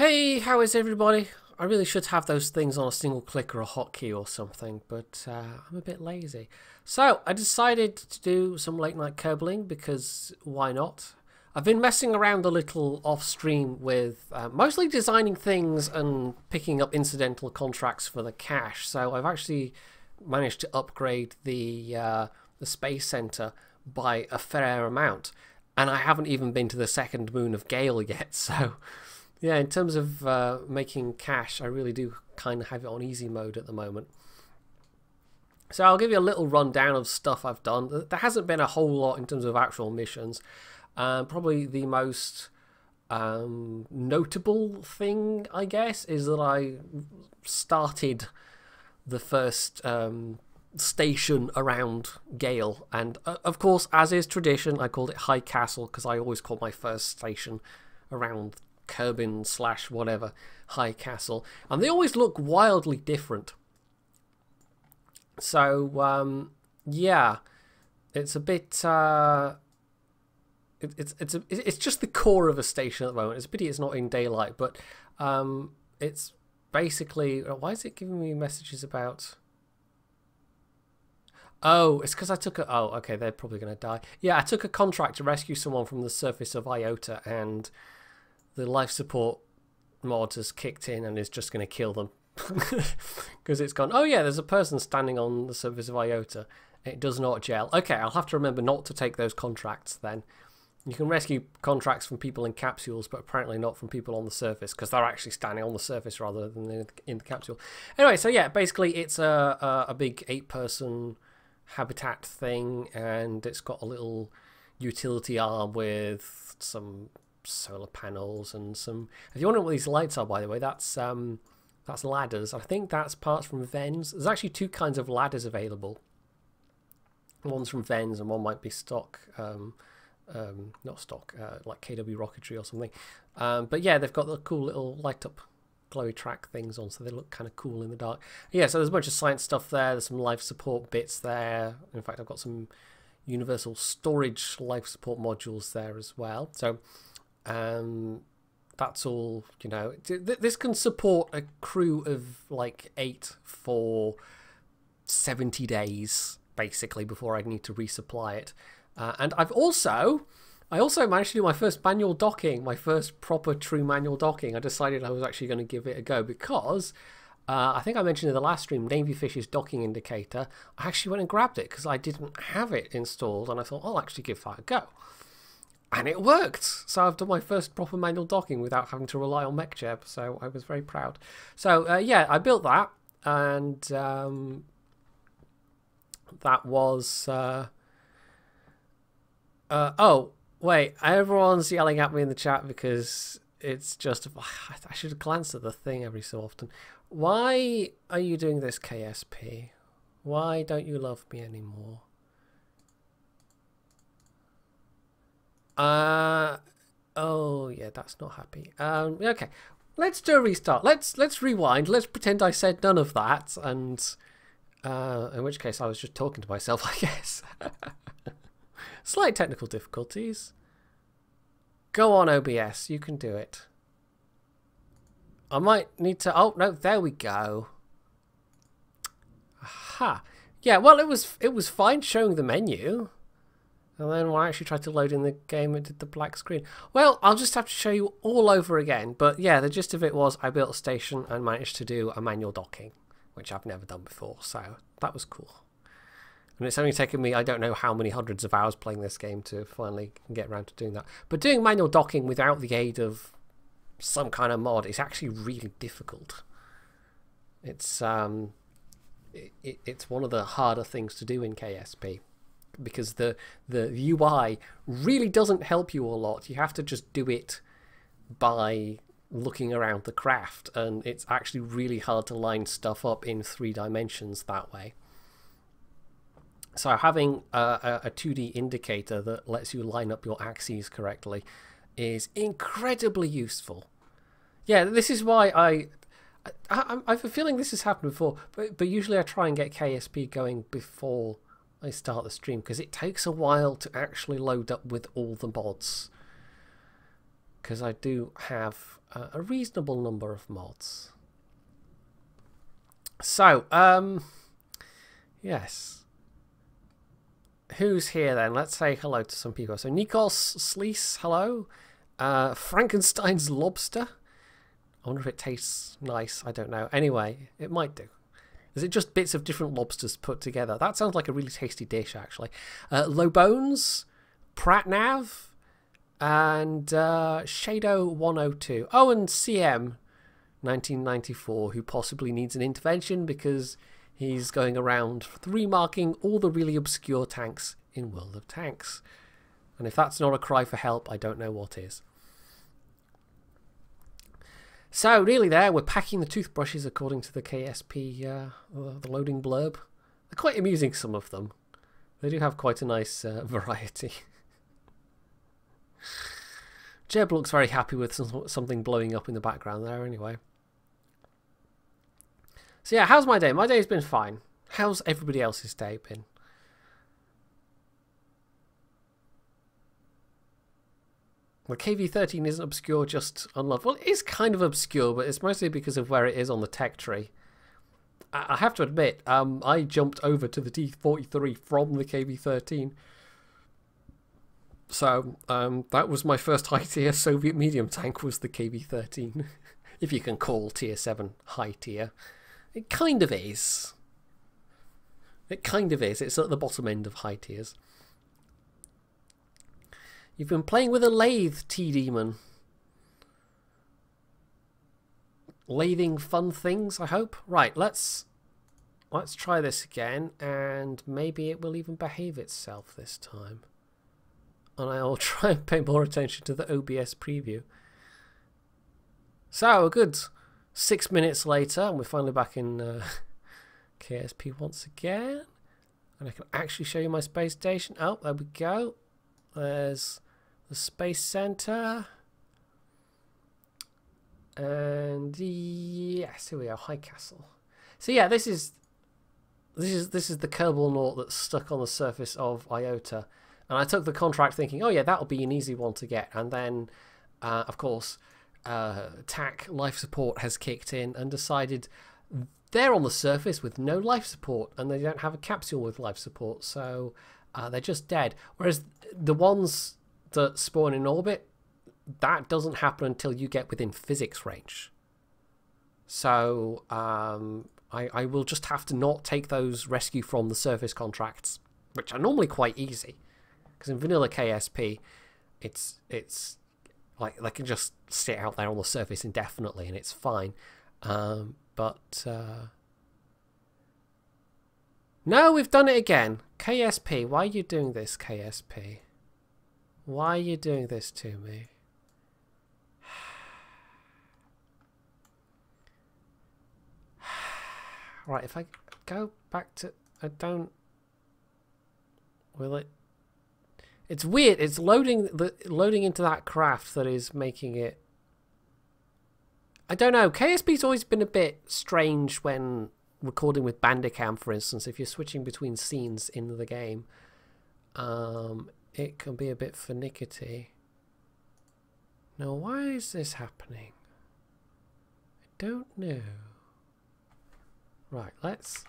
Hey, how is everybody? I really should have those things on a single click or a hotkey or something, but I'm a bit lazy. So I decided to do some late night kerbling because why not? I've been messing around a little off stream with mostly designing things and picking up incidental contracts for the cache. So I've actually managed to upgrade the space center by a fair amount, and I haven't even been to the second moon of Gale yet. So yeah, in terms of making cache, I really do kind of have it on easy mode at the moment. So I'll give you a little rundown of stuff I've done. There hasn't been a whole lot in terms of actual missions. Probably the most notable thing, I guess, is that I started the first station around Gale. And of course, as is tradition, I called it High Castle because I always call my first station around Kerbin / whatever High Castle, and they always look wildly different. So yeah, it's a bit it's just the core of a station at the moment. It's a pity it's not in daylight, but it's basically, why is it giving me messages about? Oh, it's because I took a, oh okay, they're probably going to die. Yeah, I took a contract to rescue someone from the surface of Iota, and the life support mod has kicked in and is just going to kill them. Because it's gone, oh yeah, there's a person standing on the surface of Iota. It does not gel. Okay, I'll have to remember not to take those contracts then. You can rescue contracts from people in capsules, but apparently not from people on the surface, because they're actually standing on the surface rather than in the capsule. Anyway, so yeah, basically it's a big 8-person habitat thing, and it's got a little utility arm with some solar panels and some, if you wonder what these lights are, by the way, that's ladders. I think that's parts from Vens. There's actually 2 kinds of ladders available. One's from Vens and one might be stock, not stock, like KW rocketry or something. But yeah, they've got the cool little light up glowy track things on, so they look kind of cool in the dark. Yeah, so there's a bunch of science stuff there. There's some life support bits there. In fact, I've got some universal storage life support modules there as well. So that's all, you know. This can support a crew of like 8 for 70 days basically before I need to resupply it. And I also managed to do my first manual docking, my first proper true manual docking. I decided I was actually going to give it a go because I think I mentioned in the last stream, Navyfish's docking indicator. I actually went and grabbed it because I didn't have it installed, and I thought I'll actually give that a go. And it worked! So I've done my first proper manual docking without having to rely on MechJeb, so I was very proud. So yeah, I built that, and that was... oh, wait, everyone's yelling at me in the chat because it's just... I should glance at the thing every so often. Why are you doing this, KSP? Why don't you love me anymore? Oh yeah, that's not happy. Okay, let's do a restart. Let's rewind. Let's pretend I said none of that, and in which case I was just talking to myself, I guess. Slight technical difficulties. Go on, OBS, you can do it. I might need to, oh no, there we go. Aha. Yeah, well, it was fine showing the menu. And then when I actually tried to load in the game, it did the black screen. Well, I'll just have to show you all over again. But yeah, the gist of it was I built a station and managed to do a manual docking, which I've never done before. So that was cool. And it's only taken me, I don't know how many hundreds of hours playing this game to finally get around to doing that. But doing manual docking without the aid of some kind of mod is actually really difficult. It's it's one of the harder things to do in KSP. Because the UI really doesn't help you a lot. You have to just do it by looking around the craft, and it's actually really hard to line stuff up in 3 dimensions that way. So having a 2D indicator that lets you line up your axes correctly is incredibly useful. Yeah, this is why I have a feeling this has happened before, but usually I try and get KSP going before I start the stream because it takes a while to actually load up with all the mods. because I do have a reasonable number of mods. So, yes. Who's here then? Let's say hello to some people. So, Nikos Sleece, hello. Frankenstein's Lobster. I wonder if it tastes nice. I don't know. Anyway, it might do. Is it just bits of different lobsters put together? That sounds like a really tasty dish, actually. Low Bones, Pratnav, and Shadow102. Oh, and CM 1994, who possibly needs an intervention because he's going around remarking all the really obscure tanks in World of Tanks. And if that's not a cry for help, I don't know what is. So, really there, we're packing the toothbrushes according to the KSP, the loading blurb. They're quite amusing, some of them. They do have quite a nice variety. Jeb looks very happy with something blowing up in the background there anyway. So yeah, how's my day? My day's been fine. How's everybody else's day been? The KV-13 isn't obscure, just unloved. Well, it is kind of obscure, but it's mostly because of where it is on the tech tree. I have to admit, I jumped over to the T-43 from the KV-13. So, that was my first high-tier Soviet medium tank, was the KV-13. If you can call Tier 7 high-tier. It kind of is. It kind of is. It's at the bottom end of high tiers. You've been playing with a lathe, T-Demon. Lathing fun things, I hope. Right, let's try this again, and maybe it will even behave itself this time. And I'll try and pay more attention to the OBS preview. So, a good 6 minutes later, and we're finally back in KSP once again. And I can actually show you my space station. Oh, there we go. There's the Space Center. And yes, here we are, High Castle. So yeah, this is the Kerbal Naut that's stuck on the surface of Iota. And I took the contract thinking, oh yeah, that'll be an easy one to get. And then, of course, TAC life support has kicked in and decided they're on the surface with no life support, and they don't have a capsule with life support, so they're just dead. Whereas the ones that spawn in orbit, that doesn't happen until you get within physics range. So I will just have to not take those rescue from the surface contracts, which are normally quite easy, because in vanilla KSP, it's like they can just sit out there on the surface indefinitely and it's fine. No, we've done it again. KSP, why are you doing this, KSP? Why are you doing this to me? Right, if I go back to... I don't... Will it... It's weird. It's loading into that craft that is making it... I don't know. KSP's always been a bit strange when recording with Bandicam, for instance. If you're switching between scenes in the game, it can be a bit finicky. Now, why is this happening? I don't know. Right, let's...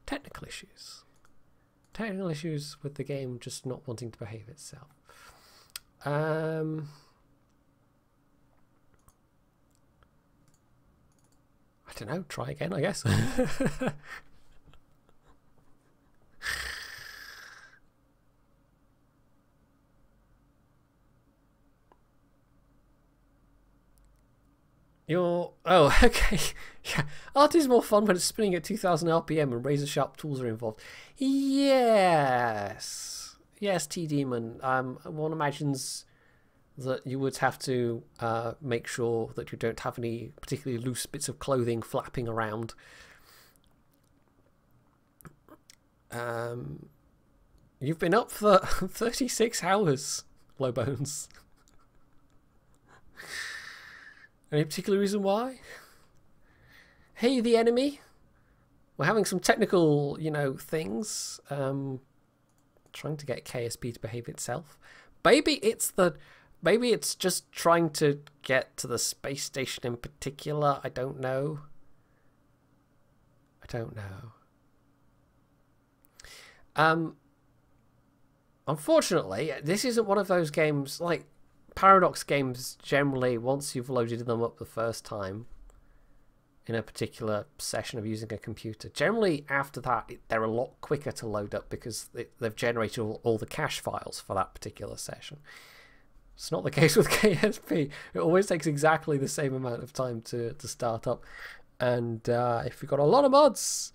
Technical issues. Technical issues with the game just not wanting to behave itself. I don't know, try again, I guess. Oh, okay. Yeah. Art is more fun when it's spinning at 2000 RPM and razor sharp tools are involved. Yes. Yes, T-Demon. One imagines that you would have to make sure that you don't have any particularly loose bits of clothing flapping around. You've been up for 36 hours, Low Bones. Any particular reason why? Hey, the enemy. We're having some technical, things. Trying to get KSP to behave itself. Maybe it's just trying to get to the space station in particular. I don't know. Unfortunately, this isn't one of those games like Paradox games. Generally, once you've loaded them up the first time in a particular session of using a computer, generally after that they're a lot quicker to load up because they've generated all the cache files for that particular session. It's not the case with KSP. It always takes exactly the same amount of time to start up, and if you've got a lot of mods,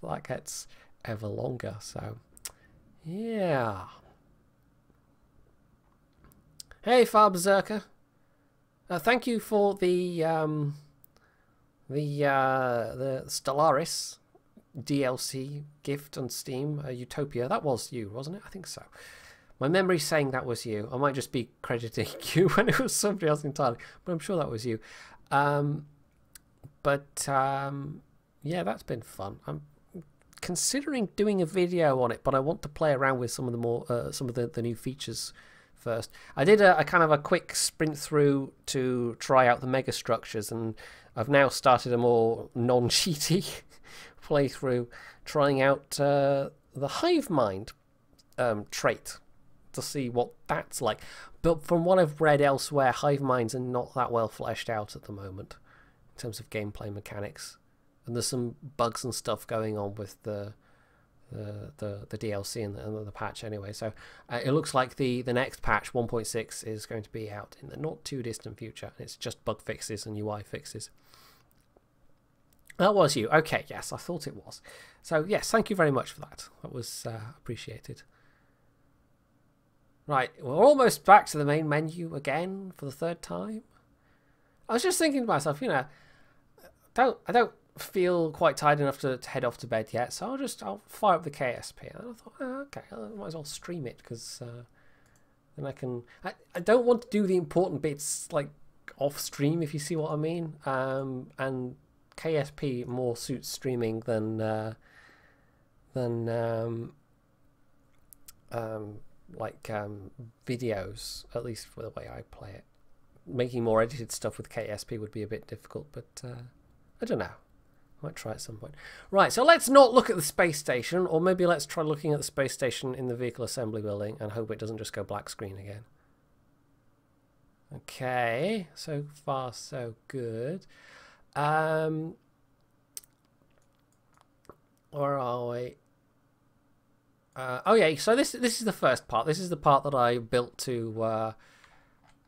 that gets ever longer. So yeah. Hey, Far Berserker. Thank you for the Stellaris DLC gift on Steam. Utopia. That was you, wasn't it? I think so. My memory's saying that was you. I might just be crediting you when it was somebody else entirely, but I'm sure that was you. Yeah, that's been fun. I'm considering doing a video on it, but I want to play around with some of the new features first. I did a kind of a quick sprint through to try out the mega structures, and I've now started a more non-cheaty playthrough, trying out the hive mind trait to see what that's like. But from what I've read elsewhere, hive minds are not that well fleshed out at the moment in terms of gameplay mechanics, and there's some bugs and stuff going on with the DLC and the patch anyway. So it looks like the next patch 1.6 is going to be out in the not too distant future. It's just bug fixes and UI fixes. That was you. Okay, yes, I thought it was. So yes, thank you very much for that. That was appreciated. Right, we're almost back to the main menu again for the third time. I was just thinking to myself, you know, I don't feel quite tired enough to head off to bed yet, so I'll fire up the KSP. And I thought, oh, okay, I might as well stream it, because then I can. I don't want to do the important bits like off stream, if you see what I mean. And KSP more suits streaming than videos, at least for the way I play it. Making more edited stuff with KSP would be a bit difficult, but I don't know. I might try at some point. Right, so let's not look at the space station, or maybe let's try looking at the space station in the vehicle assembly building and hope it doesn't just go black screen again. Okay, so far so good. Where are we? Oh yeah, so this is the first part. This is the part that I built to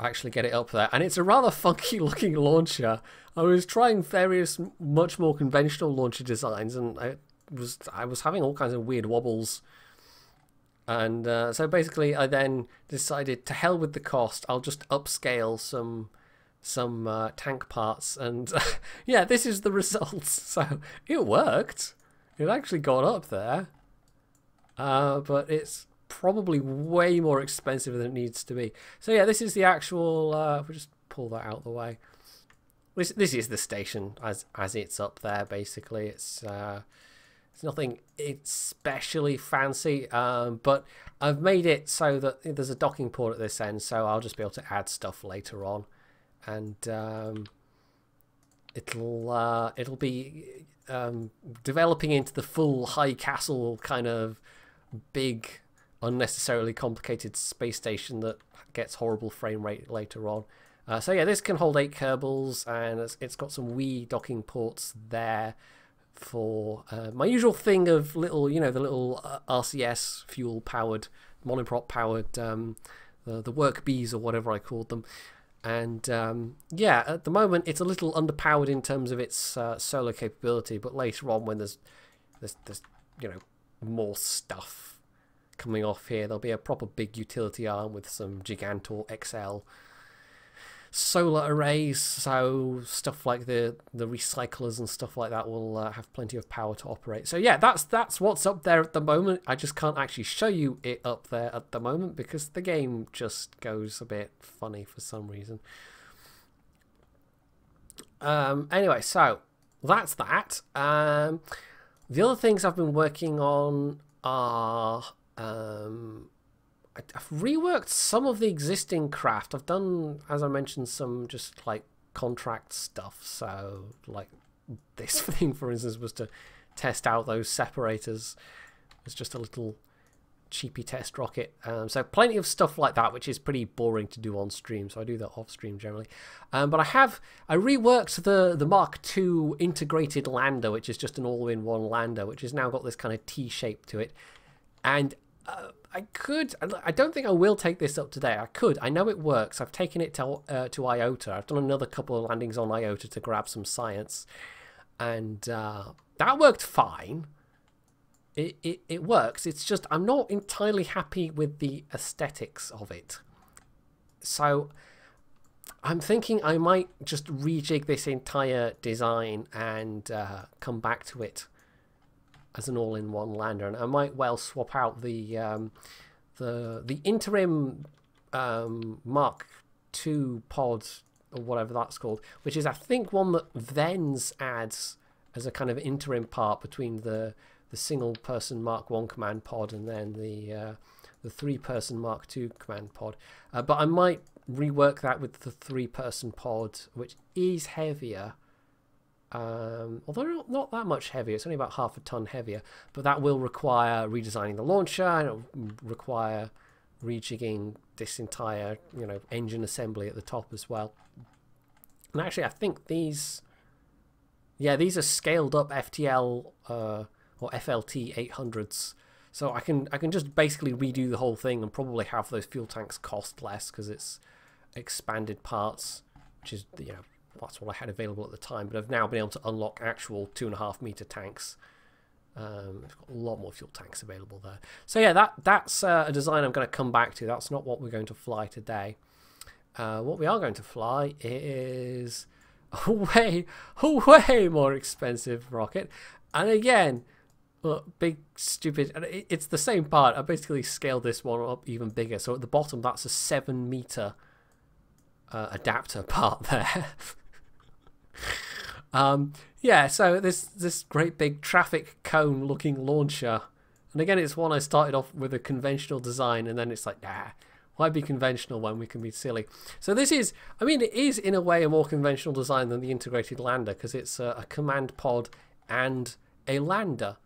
actually get it up there, and it's a rather funky looking launcher. I was trying various much more conventional launcher designs, and I was having all kinds of weird wobbles. And so basically I then decided, to hell with the cost, I'll just upscale some tank parts, and yeah, this is the results. So it worked. It actually got up there. But it's probably way more expensive than it needs to be. So yeah, this is the actual. We'll just pull that out of the way. This is the station as it's up there. Basically, it's nothing especially fancy, but I've made it so that there's a docking port at this end, so I'll just be able to add stuff later on, and it'll be developing into the full high castle kind of big, unnecessarily complicated space station that gets horrible frame rate later on. So yeah, this can hold 8 Kerbals, and it's got some wee docking ports there for my usual thing of little, you know, the little RCS fuel powered, monoprop powered, the work bees or whatever I called them. And yeah, at the moment it's a little underpowered in terms of its solar capability, but later on, when there's you know, more stuff coming off here, there'll be a proper big utility arm with some Gigantor XL solar arrays, so stuff like the recyclers and stuff like that will have plenty of power to operate. So yeah, that's what's up there at the moment. I just can't actually show you it up there at the moment because the game just goes a bit funny for some reason. Anyway, so that's that. The other things I've been working on are I've reworked some of the existing craft. I've done, as I mentioned, some just like contract stuff. So like this thing, for instance, was to test out those separators. It's just a little cheapy test rocket. So plenty of stuff like that, which is pretty boring to do on stream. So I do that off stream generally. But I reworked the Mark II integrated lander, which is just an all-in-one lander, which has now got this kind of T shape to it. And I don't think I will take this up today. I could. I know it works. I've taken it to IOTA. I've done another couple of landings on IOTA to grab some science. And that worked fine. It works. It's just I'm not entirely happy with the aesthetics of it. So I'm thinking I might just rejig this entire design and come back to it as an all-in-one lander, and I might well swap out the interim Mark II pod or whatever that's called, which is I think one that Vens adds as a kind of interim part between the single-person Mark I command pod and then the three-person Mark II command pod. But I might rework that with the three-person pod, which is heavier. Although not that much heavier, it's only about half a ton heavier, but that will require redesigning the launcher, and it'll require rejigging this entire engine assembly at the top as well. And actually I think these are scaled up FTL or FLT 800s, so I can just basically redo the whole thing and probably have those fuel tanks cost less because it's expanded parts, which is that's what I had available at the time, but I've now been able to unlock actual 2.5 meter tanks. I've got a lot more fuel tanks available there. So yeah, that's a design I'm going to come back to. That's not what we're going to fly today. What we are going to fly is a way more expensive rocket. And again, look, big stupid, and it's the same part. I basically scaled this one up even bigger. So at the bottom, that's a 7 meter adapter part there. Yeah, so this great big traffic cone looking launcher, and again it's one I started off with a conventional design, and then it's like, nah, why be conventional when we can be silly? So this is, I mean, it is in a way a more conventional design than the integrated lander, because it's a command pod and a lander.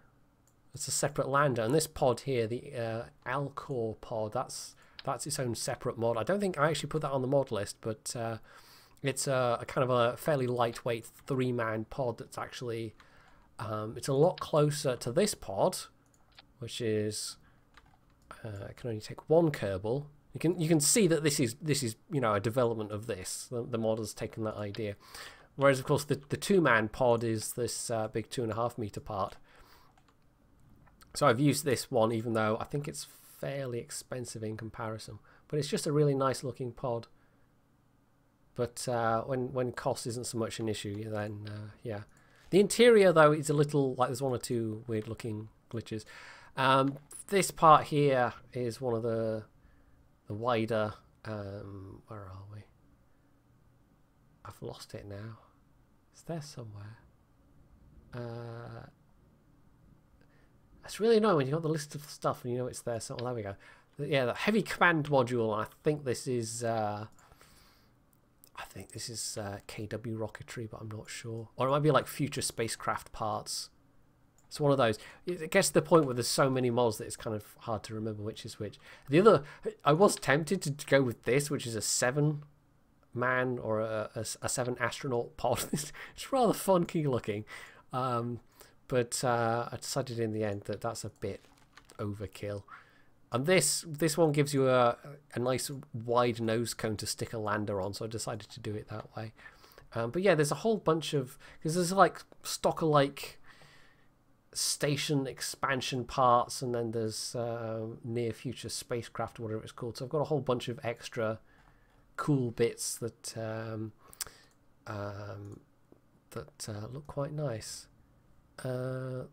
It's a separate lander, and this pod here, the Alcor pod, that's its own separate mod. I don't think I actually put that on the mod list, but it's a kind of a fairly lightweight 3-man pod that's actually it's a lot closer to this pod, which is it can only take 1 Kerbal. You can see that this is a development of this. The mod has taken that idea, whereas of course the 2-man pod is this big 2.5 meter part. So I've used this one, even though I think it's fairly expensive in comparison, but it's just a really nice looking pod. But when cost isn't so much an issue, then yeah. The interior though is a little like there's 1 or 2 weird looking glitches. This part here is one of the wider. Where are we? I've lost it now. It's there somewhere. It's really annoying when you've got the list of stuff and you know it's there. So there we go. Yeah, the heavy command module. I think this is KW rocketry, but I'm not sure. Or it might be like future spacecraft parts. It's one of those. It gets to the point where there's so many mods that it's kind of hard to remember which is which. The other, I was tempted to go with this, which is a 7-man or a 7 astronaut pod. It's rather funky looking. But I decided in the end that that's a bit overkill. And this one gives you a nice wide nose cone to stick a lander on, so I decided to do it that way. But yeah, there's a whole bunch of, because there's like Stalker-like station expansion parts, and then there's near future spacecraft or whatever it's called. So I've got a whole bunch of extra cool bits that look quite nice. Here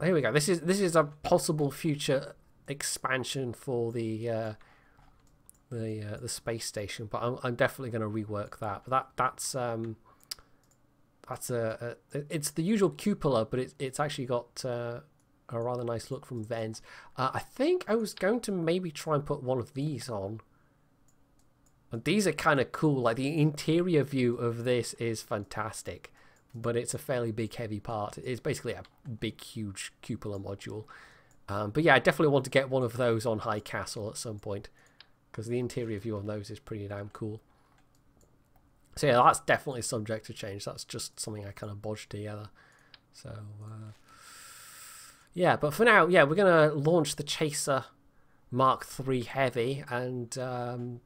we go. This is a possible future expansion for the space station, but I'm definitely going to rework that. But that's it's the usual cupola, but it's actually got a rather nice look from Vens. I think I was going to maybe try and put one of these on. And these are kind of cool. Like the interior view of this is fantastic, but it's a fairly big, heavy part. It's basically a big, huge cupola module. But yeah, I definitely want to get one of those on High Castle at some point, because the interior view on those is pretty damn cool. So yeah, that's definitely subject to change. That's just something I kind of bodged together. So yeah, but for now, yeah, we're going to launch the Chaser Mark III Heavy and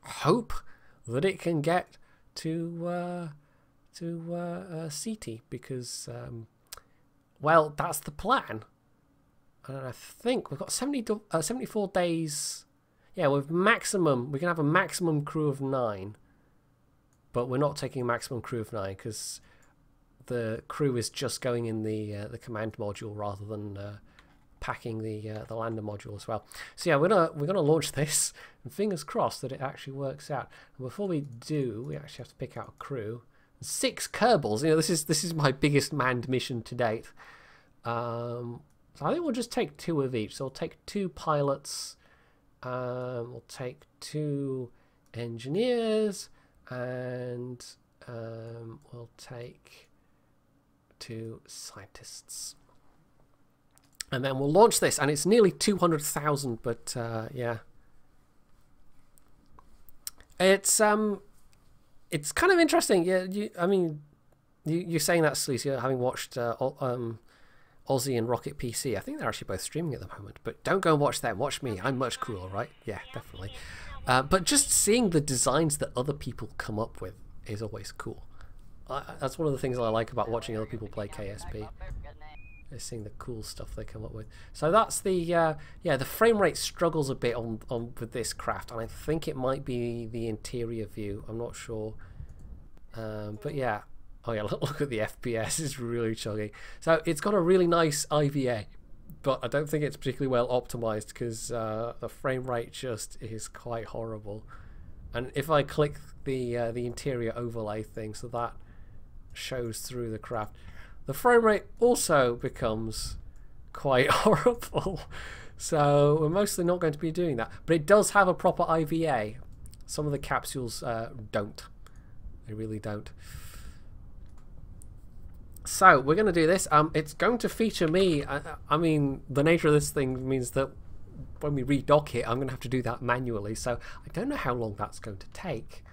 hope that it can get to Ceti, because well, that's the plan. And I think we've got 74 days. Yeah, with maximum, we can have a maximum crew of 9, but we're not taking a maximum crew of 9 because the crew is just going in the command module rather than packing the lander module as well. So yeah, we're gonna launch this, and fingers crossed that it actually works out. And before we do, we actually have to pick out a crew. 6 Kerbals. You know, this is my biggest manned mission to date. So I think we'll just take 2 of each. So we'll take 2 pilots. We'll take 2 engineers, and we'll take 2 scientists. And then we'll launch this, and it's nearly 200,000. But yeah, it's kind of interesting. Yeah, I mean, you're saying that, Sleazy, having watched Aussie and Rocket PC. I think they're actually both streaming at the moment, but don't go and watch them. Watch me. I'm much cooler, right? Yeah, definitely. But just seeing the designs that other people come up with is always cool. That's one of the things I like about watching other people play KSP. Is seeing the cool stuff they come up with. So that's the yeah, the frame rate struggles a bit on with this craft, and I think it might be the interior view. I'm not sure, but yeah. Oh yeah, look at the FPS, it's really chuggy. So it's got a really nice IVA, but I don't think it's particularly well optimized because the frame rate just is quite horrible. And if I click the interior overlay thing, so that shows through the craft, the frame rate also becomes quite horrible. So we're mostly not going to be doing that. But it does have a proper IVA. Some of the capsules don't. They really don't. So we're going to do this. It's going to feature me. I mean, the nature of this thing means that when we redock it, I'm going to have to do that manually. So I don't know how long that's going to take.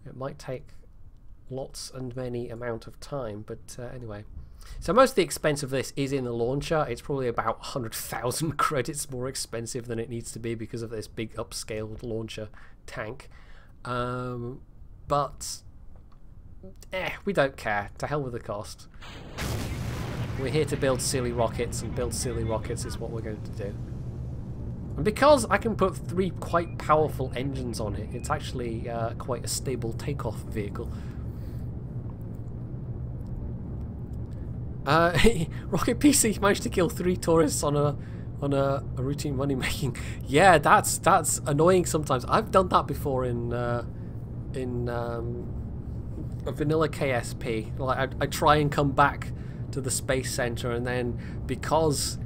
It might take lots and many amount of time, but anyway. So most of the expense of this is in the launcher. It's probably about 100,000 credits more expensive than it needs to be because of this big upscaled launcher tank. But we don't care. To hell with the cost. We're here to build silly rockets, and build silly rockets is what we're going to do. And because I can put 3 quite powerful engines on it, it's actually quite a stable takeoff vehicle. Rocket PC managed to kill 3 tourists on a routine money making. Yeah, that's annoying sometimes. I've done that before in a vanilla KSP. Like I try and come back to the space center, and then because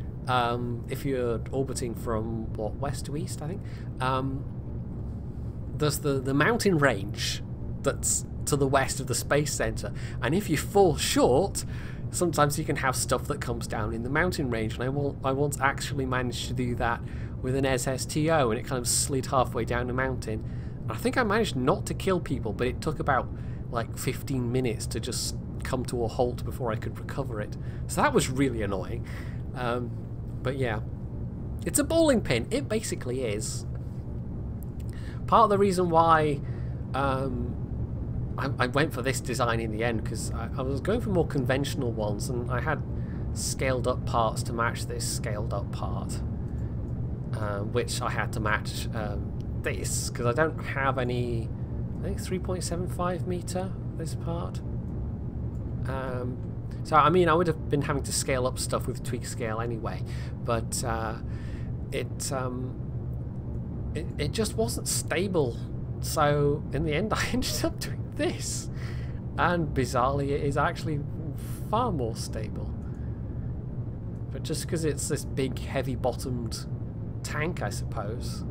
if you're orbiting from what, west to east, I think, there's the mountain range that's to the west of the space center, and if you fall short, sometimes you can have stuff that comes down in the mountain range. And I once actually managed to do that with an SSTO, and it kind of slid halfway down the mountain. And I think I managed not to kill people, but it took about like 15 minutes to just come to a halt before I could recover it. So that was really annoying. But yeah, it's a bowling pin. It basically is. Part of the reason why I went for this design in the end, because I was going for more conventional ones, and I had scaled up parts to match this scaled up part, which I had to match this, because I don't have any, I think 3.75 meter this part. So I mean, I would have been having to scale up stuff with tweak scale anyway, but it just wasn't stable. So in the end, I ended up doing this, and bizarrely, it is actually far more stable. but just because it's this big heavy-bottomed tank, I suppose.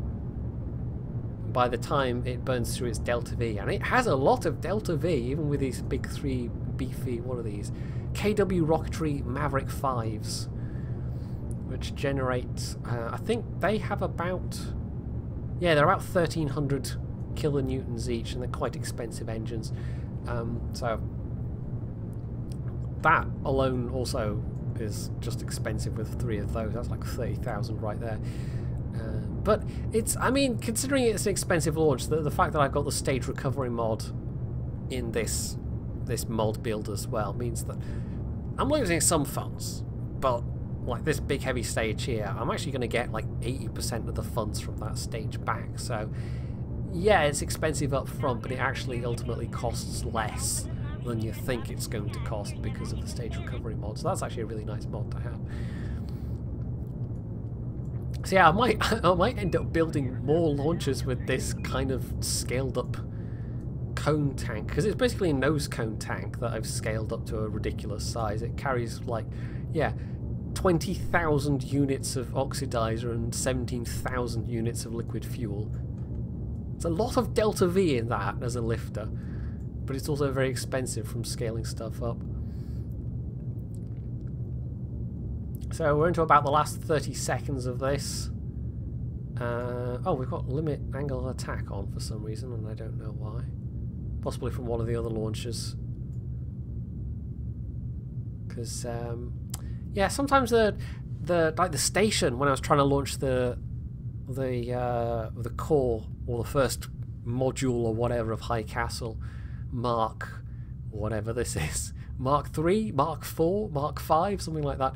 By the time it burns through its delta V, and it has a lot of delta V, even with these big 3 beefy, what are these? KW Rocketry Maverick 5s, which generate, I think they have about, yeah, they're about 1300 kilonewtons each, and they're quite expensive engines. So that alone also is just expensive with 3 of those. That's like 30,000 right there. But it's, I mean, considering it's an expensive launch, the fact that I've got the stage recovery mod in this mod build as well means that I'm losing some funds, but like this big heavy stage here, I'm actually going to get like 80% of the funds from that stage back. So yeah, it's expensive up front, but it actually ultimately costs less than you think it's going to cost because of the stage recovery mod. So that's actually a really nice mod to have. So yeah, I might end up building more launchers with this kind of scaled up cone tank, because it's basically a nose cone tank that I've scaled up to a ridiculous size. It carries like, yeah, 20,000 units of oxidizer and 17,000 units of liquid fuel. It's a lot of delta V in that as a lifter, but it's also very expensive from scaling stuff up. So we're into about the last 30 seconds of this. Oh, we've got limit angle of attack on for some reason, and I don't know why. Possibly from one of the other launchers. Because yeah, sometimes the station, when I was trying to launch the core or the first module or whatever of High Castle, Mark, whatever this is, Mark 3, Mark 4, Mark 5, something like that.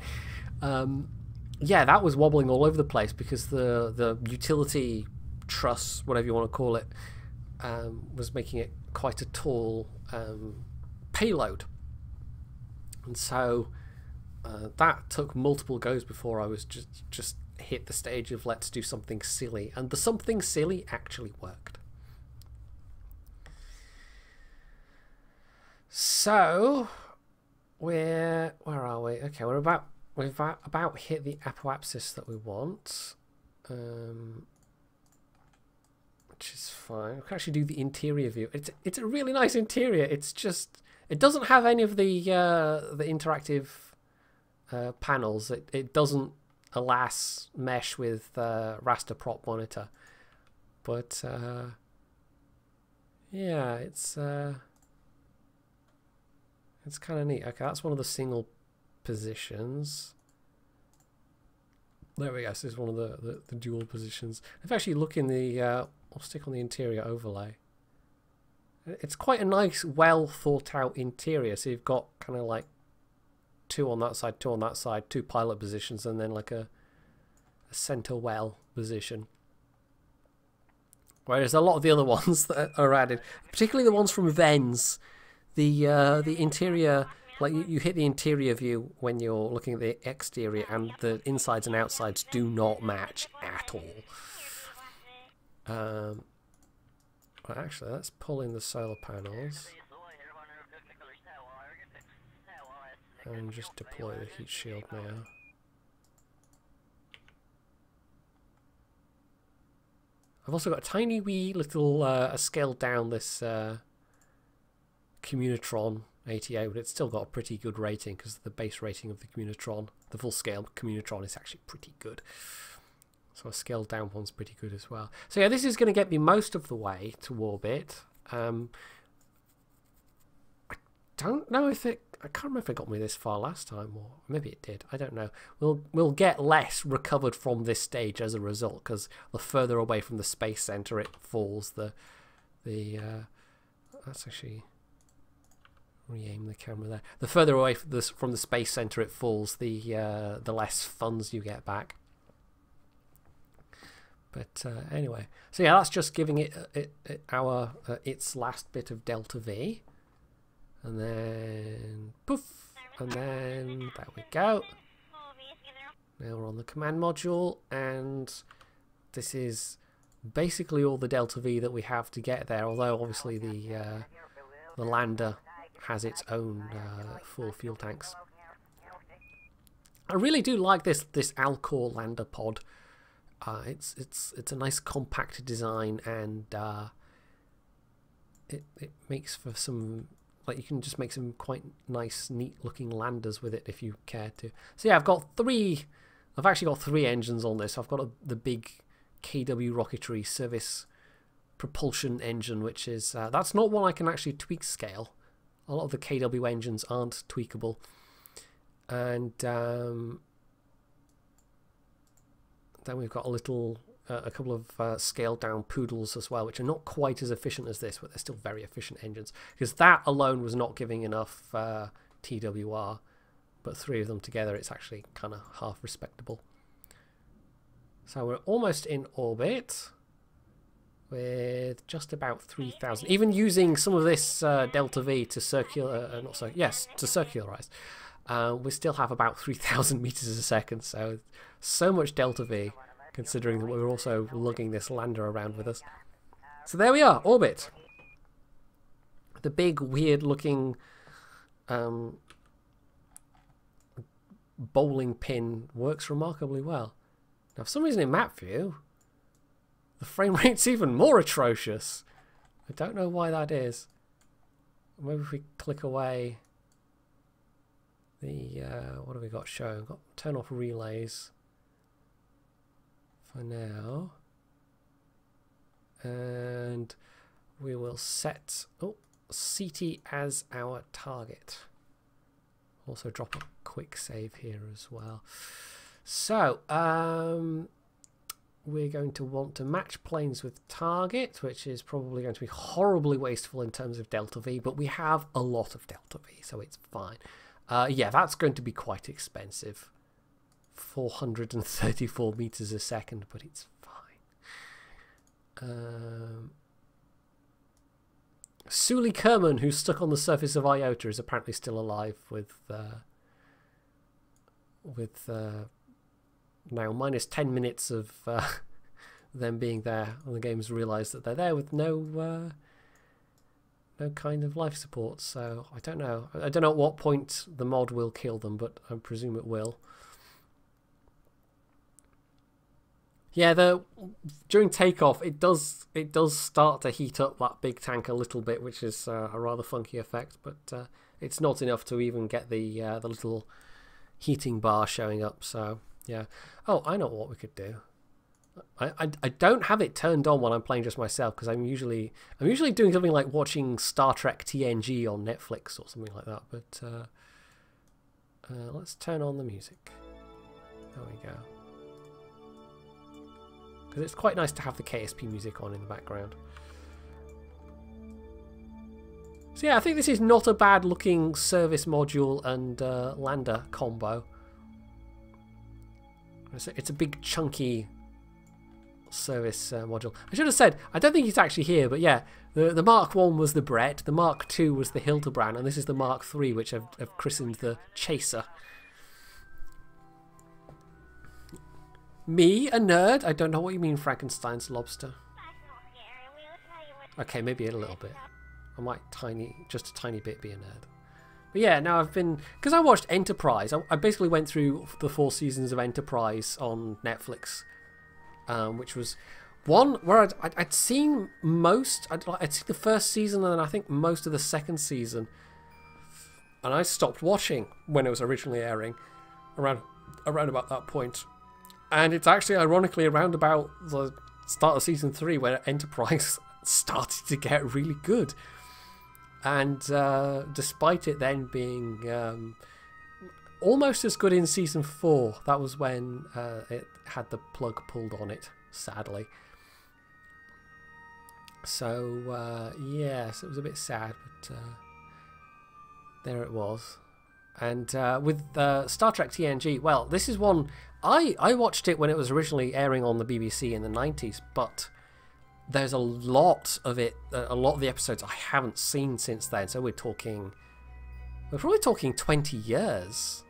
Yeah, that was wobbling all over the place because the utility truss, whatever you want to call it, was making it quite a tall payload, and so that took multiple goes before I was just hit the stage of let's do something silly, and the something silly actually worked. So where are we? Okay, we've about hit the apoapsis that we want, which is fine. We can actually do the interior view. It's a really nice interior. It's just, it doesn't have any of the interactive panels. It doesn't, alas, mesh with raster prop monitor, but yeah, it's kind of neat. Okay, that's one of the single positions. There we go. So this is one of the dual positions. If I actually look in the, I'll stick on the interior overlay. It's quite a nice, well thought out interior. So you've got kind of like 2 on that side, 2 on that side, 2 pilot positions, and then like a center well position. Whereas a lot of the other ones that are added, particularly the ones from Vens, the interior, like you hit the interior view when you're looking at the exterior, and the insides and outsides do not match at all. Well, actually, let's pull in the solar panels and just deploy the heat shield now. I've also got a tiny wee little scaled down this Communitron ATA, but it's still got a pretty good rating because the base rating of the Communitron, the full scale Communitron, is actually pretty good. So a scaled down one's pretty good as well. So yeah, this is going to get me most of the way to orbit. I don't know if it, I can't remember if it got me this far last time, or maybe it did. I don't know. We'll get less recovered from this stage as a result, because the further away from the space center it falls, let's actually re-aim the camera there. The further away from the space center it falls, the less funds you get back. But anyway, so yeah, that's just giving it its last bit of delta V, and then poof, and then there we go. Now we're on the command module, and this is basically all the delta V that we have to get there. Although obviously the lander has its own full fuel tanks. I really do like this Alcor lander pod. It's a nice compact design, and it makes for some, like, you can just make some quite nice, neat looking landers with it if you care to. So yeah, I've actually got three engines on this. I've got the big KW Rocketry service propulsion engine, which is that's not one I can actually tweak scale. A lot of the KW engines aren't tweakable. And then we've got a couple of scaled down poodles as well, which are not quite as efficient as this, but they're still very efficient engines, because that alone was not giving enough TWR, but three of them together, it's actually kind of half respectable. So we're almost in orbit with just about 3,000, even using some of this delta V to circularize. We still have about 3,000 meters a second, so much delta V, considering that we're also lugging this lander around with us. So there we are, orbit. The big, weird-looking bowling pin works remarkably well. Now, for some reason in map view, the frame rate's even more atrocious. I don't know why that is. Maybe if we click away the what have we got showing? Got turn off relays for now, and we will set Ceti as our target. Also drop a quick save here as well. So we're going to want to match planes with target, which is probably going to be horribly wasteful in terms of delta V, but we have a lot of delta V, so it's fine. Yeah, that's going to be quite expensive. 434 meters a second, but it's fine. Suli Kerman, who's stuck on the surface of Iota, is apparently still alive with now minus 10 minutes of them being there, and the game's realised that they're there with no kind of life support. So I don't know. I don't know at what point the mod will kill them, but I presume it will. Yeah, during takeoff, it does start to heat up that big tank a little bit, which is a rather funky effect, but it's not enough to even get the little heating bar showing up. So yeah. Oh, I know what we could do. I don't have it turned on when I'm playing just myself, because I'm usually doing something like watching Star Trek TNG on Netflix or something like that. But let's turn on the music. There we go. Because it's quite nice to have the KSP music on in the background. So yeah, I think this is not a bad looking service module and lander combo. It's a big chunky service module. I should have said, I don't think he's actually here, but yeah, the Mark 1 was the Brett, the Mark 2 was the Hildebrand, and this is the Mark 3, which I've christened the Chaser. Me, a nerd? I don't know what you mean, Frankenstein's lobster. Okay, maybe a little bit. I might just a tiny bit be a nerd. But yeah, now I've been, because I watched Enterprise, I basically went through the 4 seasons of Enterprise on Netflix, which was one where I'd seen most, I'd seen the first season and then I think most of the second season, and I stopped watching when it was originally airing, around about that point. And it's actually ironically around about the start of season 3 where Enterprise started to get really good. And despite it then being almost as good in season 4, that was when it had the plug pulled on it, sadly. So yes, it was a bit sad, but there it was. And with Star Trek TNG, well, this is one I watched it when it was originally airing on the BBC in the 90s, but there's a lot of it, a lot of the episodes I haven't seen since then. So we're probably talking 20 years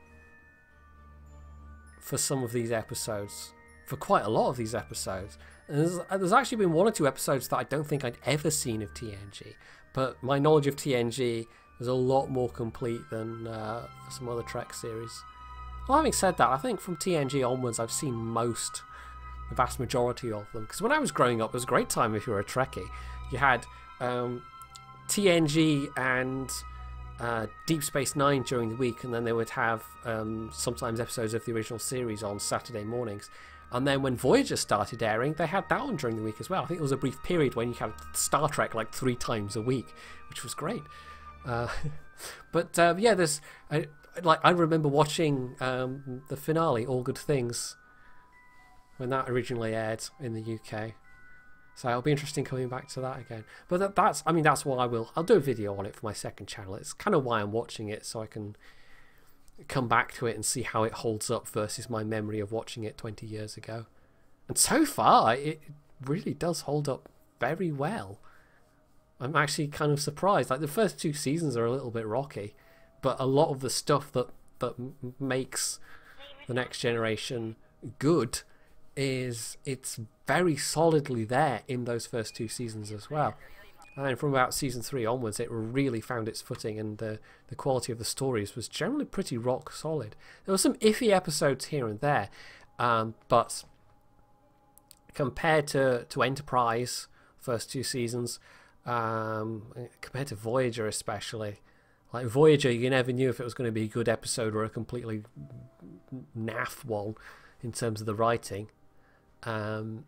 for some of these episodes, for quite a lot of these episodes. And there's actually been 1 or 2 episodes that I don't think I'd ever seen of TNG, but my knowledge of TNG is a lot more complete than some other Trek series. Well, having said that, I think from TNG onwards, I've seen the vast majority of them. Because when I was growing up, it was a great time if you were a Trekkie. You had TNG and Deep Space Nine during the week, and then they would have sometimes episodes of the original series on Saturday mornings. And then when Voyager started airing, they had that on during the week as well. I think there was a brief period when you had Star Trek like 3 times a week, which was great. But yeah, there's I remember watching the finale, All Good Things, when that originally aired in the UK. So it'll be interesting coming back to that again. But that's why I'll do a video on it for my second channel. It's kind of why I'm watching it, so I can come back to it and see how it holds up versus my memory of watching it 20 years ago. And so far, it really does hold up very well. I'm actually kind of surprised. Like, the first 2 seasons are a little bit rocky, but a lot of the stuff that makes the Next Generation good it's very solidly there in those first 2 seasons as well. And then from about season 3 onwards, it really found its footing, and the quality of the stories was generally pretty rock solid. There were some iffy episodes here and there, but compared to Enterprise, first 2 seasons, compared to Voyager especially, like Voyager, you never knew if it was going to be a good episode or a completely naff one in terms of the writing. But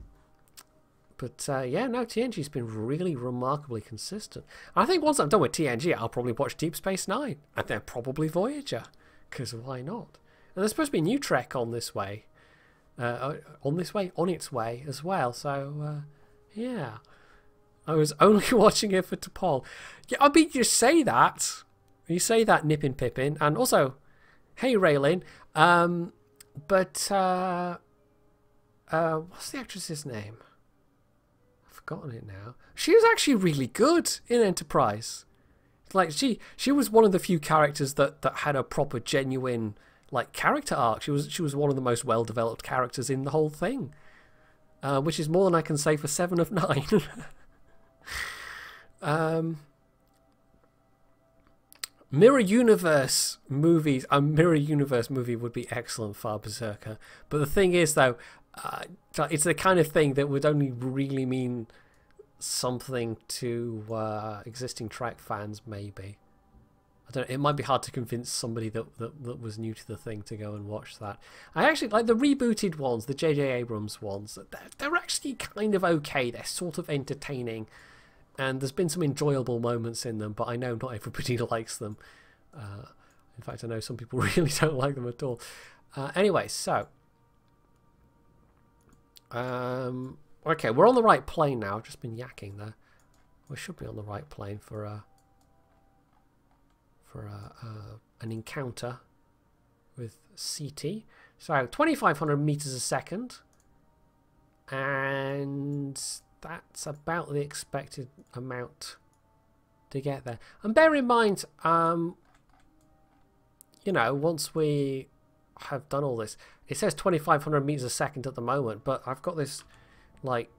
yeah, no, TNG's been really remarkably consistent. I think once I'm done with TNG, I'll probably watch Deep Space Nine, and then probably Voyager, because why not? And there's supposed to be a new Trek on its way as well. So yeah, I was only watching it for T'Pol. Yeah, I mean, you say that, Nippin Pippin, and also, hey Raylin, but what's the actress's name? Forgotten it now. She was actually really good in Enterprise. Like, she was one of the few characters that had a proper genuine like character arc. She was one of the most well developed characters in the whole thing, which is more than I can say for 7 of 9. Mirror Universe movies. A Mirror Universe movie would be excellent for Berserker. But the thing is, though, it's the kind of thing that would only really mean something to existing Trek fans, maybe. I don't know, it might be hard to convince somebody that was new to the thing to go and watch that. I actually like the rebooted ones, the J.J. Abrams ones. They're actually kind of okay. They're sort of entertaining, and there's been some enjoyable moments in them, but I know not everybody likes them. In fact, I know some people really don't like them at all. Anyway, so okay, we're on the right plane now. I've just been yakking there. We should be on the right plane for an encounter with Ceti. So 2,500 meters a second, and that's about the expected amount to get there. And bear in mind, you know, once we have done all this, it says 2,500 meters a second at the moment, but I've got this like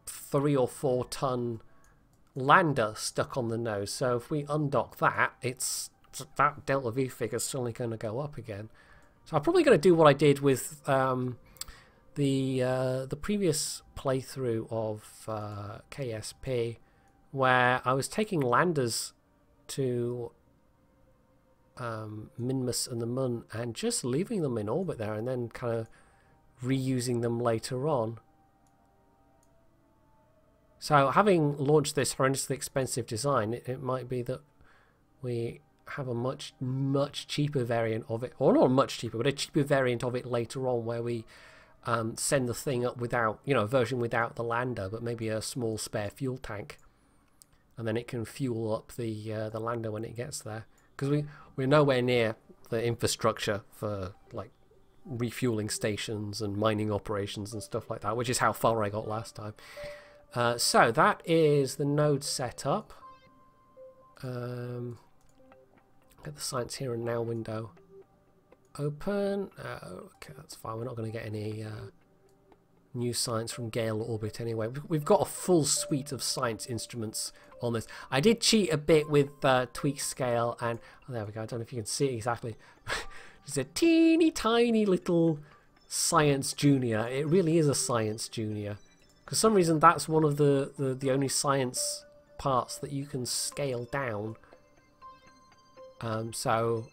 3 or 4 ton lander stuck on the nose. So if we undock that, that delta V figure is suddenly going to go up again. So I'm probably going to do what I did with the previous playthrough of KSP, where I was taking landers to Minmus and the Mun and just leaving them in orbit there, and then kind of reusing them later on. So having launched this horrendously expensive design, it might be that we have a much cheaper variant of it, or not much cheaper, but a cheaper variant of it later on, where we send the thing up without, you know, a version without the lander, but maybe a small spare fuel tank, and then it can fuel up the lander when it gets there, because we're nowhere near the infrastructure for like refueling stations and mining operations and stuff like that, which is how far I got last time. So that is the node setup. Get the Science Here and Now window open. Okay, that's fine. We're not going to get any new science from Gale Orbit anyway. We've got a full suite of science instruments on this. I did cheat a bit with tweak scale, and oh, there we go. I don't know if you can see it exactly. It's a teeny tiny little Science Junior. It really is a Science Junior. For some reason, that's one of the only science parts that you can scale down. So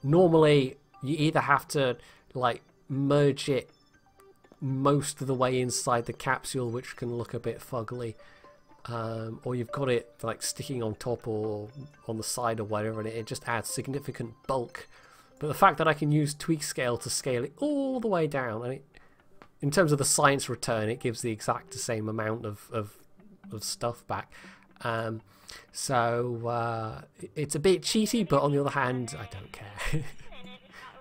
normally you either have to like merge it most of the way inside the capsule, which can look a bit fugly, or you've got it like sticking on top or on the side or whatever, and it just adds significant bulk. But the fact that I can use tweak scale to scale it all the way down, and in terms of the science return, it gives the exact same amount of stuff back. So it's a bit cheaty, but on the other hand, I don't care.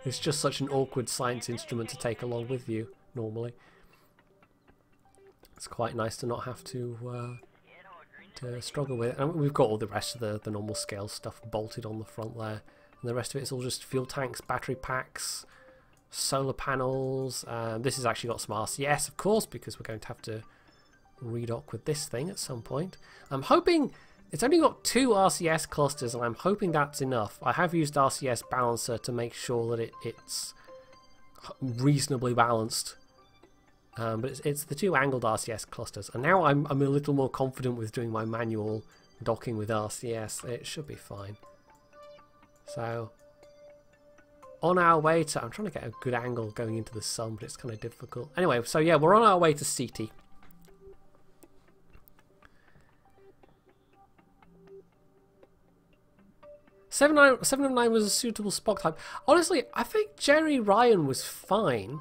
It's just such an awkward science instrument to take along with you normally. It's quite nice to not have to struggle with it. And we've got all the rest of the normal scale stuff bolted on the front there. And the rest of it is all just fuel tanks, battery packs, solar panels. This has actually got some RCS, of course, because we're going to have to redock with this thing at some point. I'm hoping it's only got 2 RCS clusters, and I'm hoping that's enough. I have used RCS Balancer to make sure that it's reasonably balanced. But it's the 2 angled RCS clusters, and now I'm a little more confident with doing my manual docking with RCS. It should be fine. So on our way to, I'm trying to get a good angle going into the sun, but it's kind of difficult. Anyway, so yeah, we're on our way to Ceti. Seven of nine was a suitable Spock type. Honestly, I think Jerry Ryan was fine.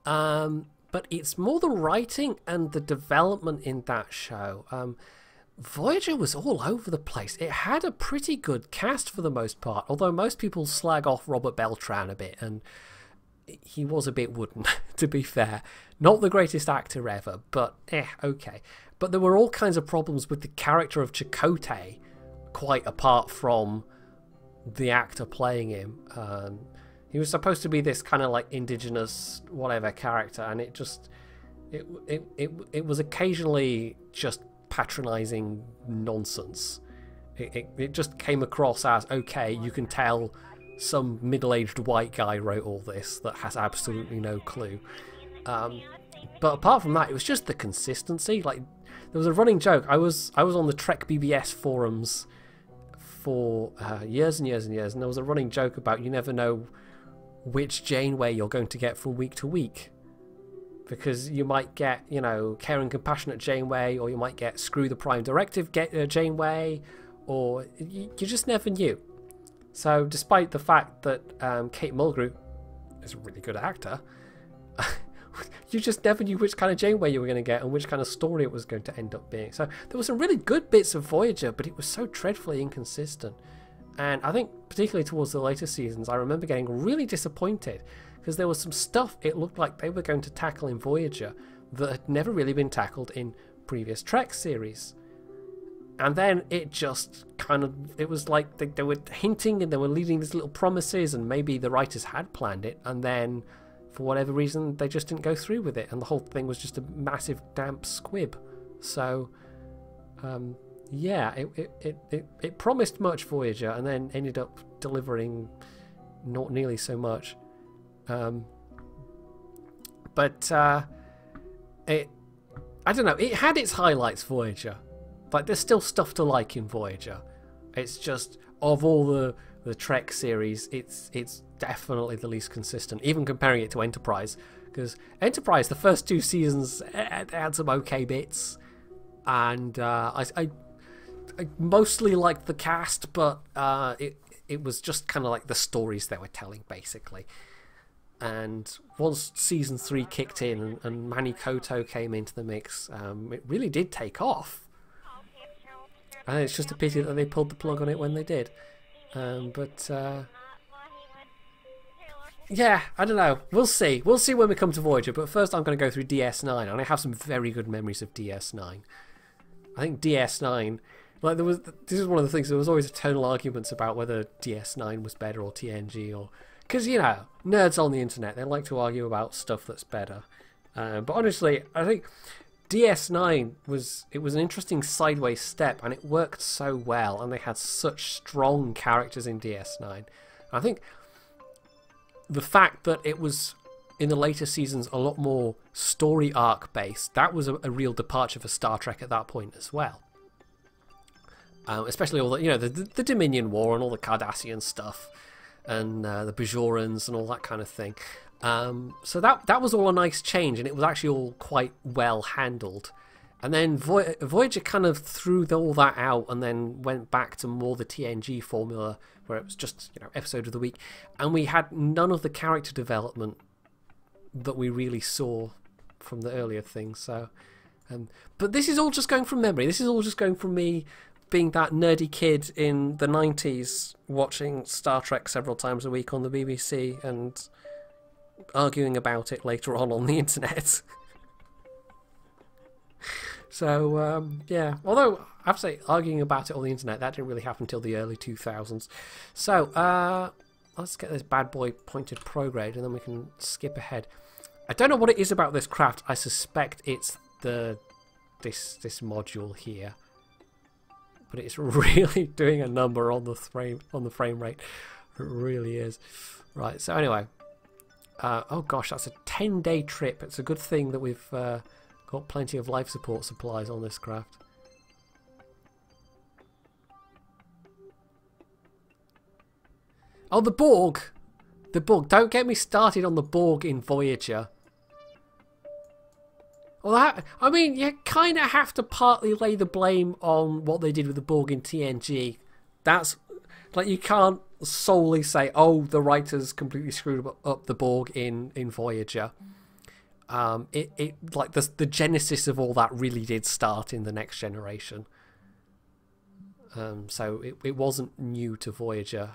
But it's more the writing and the development in that show. Voyager was all over the place. It had a pretty good cast for the most part, although most people slag off Robert Beltran a bit, and he was a bit wooden, to be fair. Not the greatest actor ever, but okay. But there were all kinds of problems with the character of Chakotay, quite apart from the actor playing him. He was supposed to be this kind of like indigenous whatever character, and it just it was occasionally just patronizing nonsense. It just came across as, okay, you can tell some middle-aged white guy wrote all this that has absolutely no clue. But apart from that, it was just the consistency. Like, there was a running joke. I was on the Trek BBS forums for years and years and years, and there was a running joke about you never know which Janeway you're going to get from week to week, because you might get, you know, caring, compassionate Janeway, or you might get screw the Prime Directive Janeway, or you just never knew. So despite the fact that Kate Mulgrew is a really good actor, you just never knew which kind of Janeway you were going to get and which kind of story it was going to end up being. So there were some really good bits of Voyager, but it was so dreadfully inconsistent. And I think particularly towards the later seasons, I remember getting really disappointed because there was some stuff it looked like they were going to tackle in Voyager that had never really been tackled in previous Trek series. And then it just kind of, it was like they were hinting and they were leaving these little promises, and maybe the writers had planned it, and then for whatever reason they just didn't go through with it, and the whole thing was just a massive damp squib. So yeah, it promised much, Voyager, and then ended up delivering not nearly so much. But I don't know, it had its highlights, Voyager. Like, there's still stuff to like in Voyager. It's just, of all the Trek series, it's definitely the least consistent, even comparing it to Enterprise. Because Enterprise, the first 2 seasons, had some okay bits, and I mostly liked the cast, but it was just kind of like the stories they were telling, basically. And once season 3 kicked in and Manny Koto came into the mix, it really did take off. And it's just a pity that they pulled the plug on it when they did. But yeah, I don't know. We'll see. We'll see when we come to Voyager. But first I'm going to go through DS9, and I have some very good memories of DS9. I think DS9, like, this is one of the things, there was always eternal arguments about whether DS9 was better or TNG, or, because, you know, nerds on the internet, they like to argue about stuff that's better. But honestly, I think DS9 was an interesting sideways step, and it worked so well, and they had such strong characters in DS9. I think the fact that it was in the later seasons a lot more story arc based, that was a real departure for Star Trek at that point as well. Especially all the, you know, the Dominion War and all the Cardassian stuff, and the Bajorans and all that kind of thing. So that was all a nice change, and it was actually all quite well handled. And then Voyager kind of threw all that out and then went back to more the TNG formula, where it was just, you know, episode of the week, and we had none of the character development that we really saw from the earlier things. So, but this is all just going from memory. This is all just going from me being that nerdy kid in the 90s watching Star Trek several times a week on the BBC and arguing about it later on the internet. So, yeah, although I have to say, arguing about it on the internet, that didn't really happen until the early 2000s. So, let's get this bad boy pointed prograde, and then we can skip ahead. I don't know what it is about this craft. I suspect it's this module here, but it's really doing a number on the frame rate. It really is. Right. So anyway, oh gosh, that's a 10-day trip. It's a good thing that we've got plenty of life support supplies on this craft. Oh, the Borg! The Borg. Don't get me started on the Borg in Voyager. Well, I mean, you kind of have to partly lay the blame on what they did with the Borg in TNG. That's, like, you can't solely say, oh, the writers completely screwed up the Borg in Voyager. Like, the genesis of all that really did start in the Next Generation. So it wasn't new to Voyager.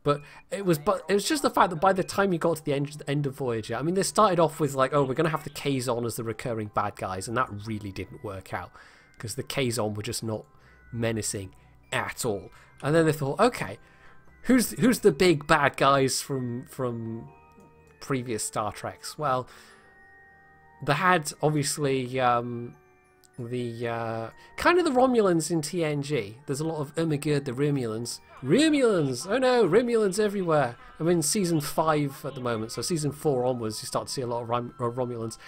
But it was just the fact that by the time you got to the end of Voyager, I mean, they started off with like, oh, we're going to have the Kazon as the recurring bad guys, and that really didn't work out because the Kazon were just not menacing at all. And then they thought, okay, who's the big bad guys from previous Star Treks? Well, they had obviously the kind of the Romulans in TNG. There's a lot of oh my god, the Romulans. Romulans! Oh no, Romulans everywhere. I'm in season 5 at the moment, so season 4 onwards you start to see a lot of Romulans.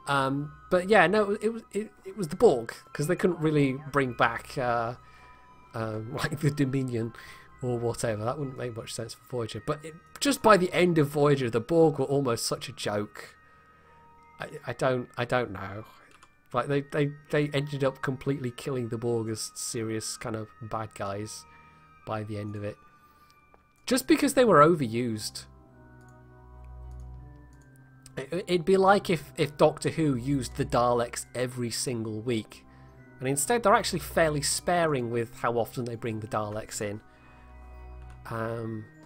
But yeah, no, it was the Borg, because they couldn't really bring back like the Dominion or whatever. That wouldn't make much sense for Voyager. But just by the end of Voyager, the Borg were almost such a joke. I don't know. Like they ended up completely killing the Borg as serious kind of bad guys by the end of it, just because they were overused. It'd be like if Doctor Who used the Daleks every single week, and instead they're actually fairly sparing with how often they bring the Daleks in.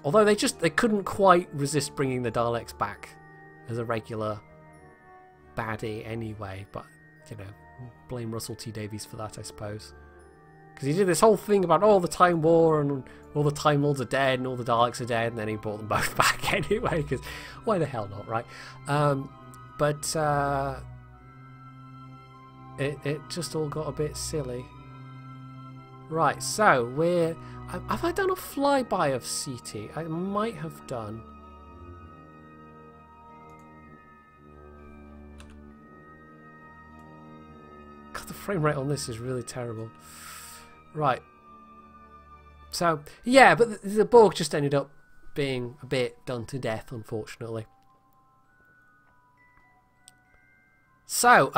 Although they couldn't quite resist bringing the Daleks back as a regular baddie anyway, but you know, blame Russell T Davies for that, I suppose. Because he did this whole thing about, oh, the Time War and all the Time Lords are dead and all the Daleks are dead, and then he brought them both back anyway, because why the hell not, right? But it just all got a bit silly. Right, so have I done a flyby of Ceti? I might have done. God, the frame rate on this is really terrible. Right. So, yeah, but the Borg just ended up being a bit done to death, unfortunately. So,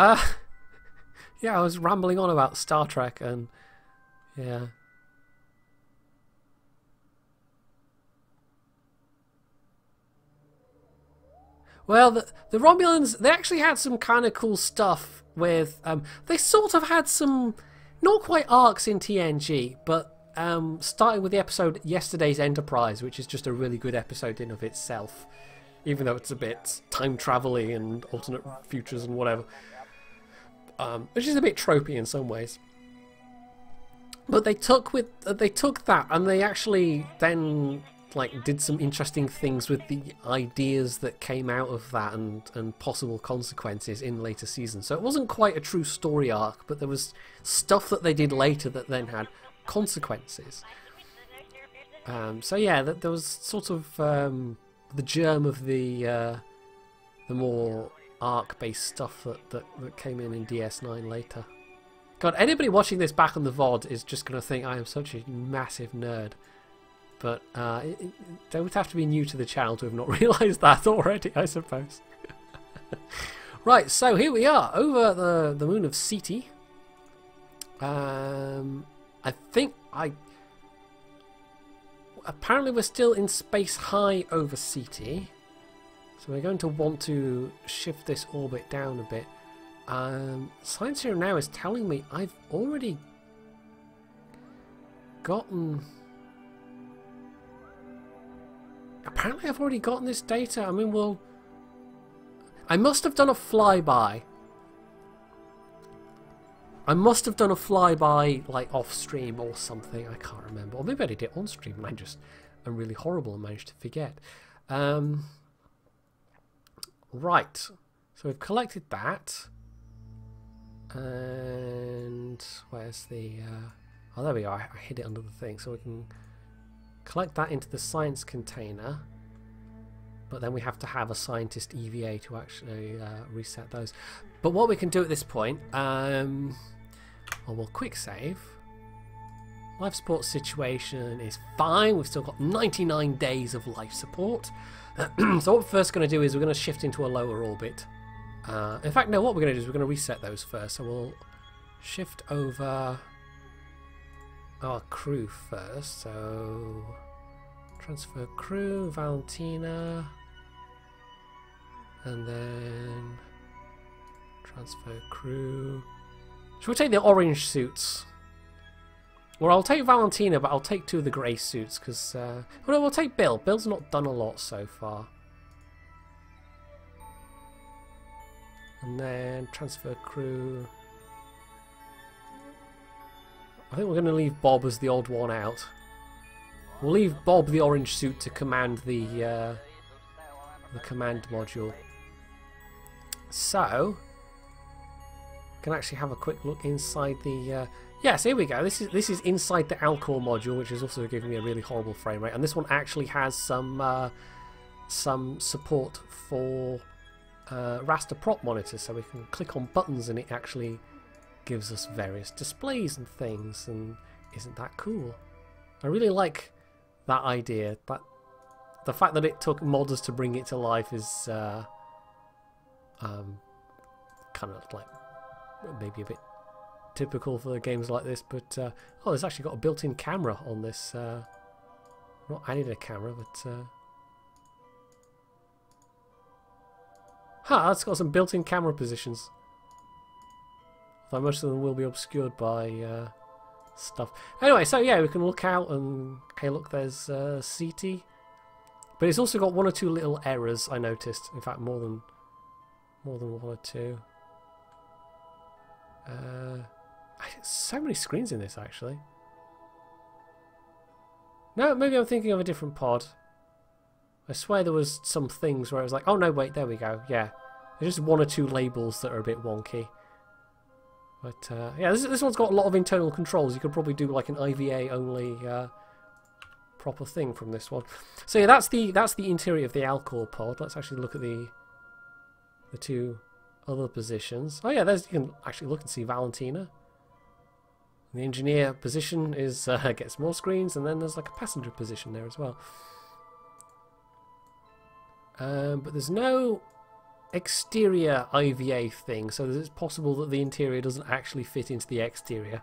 yeah, I was rambling on about Star Trek and, yeah. Well, the Romulans, they actually had some kind of cool stuff with, they sort of had some, not quite arcs in TNG, but starting with the episode Yesterday's Enterprise, which is just a really good episode in of itself, even though it's a bit time travel-y and alternate futures and whatever, which is a bit tropey in some ways. But they took that and they actually then like did some interesting things with the ideas that came out of that and possible consequences in later seasons. So it wasn't quite a true story arc, but there was stuff that they did later that then had consequences. So yeah, there was sort of the germ of the more arc-based stuff that came in DS9 later. God, anybody watching this back on the VOD is just going to think I am such a massive nerd. But they would have to be new to the channel to have not realised that already, I suppose. Right, so here we are, over the moon of Ceti. I think apparently we're still in space high over Ceti. So we're going to want to shift this orbit down a bit. Science here now is telling me I've already gotten... Apparently I've already gotten this data. I mean, well... I must have done a flyby. I must have done a flyby, like, off-stream or something. I can't remember. Or maybe I did it on-stream and I'm really horrible and managed to forget. Right. So we've collected that. And where's the... oh, there we are. I hid it under the thing. So we can collect that into the science container. But then we have to have a scientist EVA to actually reset those. But what we can do at this point... well, we'll quick save. Life support situation is fine. We've still got 99 days of life support. So what we're first going to do is we're going to shift into a lower orbit. In fact, no, what we're going to do is we're going to reset those first. So we'll shift over our crew first. So transfer crew, Valentina, and then transfer crew. Should we take the orange suits? Or I'll take Valentina, but I'll take 2 of the grey suits because... well, no, we'll take Bill. Bill's not done a lot so far. And then transfer crew. I think we're going to leave Bob as the odd one out. We'll leave Bob the orange suit to command the command module. So, we can actually have a quick look inside the... yes, here we go. This is inside the Alcor module, which is also giving me a really horrible frame rate. And this one actually has some support for raster prop monitors, so we can click on buttons and it actually gives us various displays and things. And isn't that cool? I really like that idea. But the fact that it took modders to bring it to life is kind of like maybe a bit typical for games like this, but oh, there's actually got a built-in camera on this. Not added a camera, but that's got some built-in camera positions. Though most of them will be obscured by stuff. Anyway, so yeah, we can look out and hey, look, there's Ceti, but it's also got 1 or 2 little errors. I noticed, in fact, more than 1 or 2. So many screens in this, actually. No, maybe I'm thinking of a different pod. I swear there was some things where I was like, oh no, wait, there we go. Yeah, there's just 1 or 2 labels that are a bit wonky. But yeah, this one's got a lot of internal controls. You could probably do like an IVA only proper thing from this one. So yeah, that's the interior of the Alcor pod. Let's actually look at the 2 other positions. Oh yeah, there's, you can actually look and see Valentina. The engineer position is gets more screens, and then there's like a passenger position there as well. But there's no exterior IVA thing, so it's possible that the interior doesn't actually fit into the exterior.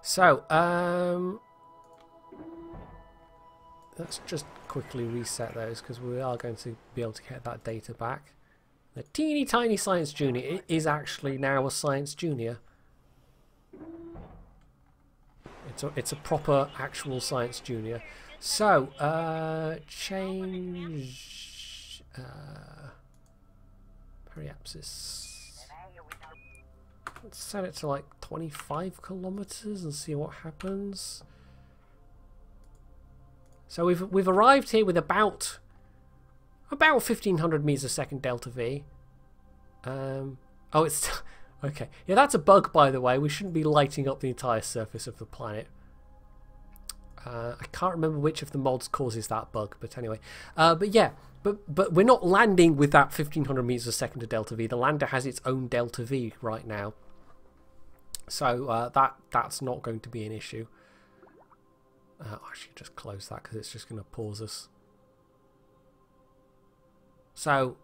So let's just quickly reset those because we are going to be able to get that data back. The teeny tiny Science Junior, it is actually now a Science Junior. It's a proper actual Science Junior. So change periapsis. Let's set it to like 25 kilometers and see what happens. So we've arrived here with about 1500 meters a second delta V. Oh, it's okay. Yeah, that's a bug, by the way. We shouldn't be lighting up the entire surface of the planet. I can't remember which of the mods causes that bug, but anyway. But yeah, but we're not landing with that 1500 meters a second of delta V. The lander has its own delta V right now, so that's not going to be an issue. I should just close that because it's just going to pause us. So,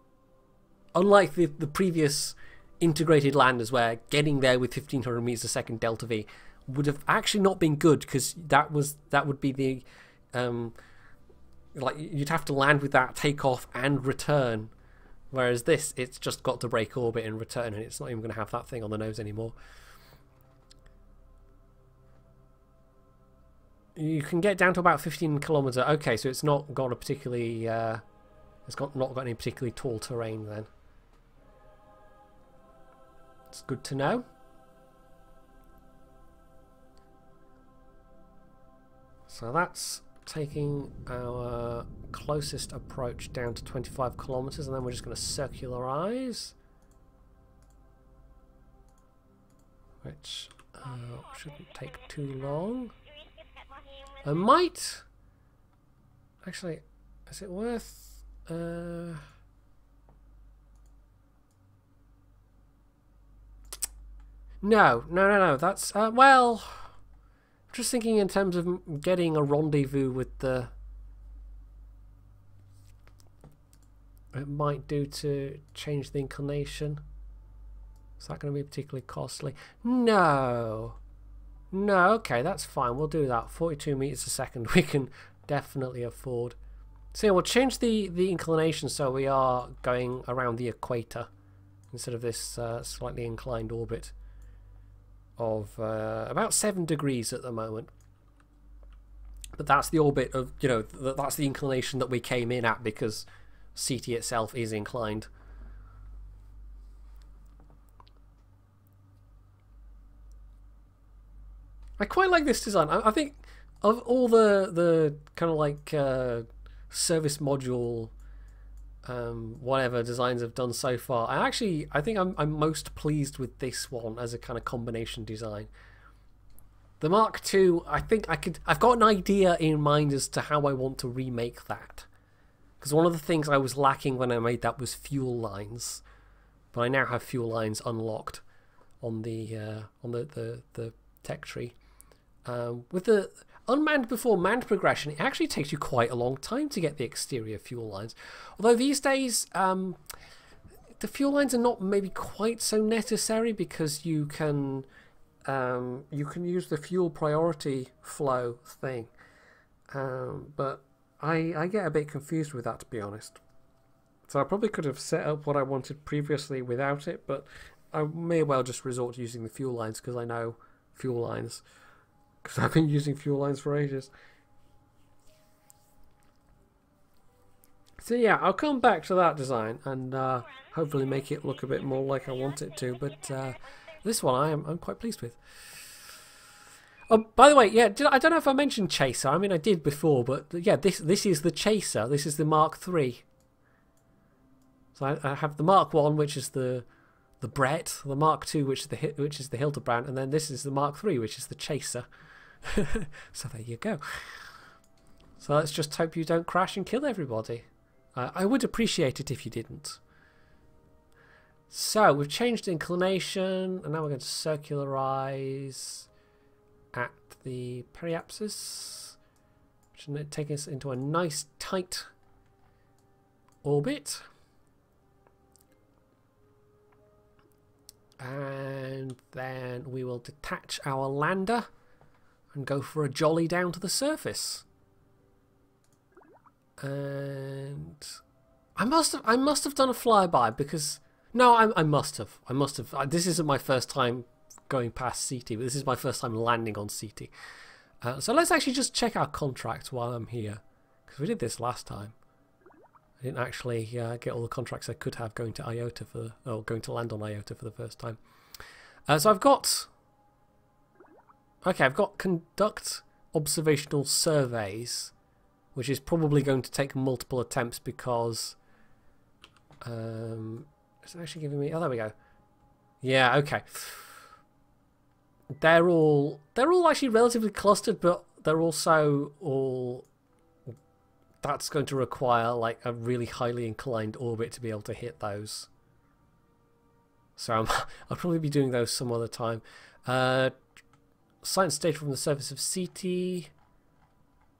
unlike the previous integrated landers where getting there with 1500 meters a second delta V would have actually not been good, because that would be the like you'd have to land with that, take off and return, whereas this, it's just got to break orbit and return, and it's not even going to have that thing on the nose anymore. You can get down to about 15 kilometers. Okay, so it's not got a particularly not got any particularly tall terrain then. It's good to know. So that's taking our closest approach down to 25 kilometers, and then we're just going to circularize, which shouldn't take too long. I might actually, is it worth no, that's well, just thinking in terms of getting a rendezvous with the, it might do to change the inclination. Is that going to be particularly costly? No, okay, that's fine, we'll do that. 42 meters a second we can definitely afford. So yeah, we'll change the inclination so we are going around the equator instead of this slightly inclined orbit of about 7 degrees at the moment. But that's the orbit of, you know, that's the inclination that we came in at, because Ceti itself is inclined. I quite like this design. I think of all the kind of like service module whatever designs I've done so far, I think I'm most pleased with this one as a kind of combination design. The Mark II, I think I've got an idea in mind as to how I want to remake that, because one of the things I was lacking when I made that was fuel lines, but I now have fuel lines unlocked on the tech tree. With the unmanned before manned progression, it actually takes you quite a long time to get the exterior fuel lines. Although these days, the fuel lines are not maybe quite so necessary, because you can use the fuel priority flow thing. But I get a bit confused with that, to be honest. So I probably could have set up what I wanted previously without it, but I may well just resort to using the fuel lines, because I know fuel lines. Because I've been using fuel lines for ages. So yeah, I'll come back to that design and hopefully make it look a bit more like I want it to. But this one I'm quite pleased with. Oh, by the way, yeah, I don't know if I mentioned Chaser. I mean, I did before, but yeah, this is the Chaser. This is the Mark III. So I have the Mark I, which is the Brett, the Mark II, which is the Hildebrand, and then this is the Mark III, which is the Chaser. So there you go. So let's just hope you don't crash and kill everybody. I would appreciate it if you didn't. So we've changed the inclination, and now we're going to circularize at the periapsis, which is taking us into a nice tight orbit. And then we will detach our lander and go for a jolly down to the surface. And I must have done a flyby, because no, I must have. This isn't my first time going past Ceti, but this is my first time landing on Ceti. So let's actually just check our contracts while I'm here, because we did this last time. I didn't actually get all the contracts I could have going to IOTA going to land on IOTA for the first time. So I've got conduct observational surveys, which is probably going to take multiple attempts, because it's actually giving me, oh, there we go. Yeah, okay. They're all actually relatively clustered, but they're also all... That's going to require like a really highly inclined orbit to be able to hit those. So I'll probably be doing those some other time. Science data from the surface of Ceti.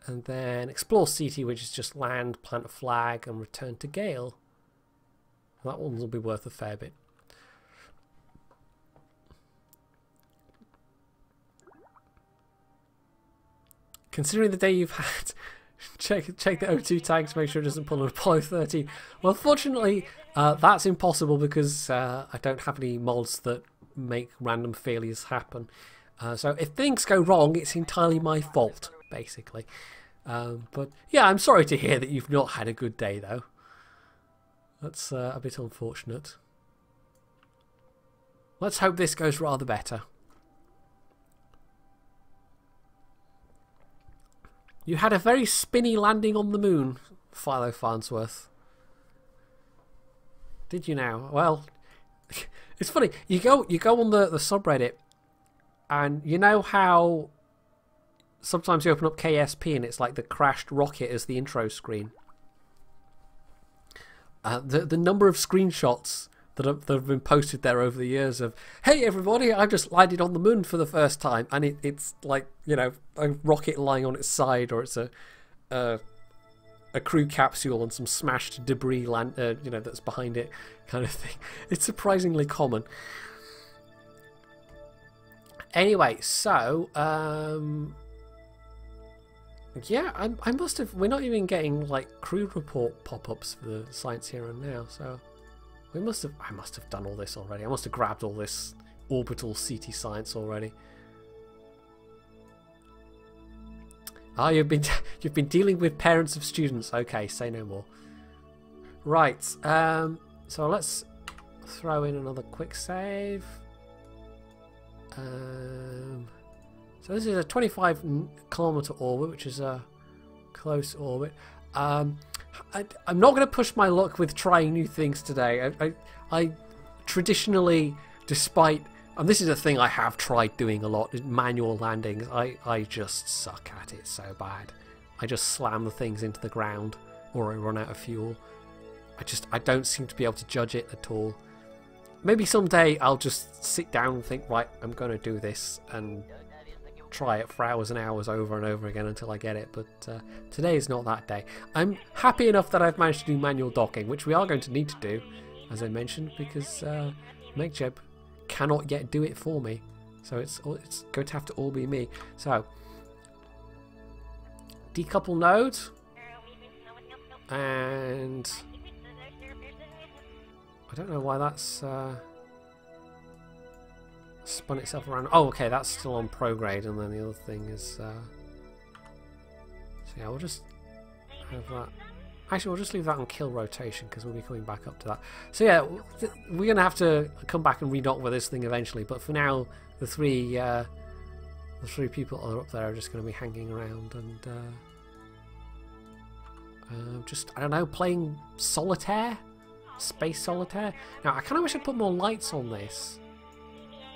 And then explore Ceti, which is just land, plant a flag, and return to Gale. That one will be worth a fair bit. Considering the day you've had, check the O2 tanks, make sure it doesn't pull an Apollo 13. Well, fortunately, that's impossible because I don't have any mods that make random failures happen. So if things go wrong, it's entirely my fault, basically. But yeah, I'm sorry to hear that you've not had a good day, though. That's a bit unfortunate. Let's hope this goes rather better. You had a very spinny landing on the moon, Philo Farnsworth. Did you now? Well, it's funny. You go on the subreddit, and you know how sometimes you open up KSP and it's like the crashed rocket as the intro screen. The number of screenshots that have been posted there over the years of, hey everybody, I've just landed on the moon for the first time, and it's like, you know, a rocket lying on its side, or it's a crew capsule and some smashed debris you know, that's behind it, kind of thing. It's surprisingly common. Anyway, so yeah, I must have. We're not even getting like crew report pop-ups for the Science Here and Now, so I must have done all this already. I must have grabbed all this orbital CT science already. Ah, you've been dealing with parents of students. Okay, say no more. Right. So let's throw in another quick save. So this is a 25-kilometer orbit, which is a close orbit. I'm not going to push my luck with trying new things today. I traditionally, despite, and this is a thing I have tried doing a lot, manual landings, I just suck at it so bad. I just slam the things into the ground, or I run out of fuel. I don't seem to be able to judge it at all. Maybe someday I'll just sit down and think, right, I'm going to do this, and try it for hours and hours over and over again until I get it, but today is not that day. I'm happy enough that I've managed to do manual docking, which we are going to need to do, as I mentioned, because MakeJeb cannot yet do it for me, so it's going to have to all be me. So decouple node, and I don't know why that's spun itself around. Oh, okay, that's still on prograde, and then the other thing is so yeah, we'll just have that. Actually, we'll just leave that on kill rotation because we'll be coming back up to that. So yeah, we're gonna have to come back and redock with this thing eventually, but for now the three people that are up there are just going to be hanging around and just, I don't know, playing solitaire, space solitaire. Now I kind of wish I'd put more lights on this.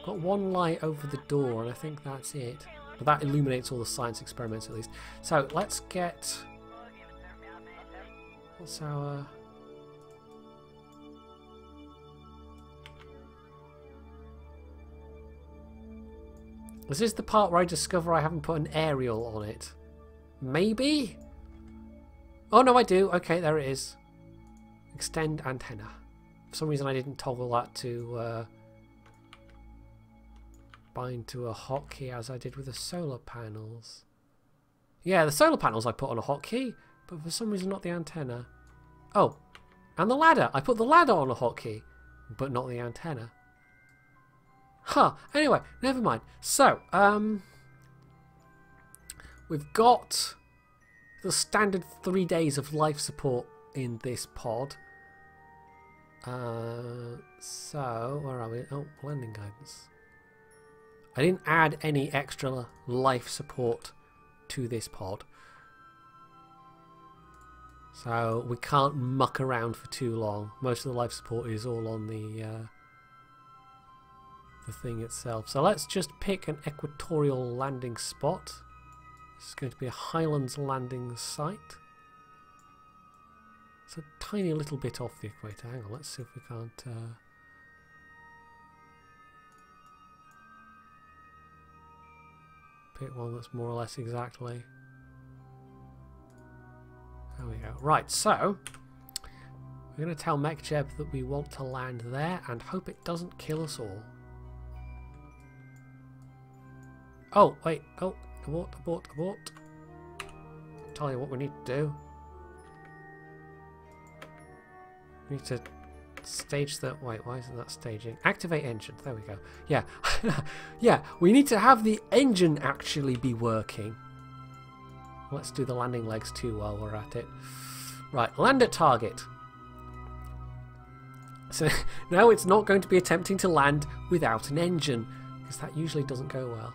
Got one light over the door, and I think that's it. But that illuminates all the science experiments at least. So let's get. What's our? Is this the part where I discover I haven't put an aerial on it? Maybe? Oh no, I do. Okay, there it is. Extend antenna. For some reason I didn't toggle that to bind to a hotkey as I did with the solar panels. Yeah, the solar panels I put on a hotkey, but for some reason not the antenna. Oh, and the ladder. I put the ladder on a hotkey, but not the antenna. Huh. Anyway, never mind. So, we've got the standard 3 days of life support in this pod. So, where are we? Oh, landing guidance. I didn't add any extra life support to this pod, so we can't muck around for too long. Most of the life support is all on the thing itself. So let's just pick an equatorial landing spot. This is going to be a Highlands landing site. It's a tiny little bit off the equator. Hang on, let's see if we can't... pick one that's more or less exactly... There we go. Right, so... We're going to tell MechJeb that we want to land there and hope it doesn't kill us all. Oh, wait. Oh, abort, abort, abort. I'll tell you what we need to do. We need to stage the... Wait, why isn't that staging? Activate engine. There we go. Yeah. Yeah, we need to have the engine actually be working. Let's do the landing legs too while we're at it. Right, land at target. So now it's not going to be attempting to land without an engine, because that usually doesn't go well.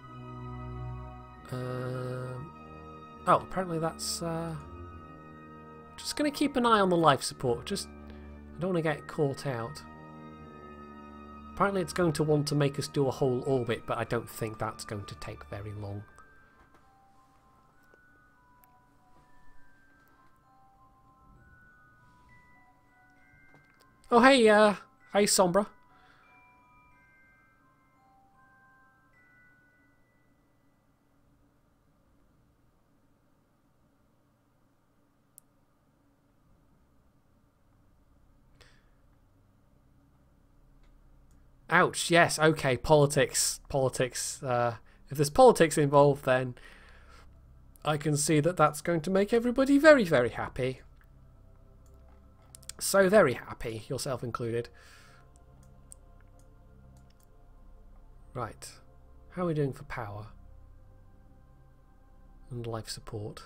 Oh, apparently that's... just going to keep an eye on the life support. Just, I don't want to get caught out. Apparently it's going to want to make us do a whole orbit, but I don't think that's going to take very long. Oh, hey, hey, Sombra. Ouch, yes, okay, politics. Politics. If there's politics involved, then I can see that that's going to make everybody very, very happy. So very happy, yourself included. Right. How are we doing for power? And life support?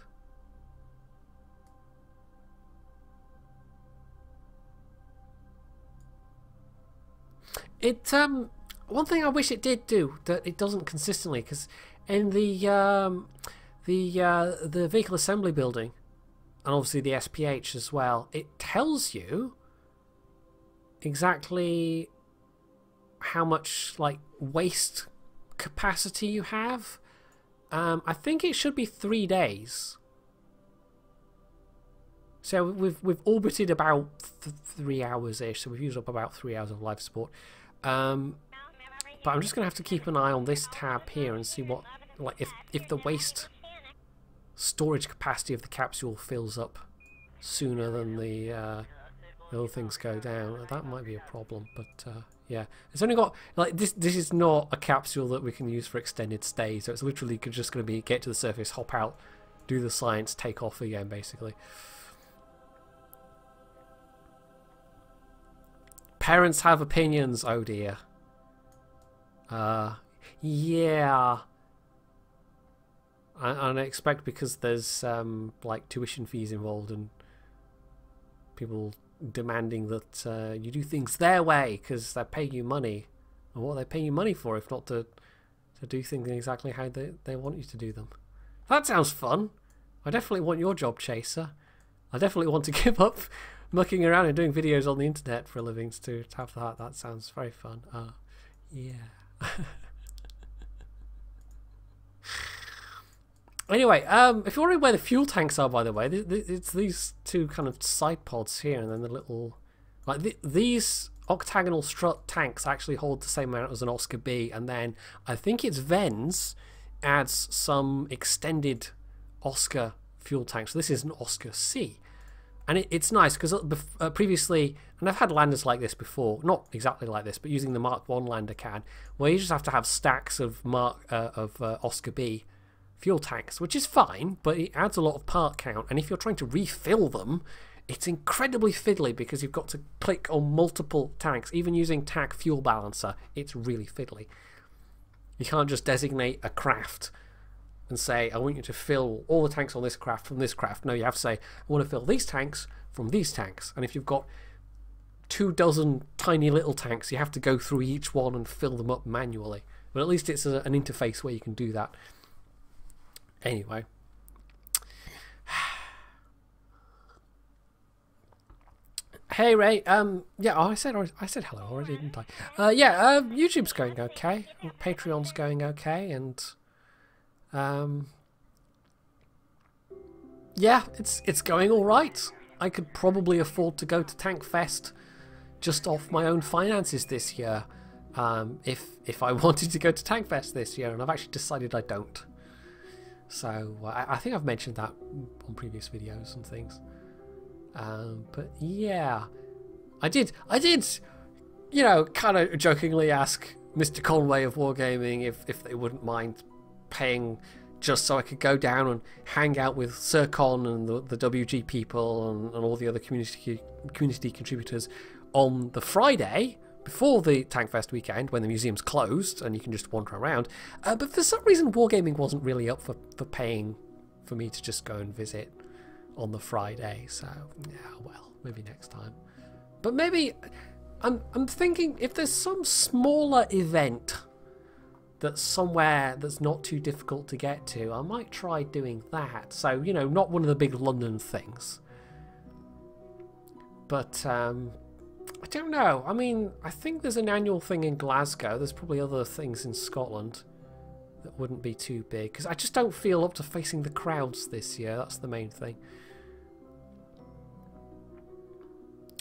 It, one thing I wish it did do, that it doesn't consistently, because in the vehicle assembly building, and obviously the SPH as well, it tells you exactly how much like waste capacity you have. I think it should be 3 days. So we've orbited about 3 hours ish, so we've used up about 3 hours of life support. But I'm just gonna have to keep an eye on this tab here and see what, like, if the waste storage capacity of the capsule fills up sooner than the other things go down. That might be a problem, but yeah, it's only got, like, this is not a capsule that we can use for extended stay, so it's literally just going to be get to the surface, hop out, do the science, take off again, basically. Parents have opinions, oh dear. Yeah. And I expect because there's like tuition fees involved and people demanding that you do things their way because they pay you money. And what are they paying you money for if not to do things exactly how they want you to do them? That sounds fun. I definitely want your job, Chaser. I definitely want to give up mucking around and doing videos on the internet for a living to have that. That sounds very fun. Yeah. Anyway, if you're wondering where the fuel tanks are, by the way, it's these two kind of side pods here, and then the little, like these octagonal strut tanks actually hold the same amount as an Oscar B, and then I think it's Vens adds some extended Oscar fuel tanks. So this is an Oscar C, and it's nice because previously, and I've had landers like this before, not exactly like this, but using the Mark 1 lander CAD, where you just have to have stacks of Oscar B fuel tanks, which is fine, but it adds a lot of part count, and if you're trying to refill them, it's incredibly fiddly because you've got to click on multiple tanks. Even using TAC fuel balancer, it's really fiddly. You can't just designate a craft and say, I want you to fill all the tanks on this craft from this craft. No, you have to say, I want to fill these tanks from these tanks. And if you've got 24 tiny little tanks, you have to go through each one and fill them up manually. But at least it's an interface where you can do that. Anyway. Hey Ray, yeah, I said hello already, didn't I? Yeah, YouTube's going okay, Patreon's going okay, and yeah, it's going all right. I could probably afford to go to Tank Fest just off my own finances this year, if I wanted to go to Tank Fest this year, and I've actually decided I don't. So I think I've mentioned that on previous videos and things. But yeah, I did, you know, kind of jokingly ask Mr. Conway of Wargaming if they wouldn't mind paying just so I could go down and hang out with Sir Con and the WG people and all the other community contributors on the Friday before the Tankfest weekend when the museum's closed and you can just wander around. But for some reason Wargaming wasn't really up for paying for me to just go and visit on the Friday. So yeah, well, maybe next time. But maybe I'm thinking if there's some smaller event that's somewhere that's not too difficult to get to, I might try doing that. So, you know, not one of the big London things. But, I don't know. I mean, I think there's an annual thing in Glasgow. There's probably other things in Scotland that wouldn't be too big. Because I just don't feel up to facing the crowds this year. That's the main thing.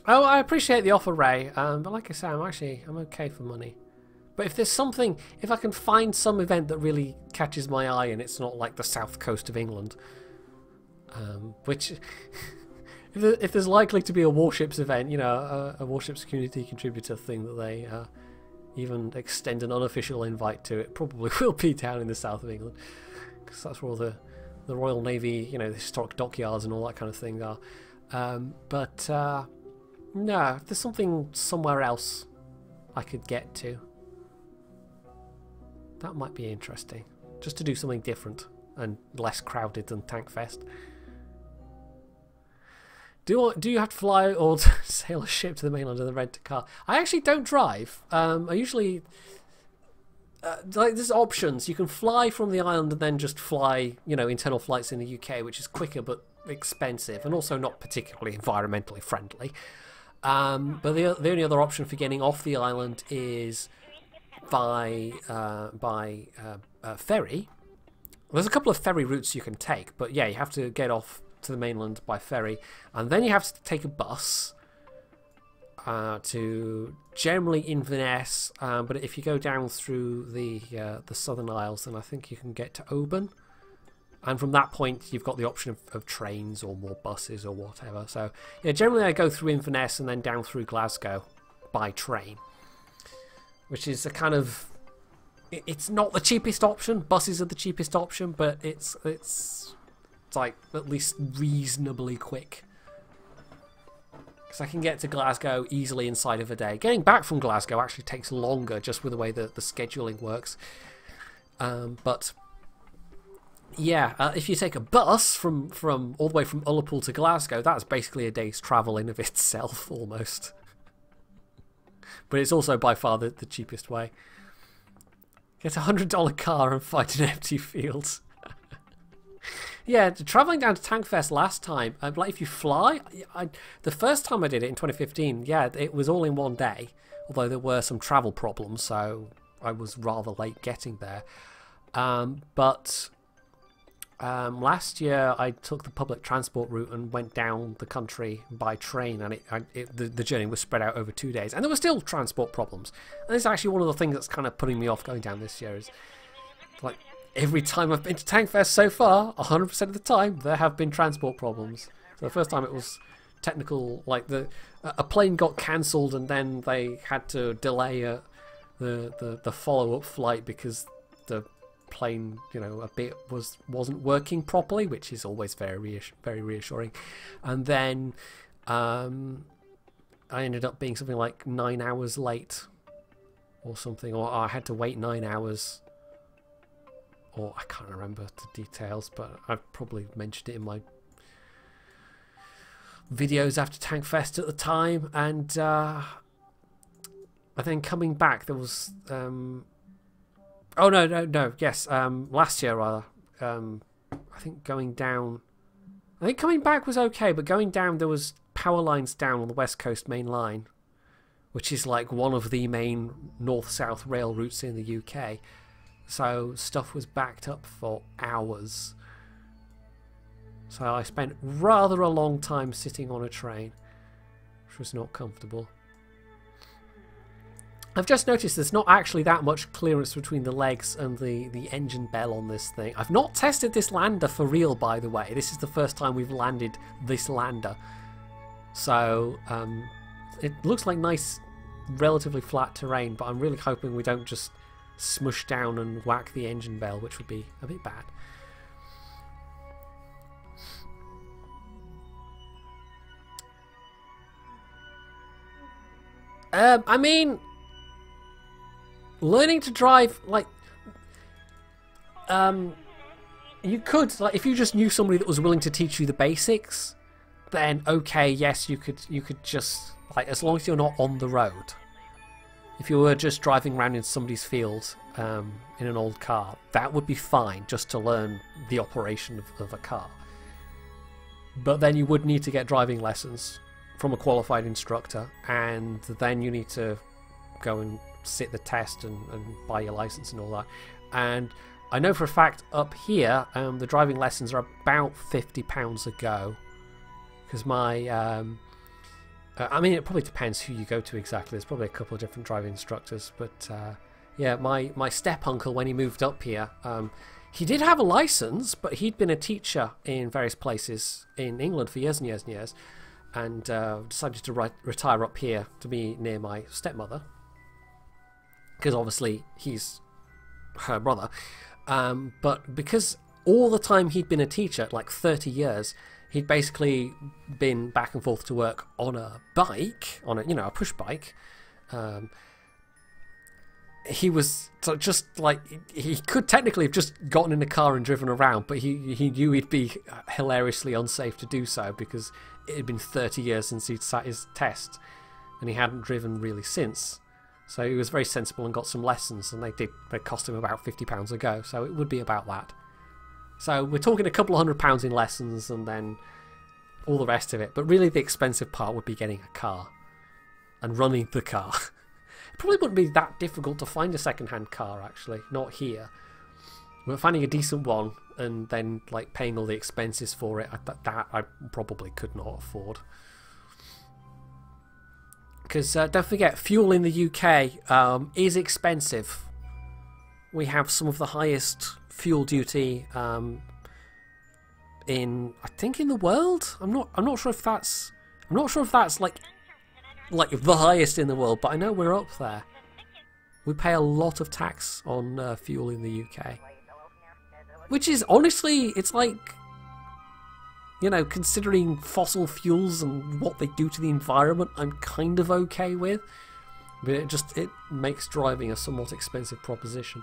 Oh, I appreciate the offer, Ray. But like I say, I'm okay for money. But if there's something, if I can find some event that really catches my eye and it's not like the south coast of England, which, if there's likely to be a warships event, you know, a warships community contributor thing that they even extend an unofficial invite to, it probably will be down in the south of England, because that's where all the Royal Navy, you know, the historic dockyards and all that kind of thing are. No, if there's something somewhere else I could get to, that might be interesting. Just to do something different and less crowded than Tankfest. Do you have to fly or sail a ship to the mainland and then rent a car? I actually don't drive. I usually... like, there's options. You can fly from the island and then just fly, you know, internal flights in the UK, which is quicker but expensive and also not particularly environmentally friendly. But the only other option for getting off the island is by ferry. There's a couple of ferry routes you can take, but yeah, you have to get off to the mainland by ferry, and then you have to take a bus to generally Inverness. But if you go down through the Southern Isles, then I think you can get to Oban. And from that point, you've got the option of trains or more buses or whatever. So, yeah, generally I go through Inverness and then down through Glasgow by train, which is a kind of... It's not the cheapest option. Buses are the cheapest option, but it's like at least reasonably quick. Because I can get to Glasgow easily inside of a day. Getting back from Glasgow actually takes longer, just with the way that the scheduling works. But... yeah, if you take a bus from all the way from Ullapool to Glasgow, that's basically a day's travel in of itself, almost. But it's also by far the cheapest way. Get a $100 car and fight an empty field. Yeah, travelling down to Tankfest last time, like if you fly, the first time I did it in 2015, yeah, it was all in one day. Although there were some travel problems, so I was rather late getting there. Last year I took the public transport route and went down the country by train, and the journey was spread out over 2 days, and there were still transport problems. And this is actually one of the things that's kind of putting me off going down this year, is like every time I've been to Tankfest so far, 100% of the time there have been transport problems. So the first time it was technical, like a plane got cancelled and then they had to delay the follow-up flight because the plane, you know, a bit wasn't working properly, which is always very reassuring. And then I ended up being something like 9 hours late or something, or I had to wait 9 hours, or I can't remember the details, but I've probably mentioned it in my videos after Tankfest at the time. And then coming back, there was oh no, yes, last year rather. I think coming back was okay, but going down there was power lines down on the West Coast main line, which is like one of the main north-south rail routes in the UK. So stuff was backed up for hours. So I spent rather a long time sitting on a train, which was not comfortable. I've just noticed there's not actually that much clearance between the legs and the engine bell on this thing. I've not tested this lander for real, by the way. This is the first time we've landed this lander. So it looks like nice, relatively flat terrain, but I'm really hoping we don't just smush down and whack the engine bell, which would be a bit bad. I mean, learning to drive, like, you could, like, if you just knew somebody that was willing to teach you the basics, then okay, yes, you could just, like, as long as you're not on the road. If you were just driving around in somebody's field in an old car, that would be fine, just to learn the operation of a car. But then you would need to get driving lessons from a qualified instructor, and then you need to go and sit the test and buy your license and all that. And I know for a fact up here the driving lessons are about £50 a go, because my I mean, it probably depends who you go to exactly. There's probably a couple of different driving instructors, but yeah, my step uncle, when he moved up here, he did have a license, but he'd been a teacher in various places in England for years and years and years, and decided to retire up here to be near my stepmother, because obviously he's her brother. But because all the time he'd been a teacher, like 30 years, he'd basically been back and forth to work on a bike, on a, you know, a push bike. He was just like, he could technically have just gotten in a car and driven around, but he knew he'd be hilariously unsafe to do so, because it had been 30 years since he'd sat his test, and he hadn't driven really since. So he was very sensible and got some lessons, and they cost him about £50 a go, so it would be about that. So we're talking a couple of £100 in lessons and then all the rest of it. But really the expensive part would be getting a car and running the car. It probably wouldn't be that difficult to find a second-hand car, actually. Not here. But finding a decent one and then like paying all the expenses for it, that I probably could not afford. Because don't forget, fuel in the UK is expensive. We have some of the highest fuel duty in, I think, in the world. I'm not sure if that's like the highest in the world, but I know we're up there. We pay a lot of tax on fuel in the UK, which is honestly, it's like, you know, considering fossil fuels and what they do to the environment, I'm kind of okay with. But it makes driving a somewhat expensive proposition.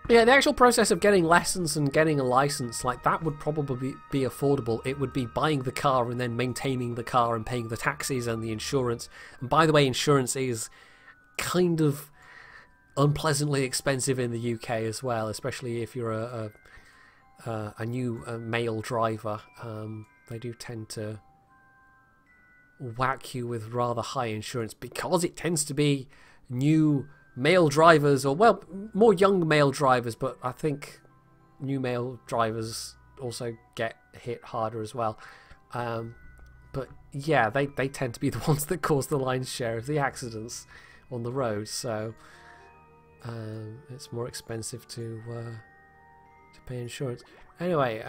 Yeah, the actual process of getting lessons and getting a license, like, that would probably be affordable. It would be buying the car and then maintaining the car and paying the taxes and the insurance. And by the way, insurance is kind of unpleasantly expensive in the UK as well, especially if you're a new male driver. They do tend to whack you with rather high insurance, because it tends to be new male drivers, or, well, more young male drivers, but I think new male drivers also get hit harder as well. But yeah, they tend to be the ones that cause the lion's share of the accidents on the road, so it's more expensive to pay insurance. Anyway,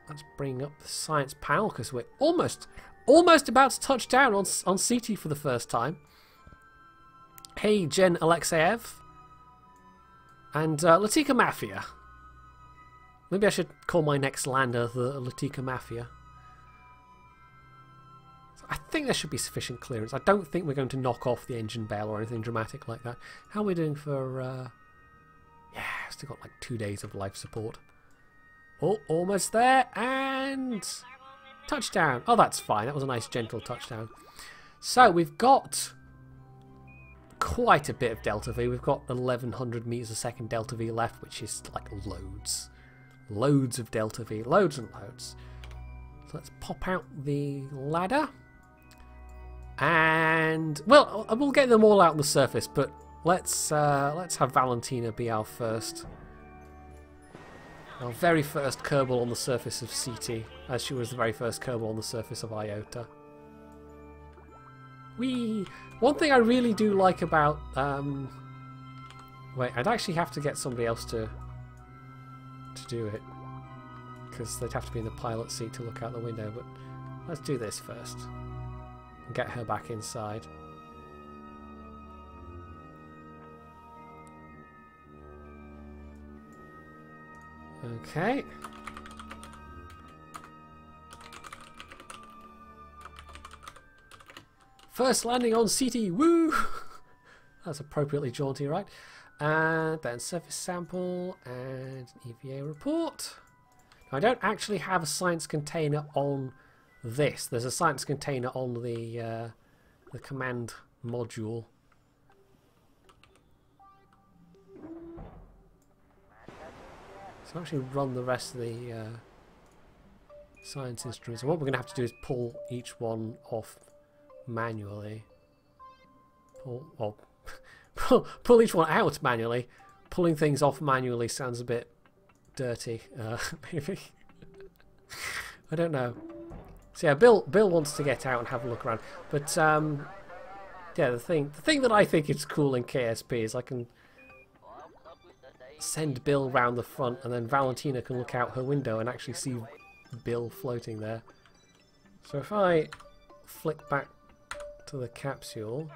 let's bring up the science panel, because we're almost about to touch down on Ceti for the first time. Hey, Jen Alexeyev and Latika Mafia. Maybe I should call my next lander the Latika Mafia. I think there should be sufficient clearance. I don't think we're going to knock off the engine bell or anything dramatic like that. How are we doing for... yeah, still got like 2 days of life support. Oh, almost there, and... touchdown. Oh, that's fine. That was a nice, gentle touchdown. So, we've got quite a bit of delta V. We've got 1100 meters a second delta V left, which is like loads. Loads of delta V. Loads and loads. So let's pop out the ladder. And well, we'll get them all out on the surface, but let's have Valentina be our very first Kerbal on the surface of Ceti, as she was the very first Kerbal on the surface of Iota. Whee! One thing I really do like about wait, I'd actually have to get somebody else to do it, because they'd have to be in the pilot seat to look out the window, but let's do this first and get her back inside. Okay. First landing on Ceti, woo! That's appropriately jaunty, right? And then surface sample and EVA report. Now, I don't actually have a science container on this. There's a science container on the command module. So I'll actually run the rest of the science instruments. And what we're going to have to do is pull each one off manually. Pull each one out manually. Pulling things off manually sounds a bit dirty, maybe. I don't know. So yeah, Bill wants to get out and have a look around. But yeah, the thing that I think is cool in KSP is I can send Bill round the front, and then Valentina can look out her window and actually see Bill floating there. So if I flick back to the capsule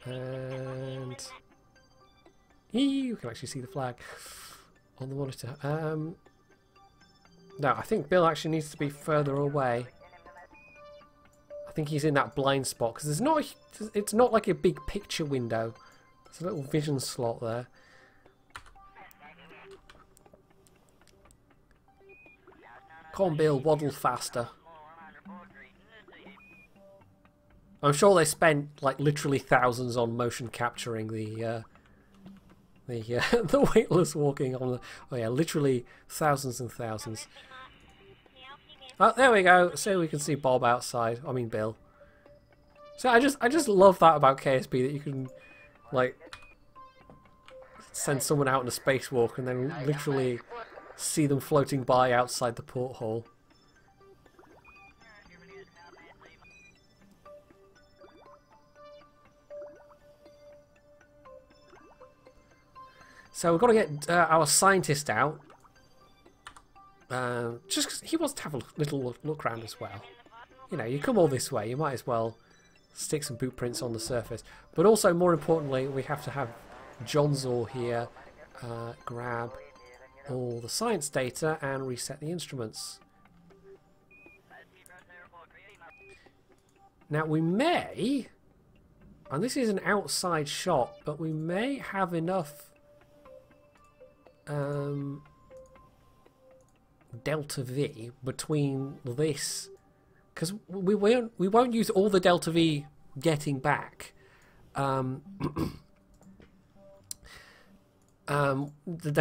and you can actually see the flag on the monitor. No, I think Bill actually needs to be further away. I think he's in that blind spot because it's not like a big picture window. There's a little vision slot there. Come on, Bill, waddle faster. I'm sure they spent like literally thousands on motion capturing the weightless walking on the. Oh yeah, literally thousands and thousands. Oh, there we go. So we can see Bob outside. I mean Bill. So I just love that about KSP, that you can like send someone out in a spacewalk and then literally see them floating by outside the porthole. So we've got to get our scientist out. Just because he wants to have a little look around as well. You know, you come all this way, you might as well stick some boot prints on the surface. But also, more importantly, we have to have Jonzor here grab all the science data and reset the instruments. Now we may, and this is an outside shot, but we may have enough delta V between this, because we won't use all the delta V getting back. There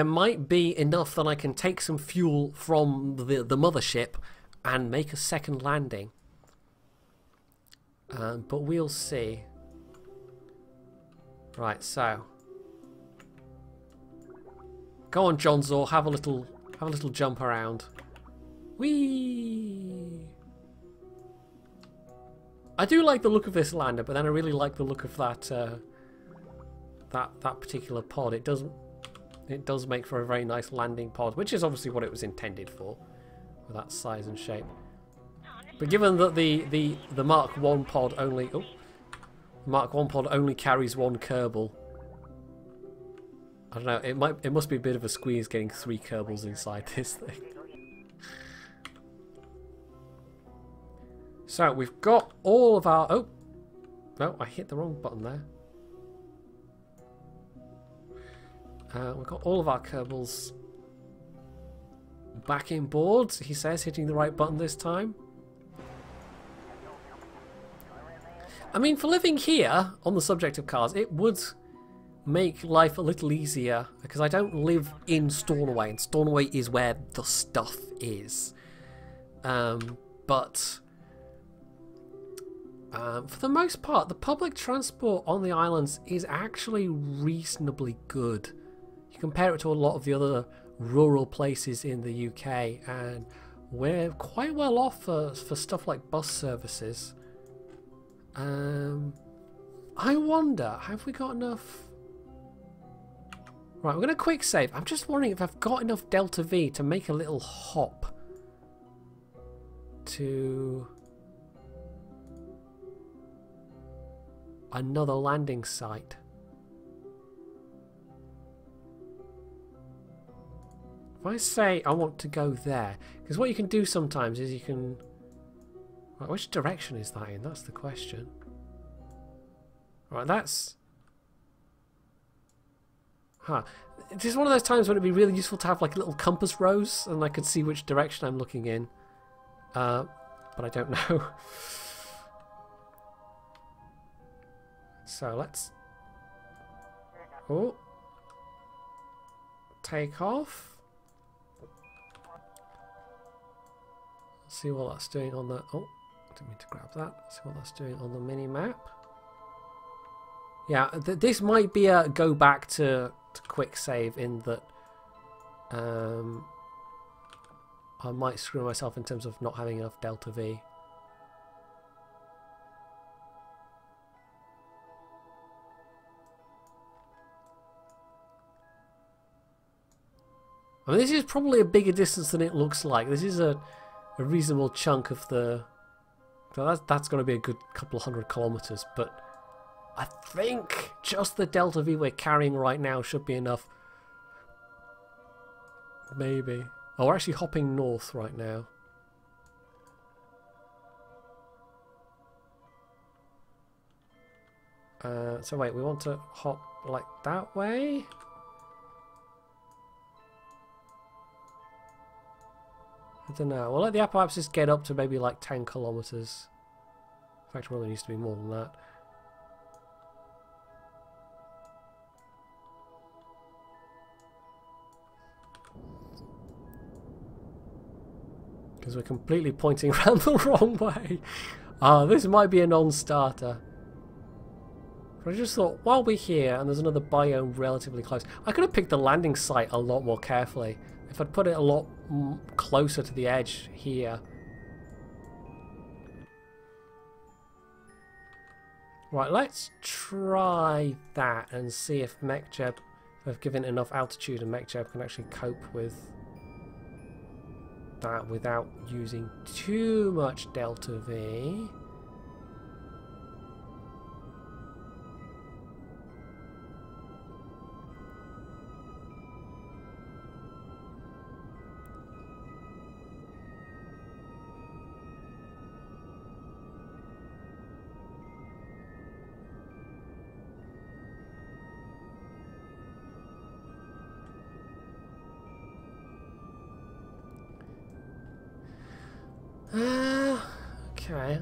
might be enough that I can take some fuel from the mothership and make a second landing, but we'll see. Right, so go on, Jonzor, have a little jump around. Whee! I do like the look of this lander, but then I really like the look of that that particular pod. It does make for a very nice landing pod, which is obviously what it was intended for, with that size and shape. But given that the Mark 1 pod only carries one Kerbal, I don't know, it must be a bit of a squeeze getting 3 Kerbals inside this thing. So we've got all of our... Oh! No, I hit the wrong button there. We've got all of our Kerbals back in board, he says, hitting the right button this time. I mean, for living here, on the subject of cars, it would make life a little easier, because I don't live in Stornoway, and Stornoway is where the stuff is. But For the most part, the public transport on the islands is actually reasonably good. You compare it to a lot of the other rural places in the UK, and we're quite well off for stuff like bus services. I wonder, have we got enough? Right, we're going to quick save. I'm just wondering if I've got enough Delta V to make a little hop to another landing site. If I say I want to go there, because what you can do sometimes is you can... Right, which direction is that in? That's the question. Right, that's... Huh. This is one of those times when it'd be really useful to have like little compass rose and I could see which direction I'm looking in. But I don't know. So let's... Oh. Take off. See what that's doing on the... Oh, didn't mean to grab that. See what that's doing on the mini-map. Yeah, this might be a go back to quick save in that I might screw myself in terms of not having enough Delta V. I mean, this is probably a bigger distance than it looks like. This is a reasonable chunk of the... So that's going to be a good couple of 100 kilometers, but I think just the Delta V we're carrying right now should be enough. Maybe. Oh, we're actually hopping north right now. So wait, we want to hop like that way? I don't know. We'll let the apoapsis get up to maybe like 10 kilometers. In fact, it probably needs to be more than that. Because we're completely pointing around the wrong way. This might be a non-starter. But I just thought, while we're here and there's another biome relatively close, I could have picked the landing site a lot more carefully. If I'd put it a lot closer to the edge here. Right, let's try that and see if MechJeb, if I've given it enough altitude and MechJeb can actually cope with that without using too much Delta V. Okay,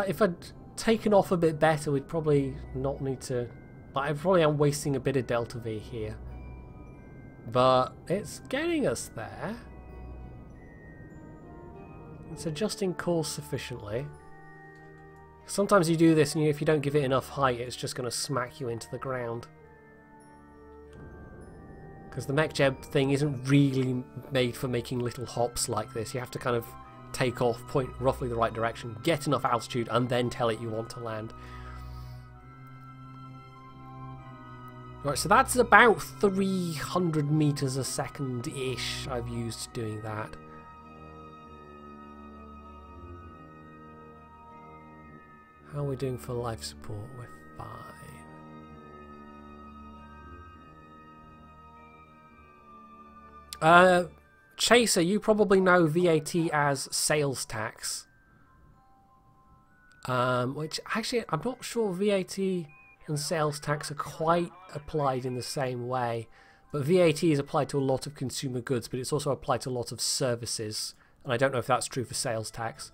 if I'd taken off a bit better, we'd probably not need to... I probably am wasting a bit of Delta V here. But it's getting us there. It's adjusting course sufficiently. Sometimes you do this and if you don't give it enough height, it's just going to smack you into the ground. Because the MechJeb thing isn't really made for making little hops like this. You have to kind of take off, point roughly the right direction, get enough altitude, and then tell it you want to land. Right, so that's about 300 meters a second-ish I've used doing that. How are we doing for life support? We're fine. Chaser, you probably know VAT as sales tax. Which, actually, I'm not sure VAT and sales tax are quite applied in the same way. But VAT is applied to a lot of consumer goods, but it's also applied to a lot of services. And I don't know if that's true for sales tax.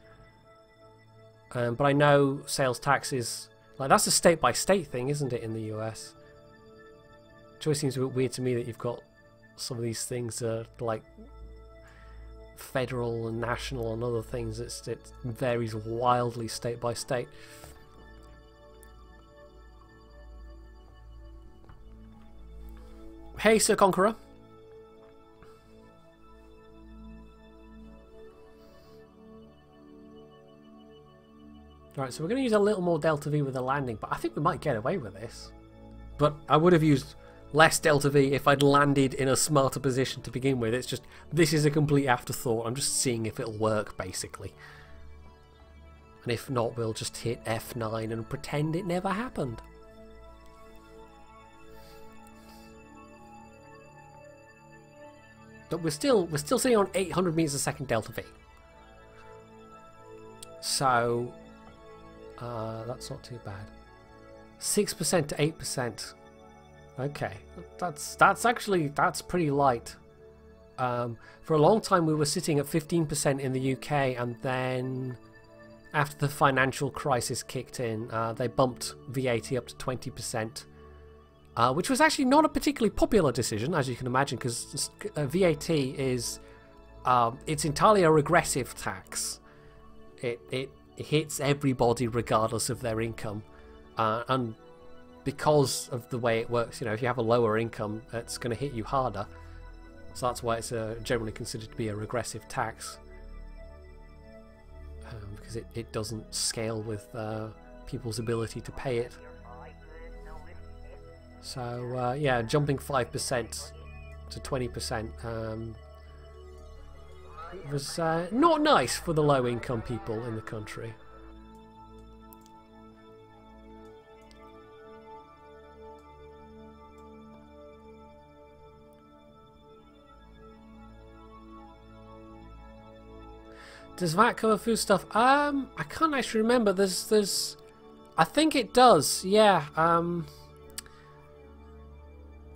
But I know sales tax is... like, that's a state-by-state thing, isn't it, in the US? It always seems a bit weird to me that you've got some of these things like... federal and national and other things. It varies wildly state by state. Hey, Sir Conqueror. Right, so we're going to use a little more Delta V with the landing, but I think we might get away with this. But I would have used less Delta V if I'd landed in a smarter position to begin with. It's just, this is a complete afterthought. I'm just seeing if it'll work, basically. And if not, we'll just hit F9 and pretend it never happened. But we're still sitting on 800 meters a second Delta V. So that's not too bad. 6% to 8%. Okay, that's pretty light. For a long time we were sitting at 15% in the UK, and then after the financial crisis kicked in, they bumped VAT up to 20%, which was actually not a particularly popular decision, as you can imagine, because VAT is it's entirely a regressive tax. It hits everybody regardless of their income, and because of the way it works, you know, if you have a lower income, it's going to hit you harder. So that's why it's generally considered to be a regressive tax, because it doesn't scale with people's ability to pay it. So yeah, jumping 5% to 20% was not nice for the low-income people in the country. Does VAT cover food stuff? I can't actually remember. There's I think it does, yeah.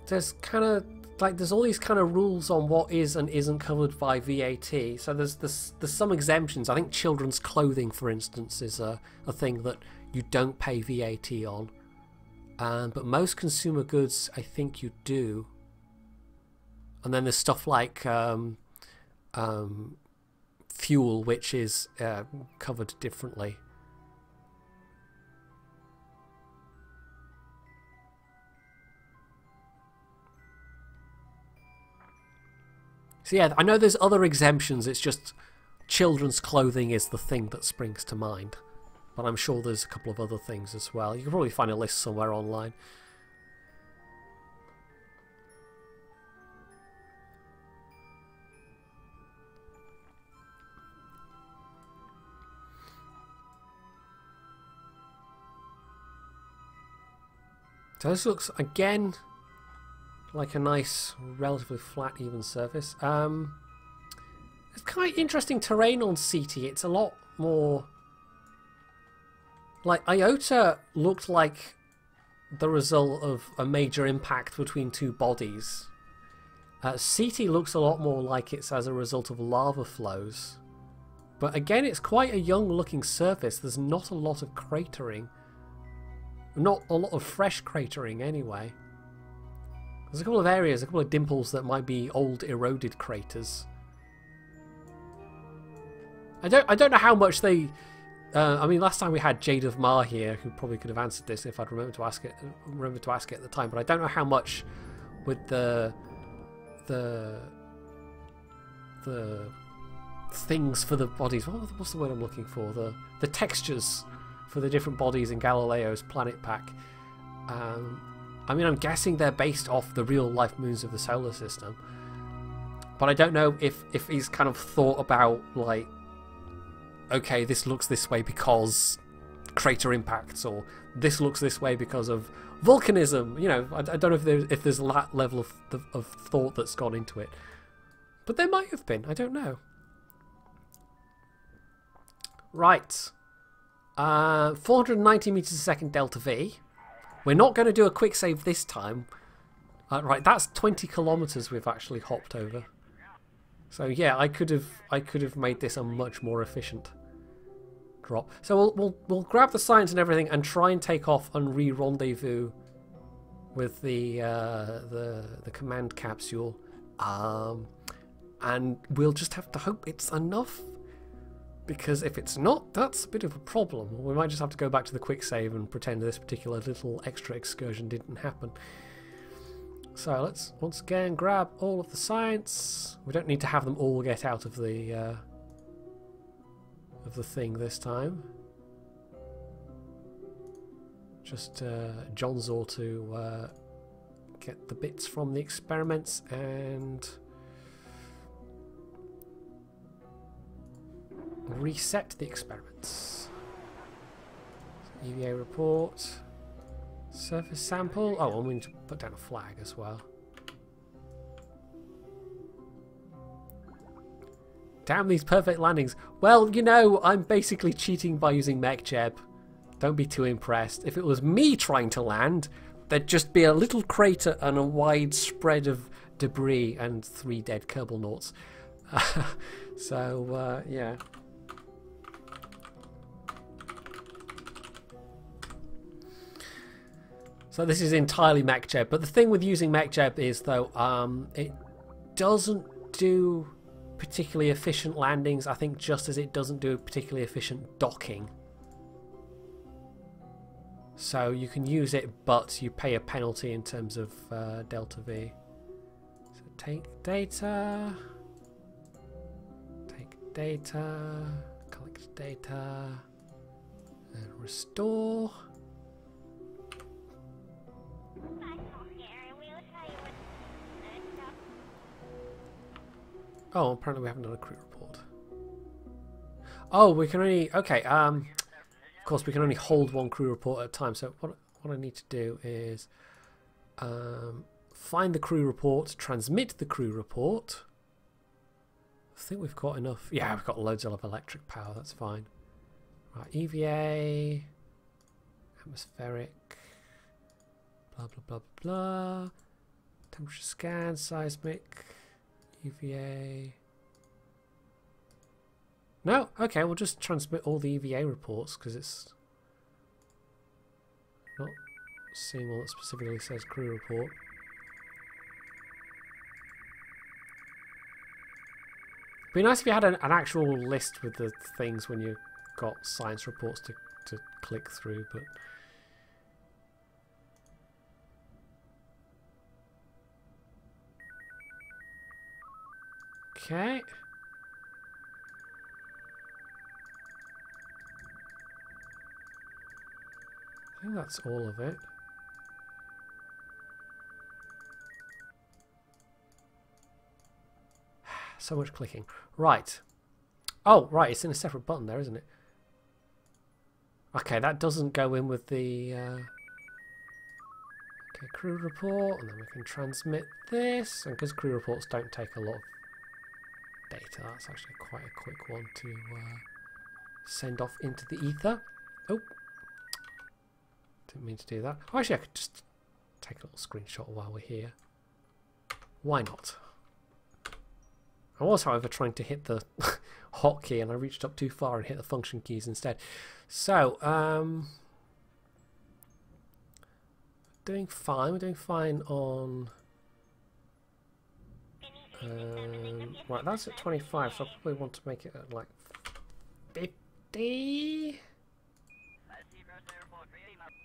There's kind of like there's all these kind of rules on what is and isn't covered by VAT. So there's some exemptions. I think children's clothing, for instance, is a thing that you don't pay VAT on. But most consumer goods, I think you do. And then there's stuff like fuel, which is covered differently. So yeah, I know there's other exemptions, it's just children's clothing is the thing that springs to mind. But I'm sure there's a couple of other things as well. You can probably find a list somewhere online. So this looks, again, like a nice, relatively flat, even surface. It's quite interesting terrain on Ceti. It's a lot more... Like, Iota looked like the result of a major impact between two bodies. Ceti looks a lot more like it's as a result of lava flows. But again, it's quite a young-looking surface. There's not a lot of cratering. Not a lot of fresh cratering, anyway. There's a couple of areas, a couple of dimples that might be old eroded craters. I don't know how much they... I mean, last time we had Jade of Mar here, who probably could have answered this if I'd remembered to ask it at the time. But I don't know how much with the things for the bodies. What's the word I'm looking for? The textures for the different bodies in Galileo's planet pack. I mean, I'm guessing they're based off the real-life moons of the solar system. But I don't know if he's kind of thought about, like, okay, this looks this way because crater impacts, or this looks this way because of volcanism. You know, I don't know if there's a level of thought that's gone into it. But there might have been. I don't know. Right. 490 meters a second Delta V. We're not going to do a quick save this time. Right, that's 20 kilometers we've actually hopped over. So yeah, I could have made this a much more efficient drop. So we'll grab the science and everything and try and take off and re-rendezvous with the command capsule. And we'll just have to hope it's enough. Because if it's not, that's a bit of a problem. We might just have to go back to the quick save and pretend this particular little extra excursion didn't happen. So let's once again grab all of the science. We don't need to have them all get out of the thing this time. Just John's all to get the bits from the experiments and reset the experiments. EVA report, surface sample. Oh, and we need to put down a flag as well. Damn these perfect landings. Well, you know, I'm basically cheating by using MechJeb. Don't be too impressed. If it was me trying to land, there'd just be a little crater and a wide spread of debris and 3 dead Kerbal-nauts. So, yeah. So this is entirely MechJeb. But the thing with using MechJeb is, though, it doesn't do particularly efficient landings, I think, just as it doesn't do particularly efficient docking. So you can use it, but you pay a penalty in terms of delta V. So take data, collect data, and restore. Oh, apparently we haven't done a crew report. Oh, we can only... Okay, of course we can only hold 1 crew report at a time. So what I need to do is find the crew report, transmit the crew report. I think we've got enough. Yeah, we've got loads of electric power. That's fine. Right, EVA, atmospheric, blah, blah, blah, blah. Temperature scan, seismic, EVA. No, okay, we'll just transmit all the EVA reports because it's not seeing one that specifically says crew report. It'd be nice if you had an actual list with the things when you got science reports to click through, but okay. I think that's all of it. So much clicking. Right. Oh, right, it's in a separate button there, isn't it? Okay, that doesn't go in with the... Okay, crew report, and then we can transmit this. And because crew reports don't take a lot of data, that's actually quite a quick one to send off into the ether. Oh. Didn't mean to do that. Oh, actually, I could just take a little screenshot while we're here. Why not? I was, however, trying to hit the hotkey and I reached up too far and hit the function keys instead. So, doing fine. We're doing fine on... right, that's at 25, so I probably want to make it at like 50.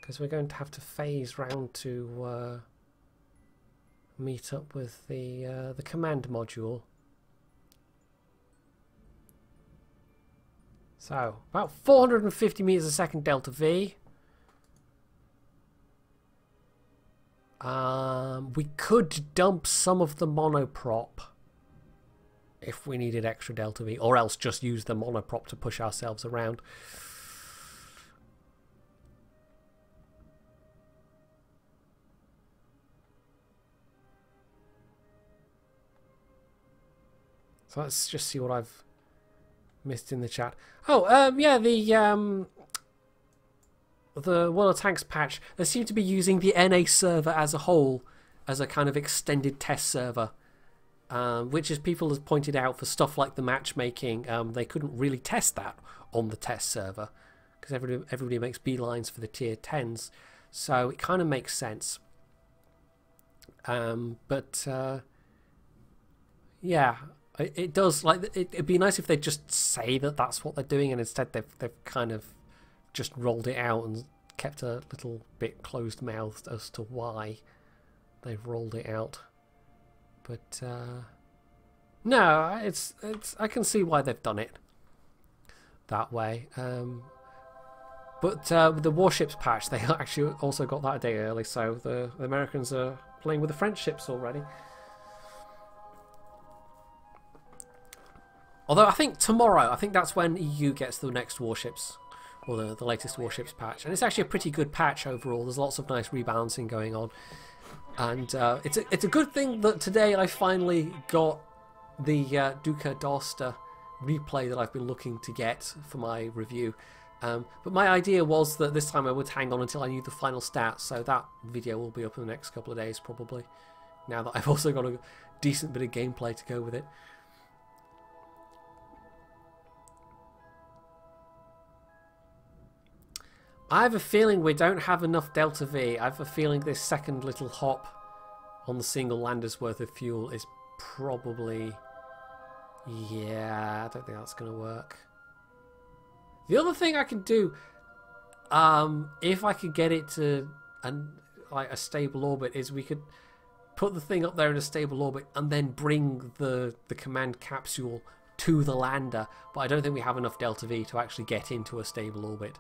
Because we're going to have to phase round to meet up with the command module. So, about 450 meters a second delta V. We could dump some of the monoprop if we needed extra delta V, or else just use the monoprop to push ourselves around. So let's just see what I've missed in the chat. Oh, yeah, the World of Tanks patch, they seem to be using the NA server as a whole as a kind of extended test server, which, as people have pointed out, for stuff like the matchmaking, they couldn't really test that on the test server because everybody makes beelines for the tier 10s, so it kind of makes sense. But yeah, it does. Like, it'd be nice if they just say that that's what they're doing, and instead they've kind of just rolled it out and kept a little bit closed-mouthed as to why. they've rolled it out. But no, it's I can see why they've done it that way. But with the warships patch, they actually also got that a day early, so the Americans are playing with the French ships already. Although I think tomorrow, I think that's when EU gets the next warships, or the latest warships patch. And it's actually a pretty good patch overall. There's lots of nice rebalancing going on. And it's a good thing that today I finally got the Duca d'Aosta replay that I've been looking to get for my review. But my idea was that this time I would hang on until I knew the final stats, so that video will be up in the next couple of days probably, now that I've also got a decent bit of gameplay to go with it. I have a feeling we don't have enough Delta V. I have a feeling this second little hop on the single lander's worth of fuel is probably... yeah, I don't think that's going to work. The other thing I can do, if I could get it to like a stable orbit, is we could put the thing up there in a stable orbit and then bring the command capsule to the lander. But I don't think we have enough Delta V to actually get into a stable orbit,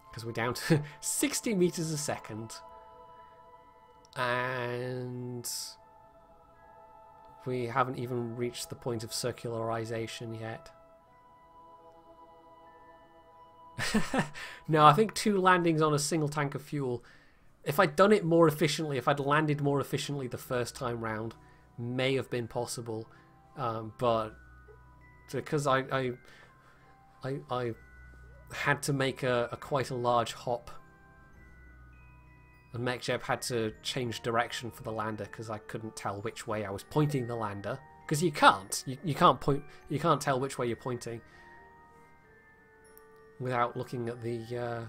because we're down to 60 meters a second, and we haven't even reached the point of circularization yet. No, I think 2 landings on a single tank of fuel, if I'd done it more efficiently, if I'd landed more efficiently the first time round, may have been possible, but because I had to make a quite a large hop, and MechJeb had to change direction for the lander because I couldn't tell which way I was pointing the lander, because you can't tell which way you're pointing without looking at the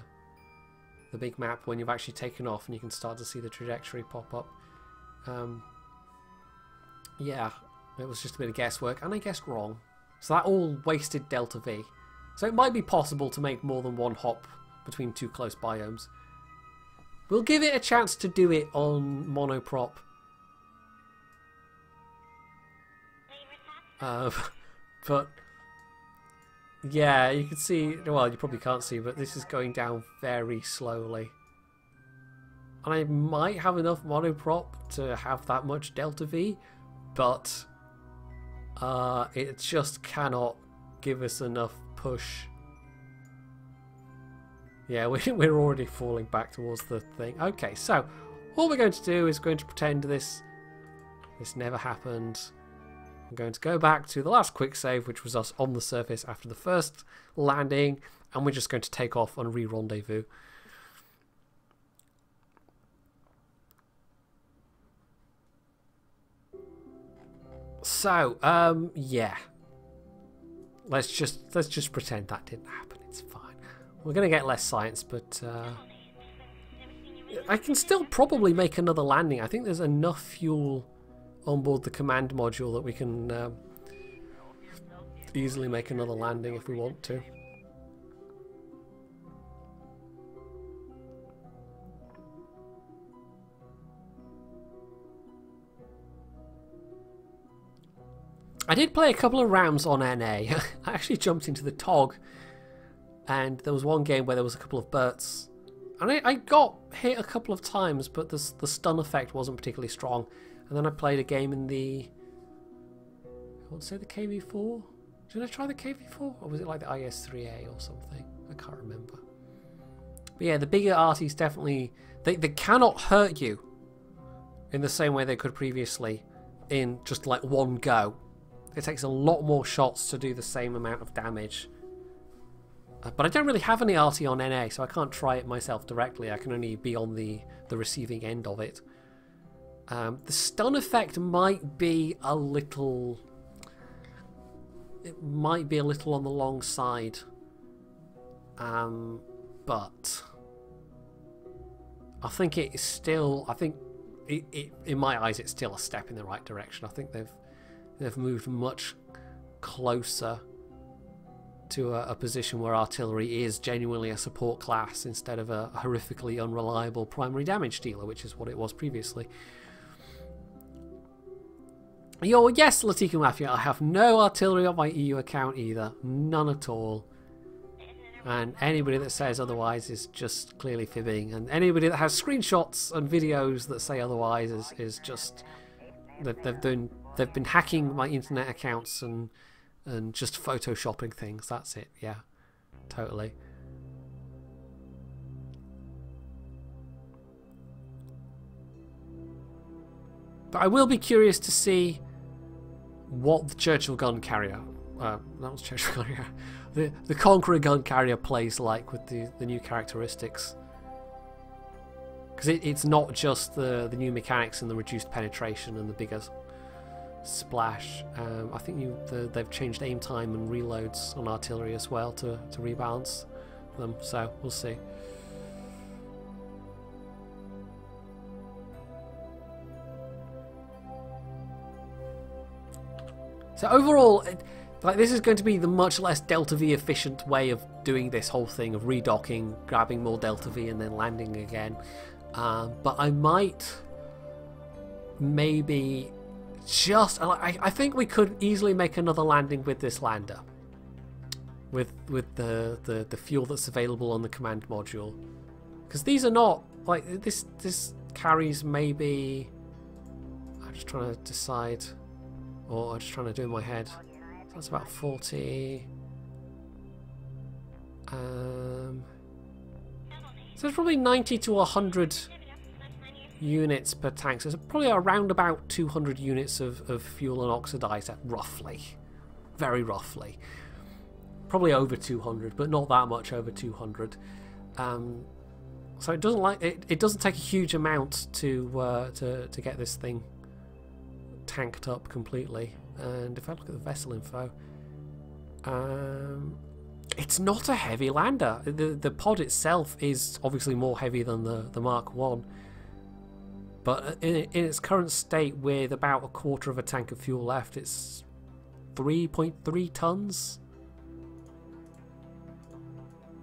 big map when you've actually taken off, and you can start to see the trajectory pop up. Yeah, it was just a bit of guesswork, and I guessed wrong, so that all wasted Delta V. So it might be possible to make more than one hop between 2 close biomes. We'll give it a chance to do it on monoprop. But yeah, you can see, well, you probably can't see, but this is going down very slowly. And I might have enough monoprop to have that much Delta V, but it just cannot give us enough push. Yeah, we're already falling back towards the thing. Okay, so all we're going to do is going to pretend this never happened. I'm going to go back to the last quick save, which was us on the surface after the first landing, and we're just going to take off and re-rendezvous. So, yeah. Let's just pretend that didn't happen. It's fine. We're going to get less science, but I can still probably make another landing. I think there's enough fuel on board the command module that we can easily make another landing if we want to. I did play a couple of rounds on NA. I actually jumped into the TOG, and there was one game where there was a couple of Berts, and I got hit a couple of times, but the stun effect wasn't particularly strong. And then I played a game in the, I want to say the KV4? Did I try the KV4? Or was it like the IS-3A or something? I can't remember. But yeah, the bigger arties definitely, they cannot hurt you in the same way they could previously in just like one go. It takes a lot more shots to do the same amount of damage. But I don't really have any RT on NA, so I can't try it myself directly. I can only be on the receiving end of it. The stun effect might be a little... It might be a little on the long side. But I think it is still... I think, in my eyes, it's still a step in the right direction. I think they've moved much closer to a position where artillery is genuinely a support class instead of a horrifically unreliable primary damage dealer, which is what it was previously. Yes, Latiku Mafia, I have no artillery on my EU account either. None at all. And anybody that says otherwise is just clearly fibbing. And anybody that has screenshots and videos that say otherwise is just... They've been hacking my internet accounts and just photoshopping things. That's it. Yeah, totally. But I will be curious to see what the Churchill gun carrier, that was Churchill gun carrier, the Conqueror gun carrier plays like with the new characteristics. Because it's not just the new mechanics and the reduced penetration and the bigger splash. I think they've changed aim time and reloads on artillery as well to rebalance them, so we'll see. So overall, like, this is going to be the much less Delta V efficient way of doing this whole thing of redocking, grabbing more Delta V and then landing again. But I might maybe just... I think we could easily make another landing with this lander. With the fuel that's available on the command module. Because these are not... like, this carries maybe... I'm just trying to decide... or I'm just trying to do in my head. So that's about 40. So it's probably 90 to 100 units per tank. So it's probably around about 200 units of fuel and oxidizer, roughly. Very roughly. Probably over 200, but not that much over 200. So it doesn't take a huge amount to get this thing tanked up completely. And if I look at the vessel info, it's not a heavy lander. The pod itself is obviously more heavy than the Mark 1, but in its current state, with about a quarter of a tank of fuel left, it's 3.3 tons,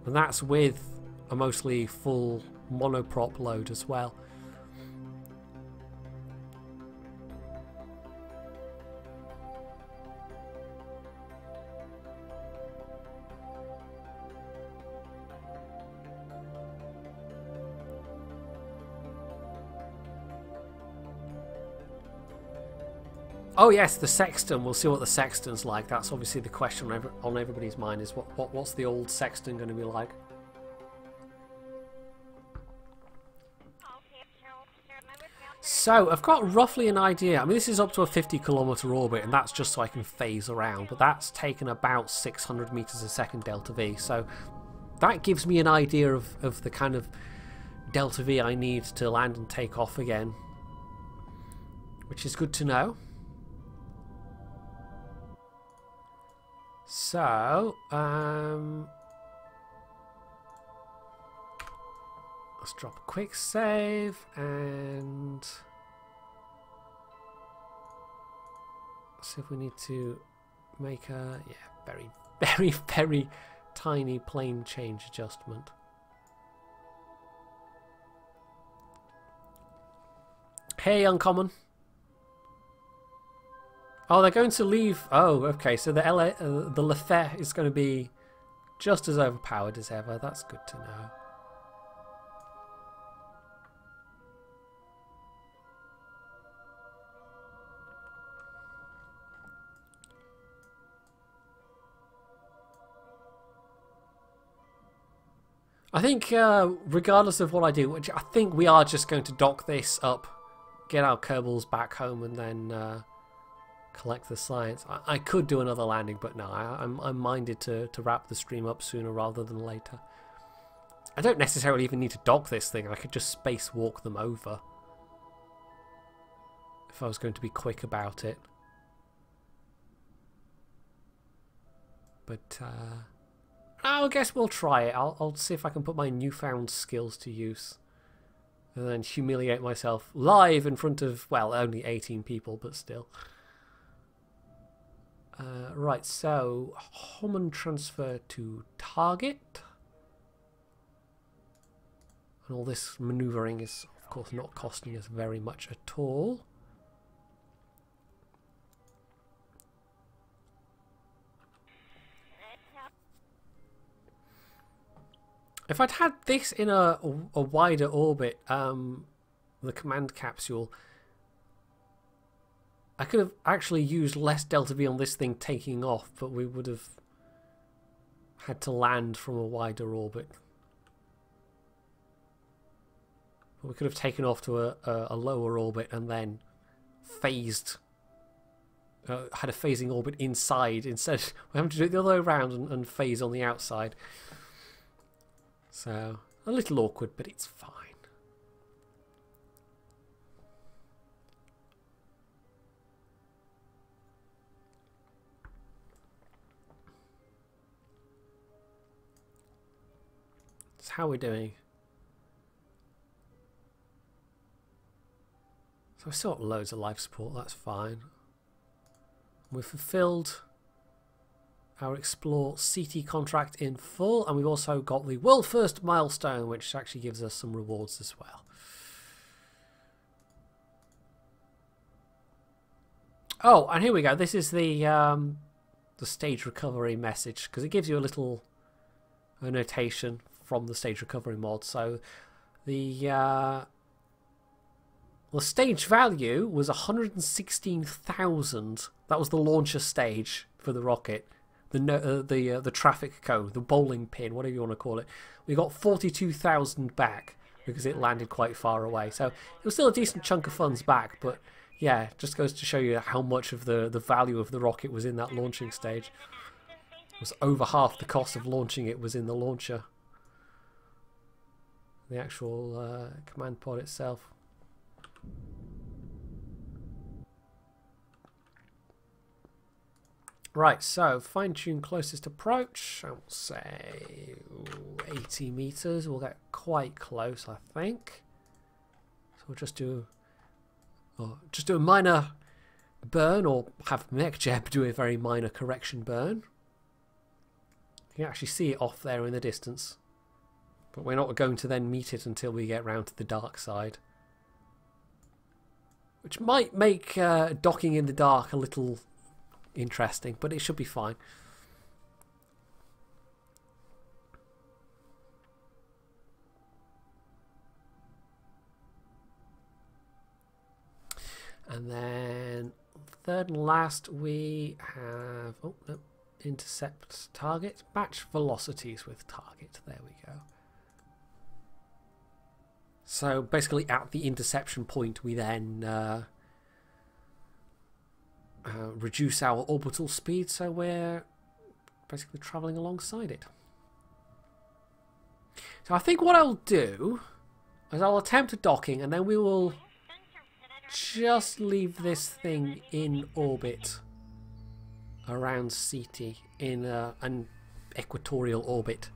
and that's with a mostly full monoprop load as well. Oh yes, the Sexton. We'll see what the Sexton's like. That's obviously the question on everybody's mind, is what's the old Sexton going to be like? So I've got roughly an idea. I mean, this is up to a 50-kilometer orbit, and that's just so I can phase around. But that's taken about 600 meters a second Delta V. So that gives me an idea of the kind of Delta V I need to land and take off again, which is good to know. So, let's drop a quick save and see if we need to make a very tiny plane change adjustment. Hey, Uncommon. Oh, they're going to leave. Oh, okay. So the Lefebvre is going to be just as overpowered as ever. That's good to know. I think, regardless of what I do, which I think we are just going to dock this up, get our Kerbals back home, and then collect the science. I could do another landing, but no, I'm minded to wrap the stream up sooner rather than later. I don't necessarily even need to dock this thing. I could just spacewalk them over if I was going to be quick about it. But I guess we'll try it. I'll see if I can put my newfound skills to use and then humiliate myself live in front of, well, only 18 people, but still. Right, so Homan transfer to target. And all this manoeuvring is, of course, not costing us very much at all. If I'd had this in a wider orbit, the command capsule, I could have actually used less delta V on this thing taking off, but we would have had to land from a wider orbit. But we could have taken off to a lower orbit and then phased, had a phasing orbit inside instead. We're having to do it the other way around and phase on the outside. So, a little awkward, but it's fine. So how are we doing? So we've still got loads of life support, that's fine. We've fulfilled our Explore Ceti contract in full, and we've also got the world first milestone, which actually gives us some rewards as well. Oh, and here we go. This is the stage recovery message, because it gives you a little notation from the stage recovery mod. So the stage value was 116,000. That was the launcher stage for the rocket. The traffic cone, the bowling pin, whatever you want to call it. We got 42,000 back because it landed quite far away. So it was still a decent chunk of funds back, but yeah, it just goes to show you how much of the value of the rocket was in that launching stage. It was over half the cost of launching it was in the launcher. The actual command pod itself. Right, so fine-tune closest approach. I will say 80 meters. We'll get quite close, I think. So we'll just do a minor burn, or have MechJeb do a very minor correction burn. You can actually see it off there in the distance, but we're not going to then meet it until we get round to the dark side, which might make docking in the dark a little interesting, but it should be fine. And then third and last we have intercept target, match velocities with target. There we go. So basically at the interception point we then reduce our orbital speed, so we're basically travelling alongside it. So I think what I'll do is I'll attempt a docking, and then we will just leave this thing in orbit around Ceti in an equatorial orbit,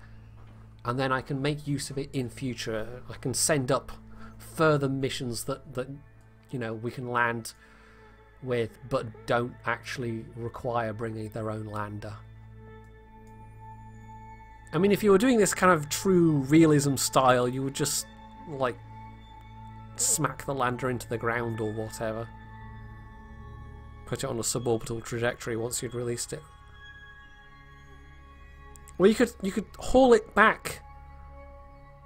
and then I can make use of it in future. I can send up further missions that you know we can land with, but don't actually require bringing their own lander. I mean, if you were doing this kind of true realism style, you would just like smack the lander into the ground or whatever, put it on a suborbital trajectory once you'd released it. Or you could haul it back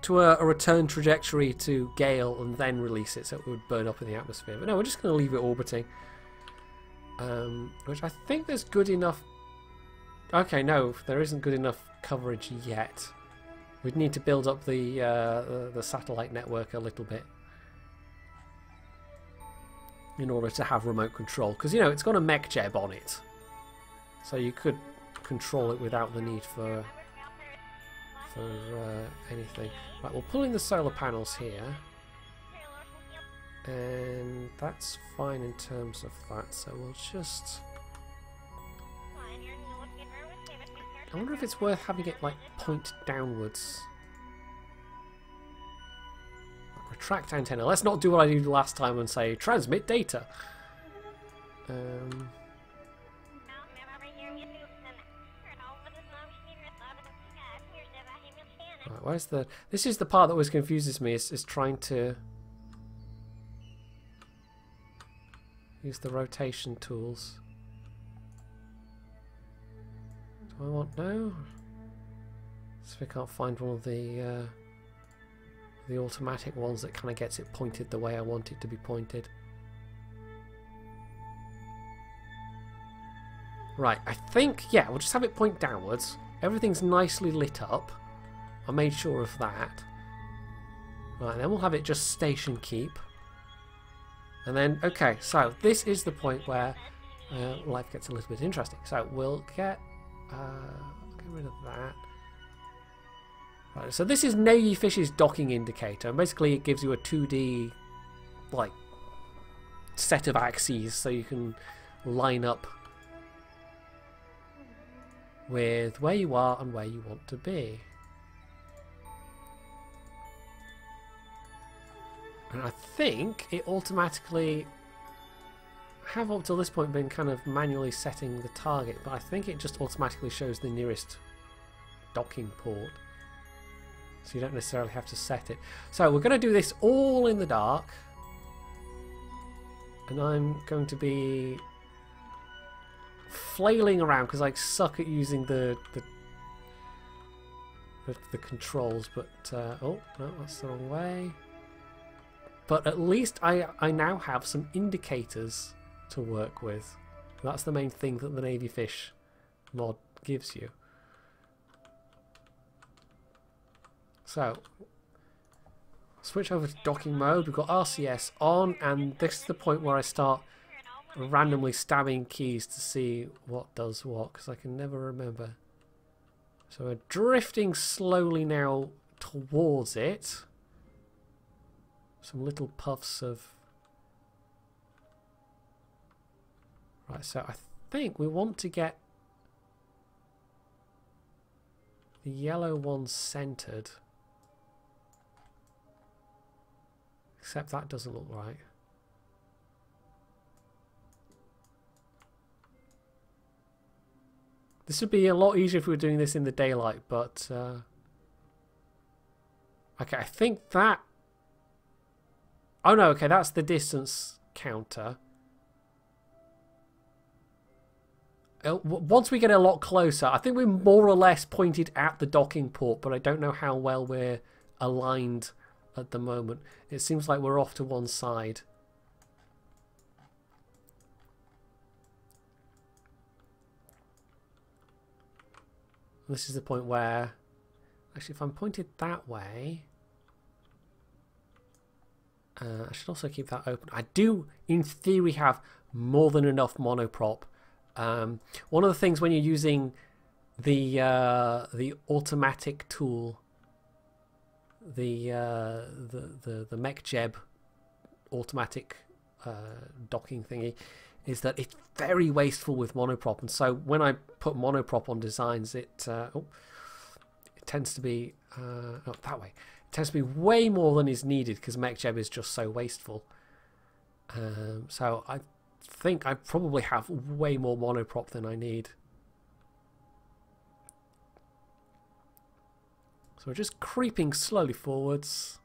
to a return trajectory to Gale and then release it, so it would burn up in the atmosphere. But no, we're just going to leave it orbiting. Which I think there's good enough. Okay, no, there isn't good enough coverage yet. We'd need to build up the satellite network a little bit in order to have remote control, because you know it's got a MechJeb on it, so you could control it without the need for anything. Right, we'll pull in the solar panels here. And that's fine in terms of that, so we'll just... I wonder if it's worth having it like point downwards. Retract antenna. Let's not do what I did last time and say transmit data. where's the... This is the part that always confuses me, is trying to use the rotation tools. Do I want... No? So we can't find one of the automatic ones that kind of gets it pointed the way I want it to be pointed. Right, I think, yeah, we'll just have it point downwards. Everything's nicely lit up. I made sure of that. Right, then we'll have it just station keep. And then, okay, so this is the point where life gets a little bit interesting. So we'll get rid of that. Right, so this is Navy Fish's docking indicator. Basically, it gives you a 2D, like, set of axes so you can line up with where you are and where you want to be. And I think it automatically, I have up till this point been kind of manually setting the target, but I think it just automatically shows the nearest docking port. So you don't necessarily have to set it. So we're going to do this all in the dark. And I'm going to be flailing around because I suck at using the controls, but oh no, that's the wrong way. But at least I now have some indicators to work with. That's the main thing that the Navy Fish mod gives you. So switch over to docking mode. We've got RCS on, and this is the point where I start randomly stabbing keys to see what does what, because I can never remember. So we're drifting slowly now towards it. Some little puffs of... Right, so I think we want to get the yellow one centered. Except that doesn't look right. This would be a lot easier if we were doing this in the daylight, but... okay, I think that... Oh no, okay, that's the distance counter. Once we get a lot closer, I think we're more or less pointed at the docking port, but I don't know how well we're aligned at the moment. It seems like we're off to one side. This is the point where, actually, if I'm pointed that way, I should also keep that open. I do, in theory, have more than enough monoprop. One of the things when you're using the automatic tool, the MechJeb automatic docking thingy, is that it's very wasteful with monoprop, and so when I put monoprop on designs, it tends to be that way. It tends to be way more than is needed because MechJeb is just so wasteful. So I think I probably have way more monoprop than I need. So we're just creeping slowly forwards.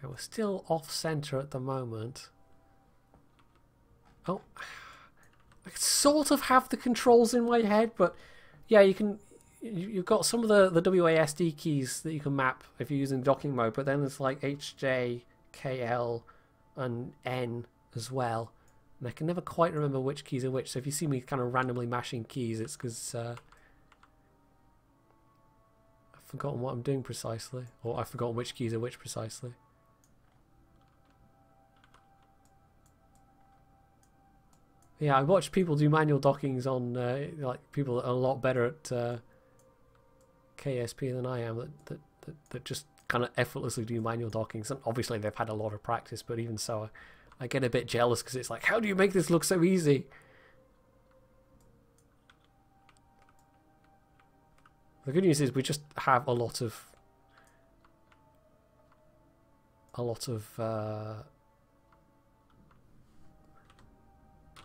We're still off center at the moment. Oh, I sort of have the controls in my head, but yeah, you can. You've got some of the WASD keys that you can map if you're using docking mode, but then there's like HJ, KL, and N as well. And I can never quite remember which keys are which. So if you see me kind of randomly mashing keys, it's because I've forgotten what I'm doing precisely, or I've forgotten which keys are which precisely. Yeah, I watched people do manual dockings on like people that are a lot better at KSP than I am, that just kind of effortlessly do manual dockings. And obviously they've had a lot of practice, but even so, I get a bit jealous because it's like, how do you make this look so easy? The good news is we just have a lot of oh,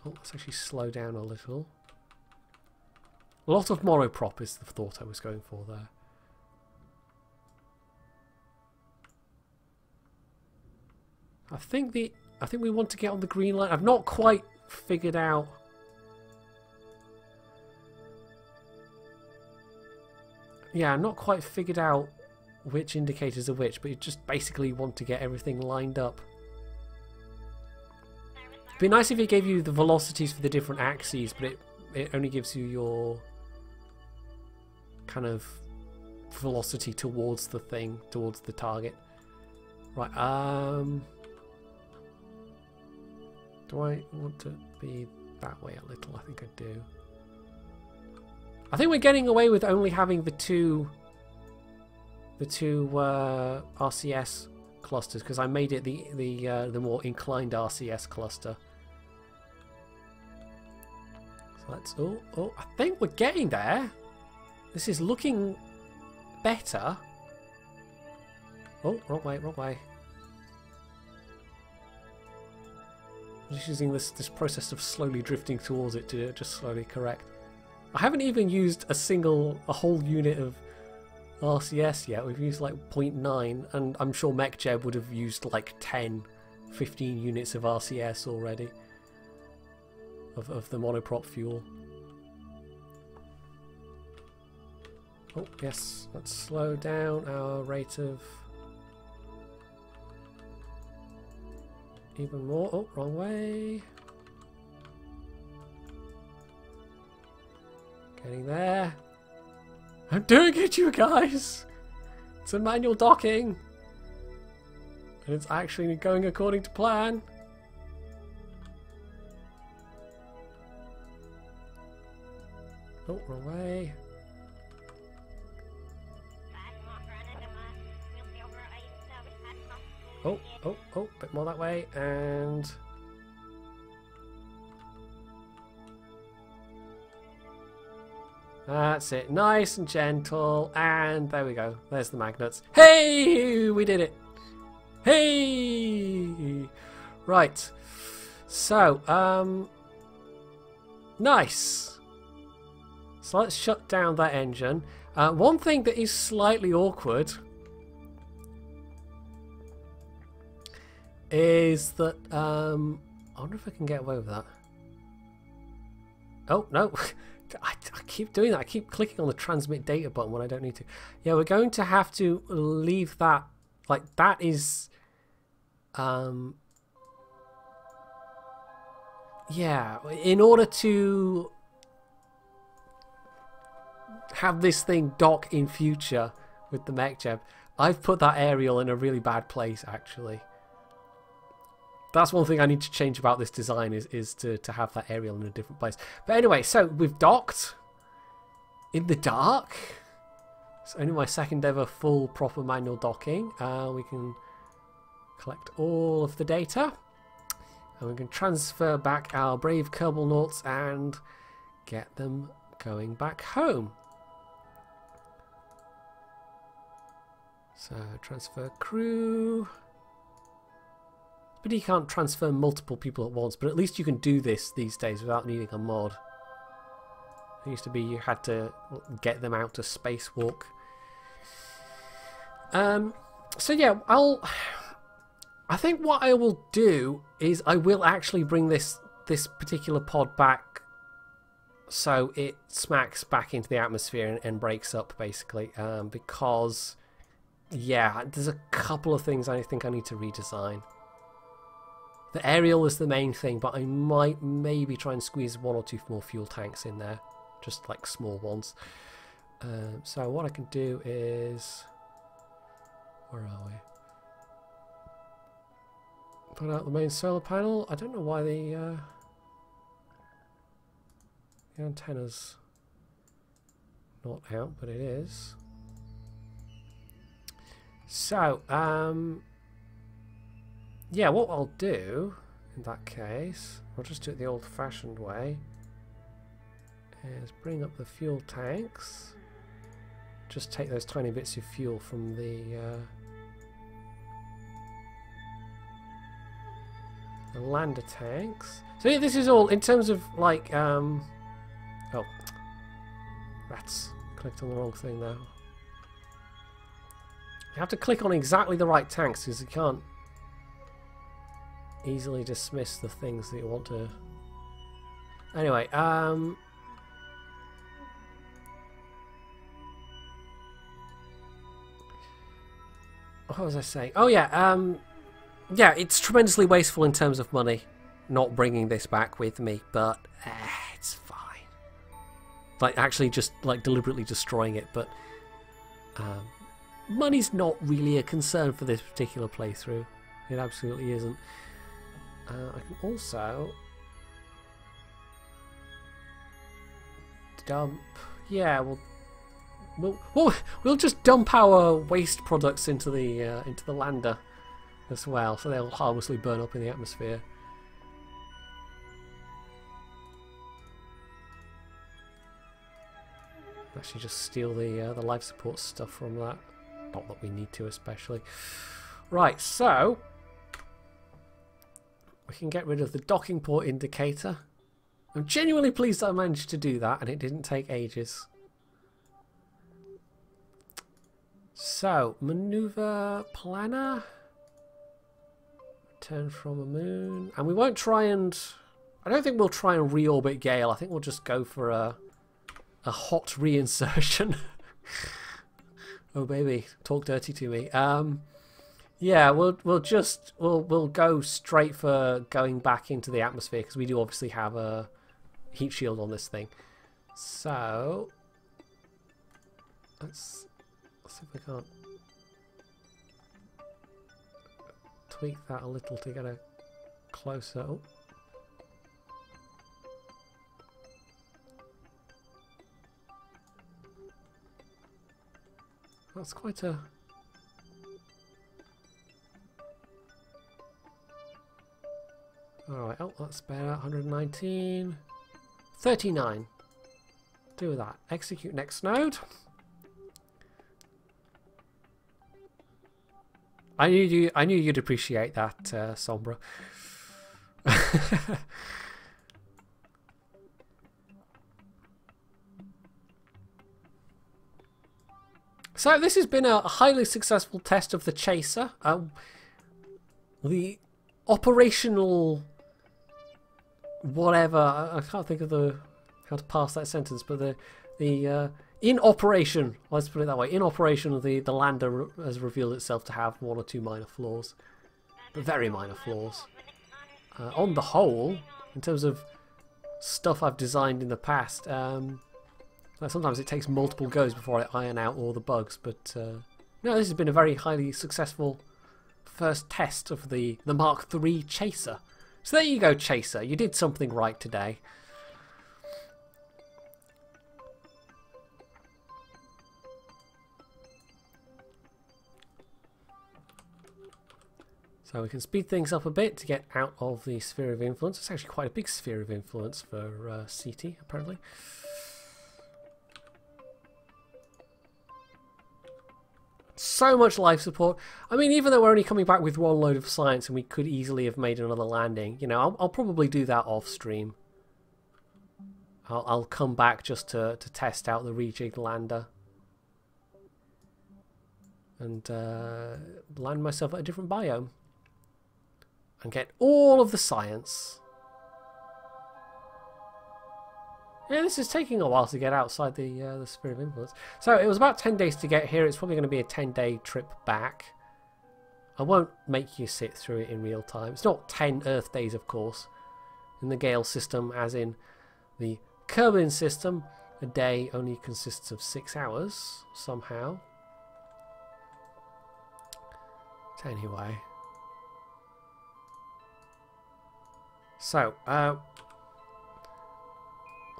let's actually slow down a little. A lot of monoprop is the thought I was going for there. I think we want to get on the green line. I've not quite figured out. Yeah, I'm not quite figured out which indicators are which, but you just basically want to get everything lined up. It'd be nice if it gave you the velocities for the different axes, but it only gives you your kind of velocity towards the thing, towards the target. Right, do I want to be that way a little? I think I do. I think we're getting away with only having the two RCS clusters, because I made it the more inclined RCS cluster. So let's I think we're getting there. This is looking better. Oh, wrong way, wrong way. I'm just using this process of slowly drifting towards it to just slowly correct. I haven't even used a whole unit of RCS yet. We've used like 0.9, and I'm sure MechJeb would have used like 10, 15 units of RCS already of the monoprop fuel. Oh yes, let's slow down our rate of even more. Oh, wrong way. Getting there. I'm doing it, you guys! It's a manual docking. And it's actually going according to plan. Oh, wrong way. Oh, a bit more that way, and that's it. Nice and gentle, and there we go. There's the magnets. Hey! We did it! Hey! Right. So, nice. So let's shut down that engine. One thing that is slightly awkward is that I wonder if I can get away with that. Oh no. I keep doing that. I keep clicking on the transmit data button when I don't need to. Yeah, we're going to have to leave that. Like, that is yeah, in order to have this thing dock in future with the MechJeb, I've put that aerial in a really bad place, actually. That's one thing I need to change about this design, is to have that aerial in a different place. But anyway, so we've docked in the dark. It's only my second ever full proper manual docking. We can collect all of the data. And we can transfer back our brave Kerbal-nauts and get them going back home. So, transfer crew. But you can't transfer multiple people at once, but at least you can do this these days without needing a mod. It used to be you had to get them out to spacewalk. So yeah, I think what I will do is I will actually bring this particular pod back so it smacks back into the atmosphere and breaks up, basically, because yeah, there's a couple of things I think I need to redesign. The aerial is the main thing, but I might maybe try and squeeze one or two more fuel tanks in there, just like small ones. So what I can do is, where are we? Put out the main solar panel. I don't know why the antenna's not out, but it is. So, yeah, what I'll do in that case, I'll just do it the old-fashioned way, is bring up the fuel tanks just take those tiny bits of fuel from the lander tanks. So yeah, this is all in terms of like oh, rats, clicked on the wrong thing now. You have to click on exactly the right tanks because you can't easily dismiss the things that you want to. Anyway, what was I saying? Oh yeah, yeah, it's tremendously wasteful in terms of money not bringing this back with me, but it's fine. Like actually just like deliberately destroying it, but money's not really a concern for this particular playthrough. It absolutely isn't. I can also dump. Yeah, we'll just dump our waste products into the lander as well, so they'll harmlessly burn up in the atmosphere. Actually, just steal the life support stuff from that. Not that we need to, especially. Right, so we can get rid of the docking port indicator. I'm genuinely pleased I managed to do that, and it didn't take ages. So, maneuver planner. Return from a moon. And we won't try and... I don't think we'll try and reorbit Gale. I think we'll just go for a hot reinsertion. Oh baby, talk dirty to me. Yeah, we'll go straight for going back into the atmosphere because we do obviously have a heat shield on this thing. So let's see if we can't tweak that a little to get a closer. Oh. That's quite a... Alright, oh, that's better. 119. 39. Do that. Execute next node. I knew you'd appreciate that, Sombra. So this has been a highly successful test of the chaser. The operational whatever, I can't think of how to pass that sentence, but the in operation, let's put it that way, in operation the lander has revealed itself to have one or two minor flaws, but very minor flaws. On the whole, in terms of stuff I've designed in the past, sometimes it takes multiple goes before I iron out all the bugs, but no, this has been a very highly successful first test of the Mark III Chaser. So there you go, Chaser. You did something right today. So we can speed things up a bit to get out of the sphere of influence. It's actually quite a big sphere of influence for Ceti, apparently. So much life support. I mean, even though we're only coming back with one load of science and we could easily have made another landing, you know, I'll probably do that off stream. I'll come back just to test out the rejigged lander and land myself at a different biome and get all of the science. Yeah, this is taking a while to get outside the sphere of influence. So it was about 10 days to get here. It's probably going to be a 10-day trip back. I won't make you sit through it in real time. It's not 10 Earth days, of course. In the Gale system, as in the Kerbin system, a day only consists of 6 hours, somehow. Anyway. So,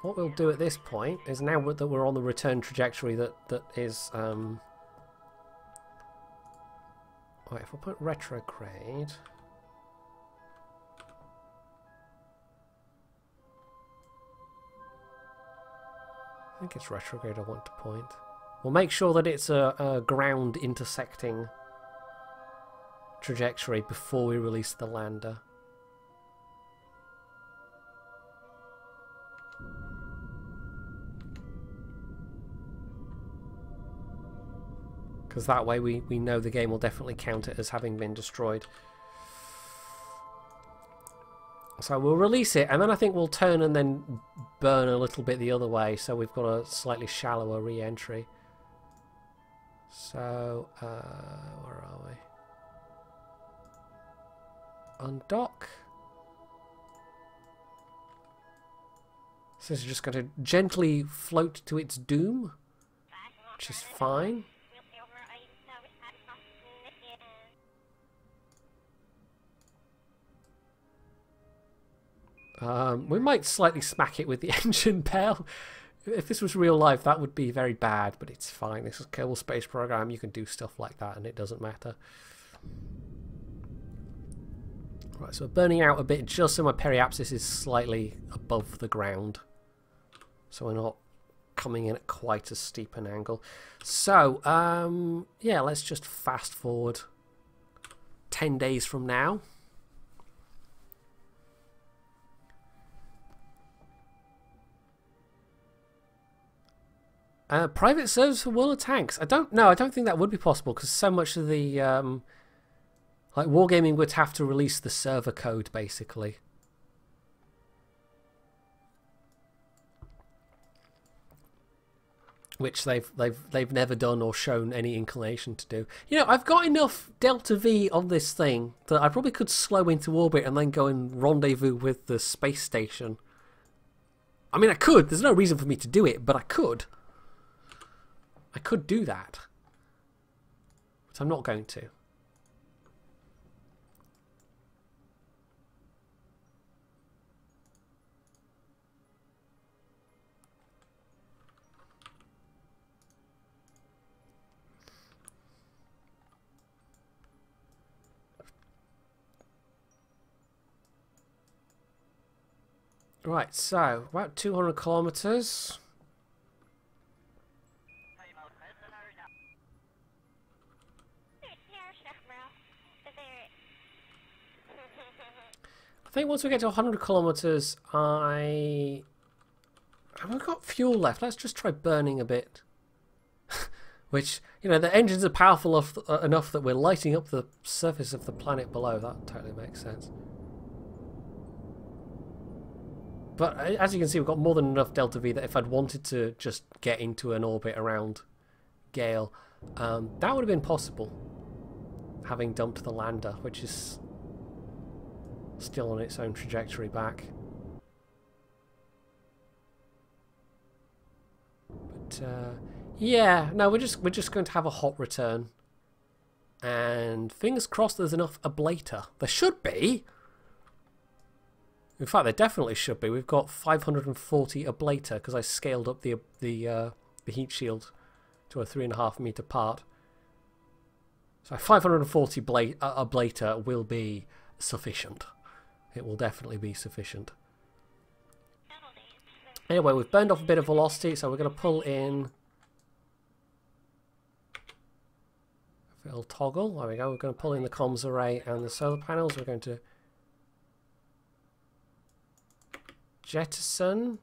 what we'll do at this point is, now that we're on the return trajectory that is... Right, if I put retrograde... I think it's retrograde I want to point. We'll make sure that it's a ground intersecting trajectory before we release the lander. Because that way we know the game will definitely count it as having been destroyed. So we'll release it, and then I think we'll turn and then burn a little bit the other way, so we've got a slightly shallower re-entry. So, where are we? Undock. So it's just going to gently float to its doom, which is fine. We might slightly smack it with the engine bell. If this was real life, that would be very bad, but it's fine. This is a Kerbal Space Program. You can do stuff like that, and it doesn't matter. Right, so we're burning out a bit just so my periapsis is slightly above the ground, so we're not coming in at quite as steep an angle. So, yeah, let's just fast forward 10 days from now. Private servers for World of Tanks. I don't think that would be possible, because so much of the like Wargaming would have to release the server code basically, which they've never done or shown any inclination to do. You know, I've got enough Delta V on this thing that I probably could slow into orbit and then go and rendezvous with the space station. I mean, I could. There's no reason for me to do it, but I could. I could do that, but I'm not going to. Right, so about 200 kilometers. I think once we get to 100 kilometers, I've got fuel left. Let's just try burning a bit. Which, you know, the engines are powerful enough that we're lighting up the surface of the planet below. That totally makes sense. But as you can see, we've got more than enough Delta V that if I'd wanted to just get into an orbit around Gale, that would have been possible, having dumped the lander, which is still on its own trajectory back. But yeah, no, we're just going to have a hot return, and fingers crossed there's enough ablator. There should be. In fact, there definitely should be. We've got 540 ablator because I scaled up the heat shield to a 3.5 meter part. So 540 ablator will be sufficient. It will definitely be sufficient. Anyway, we've burned off a bit of velocity, so we're going to pull in. If it'll toggle, there we go. We're going to pull in the comms array and the solar panels. We're going to jettison.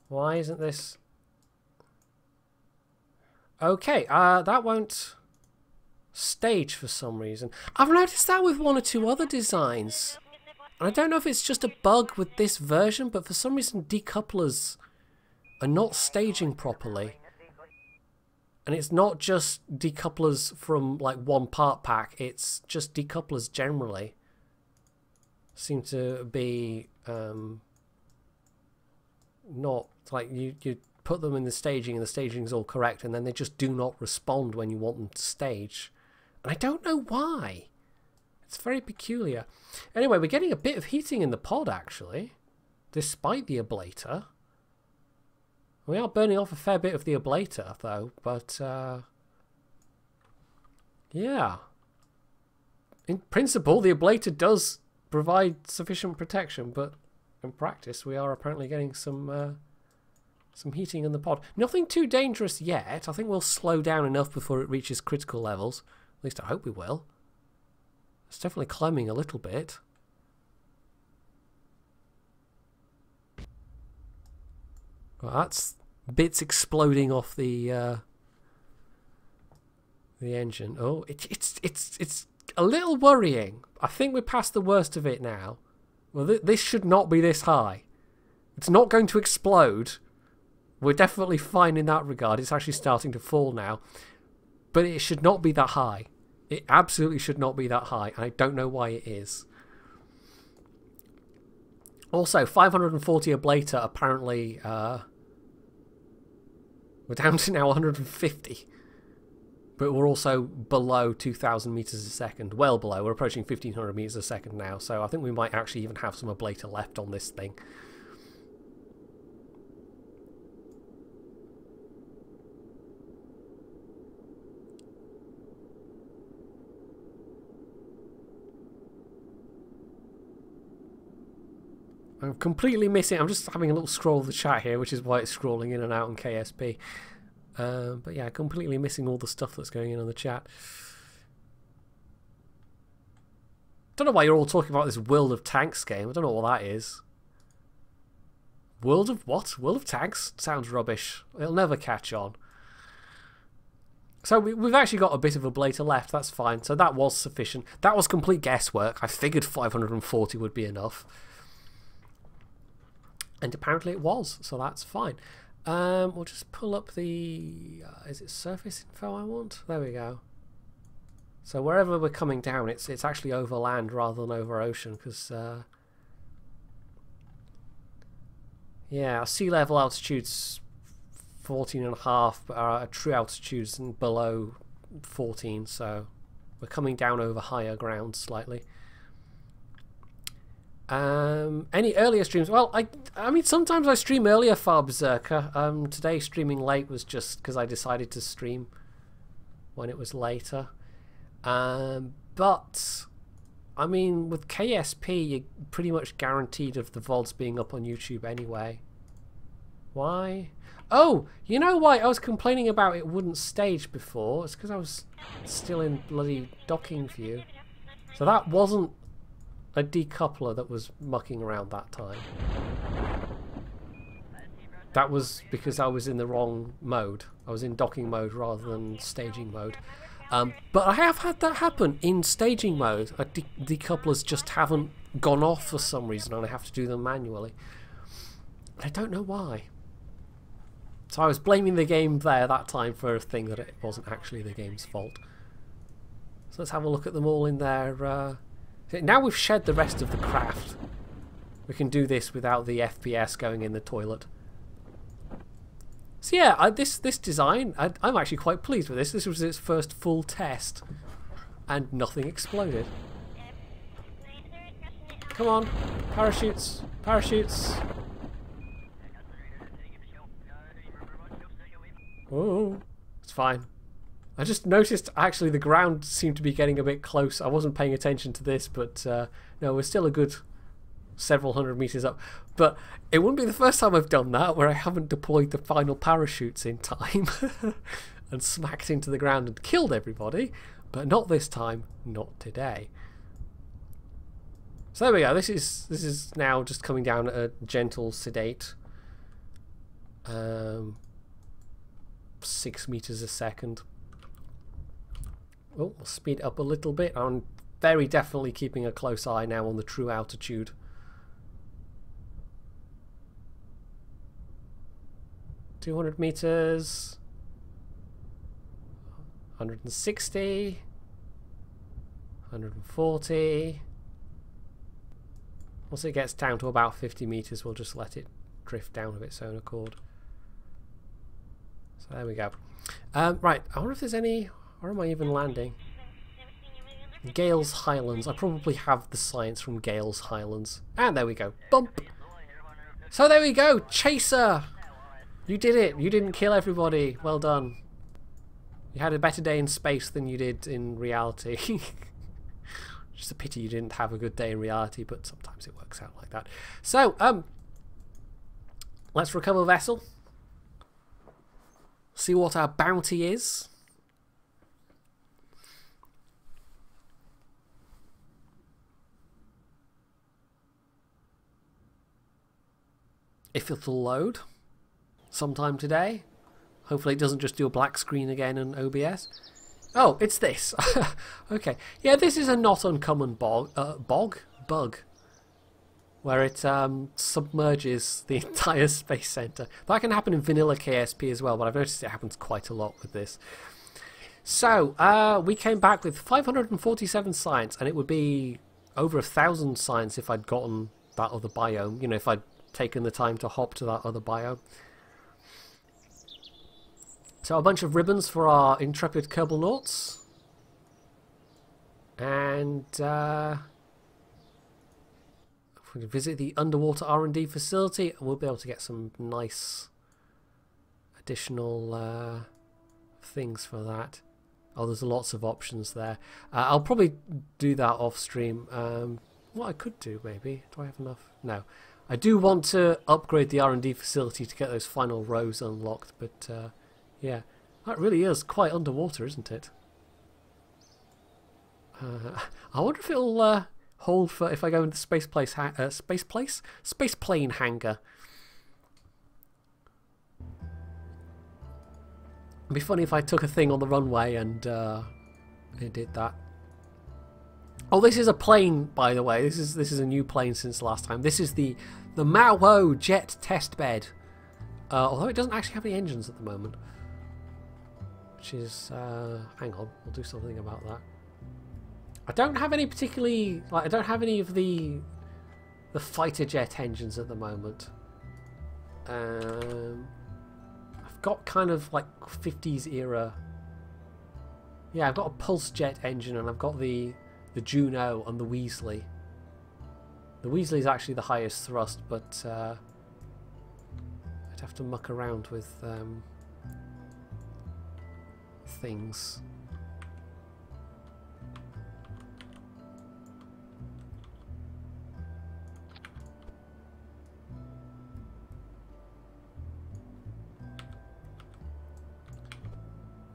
Why isn't this? Okay, that won't stage for some reason. I've noticed that with one or two other designs. And I don't know if it's just a bug with this version, but for some reason decouplers are not staging properly. And it's not just decouplers from like one part pack, it's just decouplers generally seem to be not like you put them in the staging and the staging's all correct, and then they just do not respond when you want them to stage. And I don't know why. It's very peculiar. Anyway, we're getting a bit of heating in the pod, actually, despite the ablator. We are burning off a fair bit of the ablator, though, but yeah. In principle, the ablator does provide sufficient protection, but in practice, we are apparently getting some Some heating in the pod. Nothing too dangerous yet. I think we'll slow down enough before it reaches critical levels. At least I hope we will. It's definitely climbing a little bit. Well, that's bits exploding off the engine. Oh, it's a little worrying. I think we're past the worst of it now. Well, this should not be this high. It's not going to explode. We're definitely fine in that regard. It's actually starting to fall now. But it should not be that high. It absolutely should not be that high. And I don't know why it is. Also, 540 ablator apparently... we're down to now 150. But we're also below 2,000 meters a second. Well below. We're approaching 1,500 meters a second now. So I think we might actually even have some ablator left on this thing. I'm completely missing... I'm just having a little scroll of the chat here, which is why it's scrolling in and out on KSP. But yeah, completely missing all the stuff that's going in on the chat. Don't know why you're all talking about this World of Tanks game. I don't know what that is. World of what? World of Tanks? Sounds rubbish. It'll never catch on. So we've actually got a bit of a ablator left. That's fine. So that was sufficient. That was complete guesswork. I figured 540 would be enough. And apparently it was. So that's fine. We'll just pull up the... is it surface info I want? There we go. So wherever we're coming down, it's actually over land rather than over ocean, because... yeah, our sea level altitude's 14.5, but our true altitude's below 14, so we're coming down over higher ground slightly. Any earlier streams? Well, I mean, sometimes I stream earlier, Far Berserker. Today streaming late was just because I decided to stream when it was later. But I mean, with KSP, you're pretty much guaranteed of the VODs being up on YouTube anyway. Why? Oh, you know why I was complaining about it wouldn't stage before? It's because I was still in bloody docking view. So that wasn't a decoupler that was mucking around that time. That was because I was in the wrong mode. I was in docking mode rather than staging mode. But I have had that happen in staging mode. Decouplers just haven't gone off for some reason and I have to do them manually. I don't know why. So I was blaming the game there that time for a thing that it wasn't actually the game's fault. So let's have a look at them all in there. Now we've shed the rest of the craft. We can do this without the FPS going in the toilet. So yeah, this design, I'm actually quite pleased with this. This was its first full test. And nothing exploded. Come on. Parachutes. Parachutes. Oh, it's fine. I just noticed actually the ground seemed to be getting a bit close. I wasn't paying attention to this, but no, we're still a good several hundred meters up. But it wouldn't be the first time I've done that where I haven't deployed the final parachutes in time and smacked into the ground and killed everybody. But not this time, not today. So there we go. This is now just coming down at a gentle, sedate 6 meters a second. Oh, we'll speed up a little bit. I'm very definitely keeping a close eye now on the true altitude. $200 meters. 160. 140. Once it gets down to about 50 meters, we'll just let it drift down of its own accord. So there we go. Right, I wonder if there's any... Where am I even landing? Gales Highlands. I probably have the science from Gales Highlands. And there we go. Bump! So there we go! Chaser! You did it! You didn't kill everybody. Well done. You had a better day in space than you did in reality. Just a pity you didn't have a good day in reality, but sometimes it works out like that. So, let's recover vessel. see what our bounty is. If it'll load sometime today. Hopefully it doesn't just do a black screen again in OBS. Oh, it's this. Okay. Yeah, this is a not uncommon bug, where it submerges the entire space center. That can happen in vanilla KSP as well, but I've noticed it happens quite a lot with this. So, we came back with 547 science, and it would be over 1,000 science if I'd gotten that other biome. You know, if I'd taken the time to hop to that other biome. So a bunch of ribbons for our intrepid Kerbal-nauts. And if we visit the underwater R&D facility, we'll be able to get some nice additional things for that. Oh, there's lots of options there. I'll probably do that off stream. What I could do, maybe. Do I have enough? No. I do want to upgrade the R&D facility to get those final rows unlocked, but yeah, that really is quite underwater, isn't it? I wonder if it'll hold for if I go into the space plane hangar. It'd be funny if I took a thing on the runway and it did that. Oh, this is a plane, by the way. This is a new plane since last time. This is the Mao jet test bed. Although it doesn't actually have any engines at the moment. Which is hang on, we'll do something about that. I don't have any particularly I don't have any of the fighter jet engines at the moment. I've got kind of like 50s era. Yeah, I've got a pulse jet engine, and I've got the Juno and the Weasley. The Weasley is actually the highest thrust, but I'd have to muck around with things.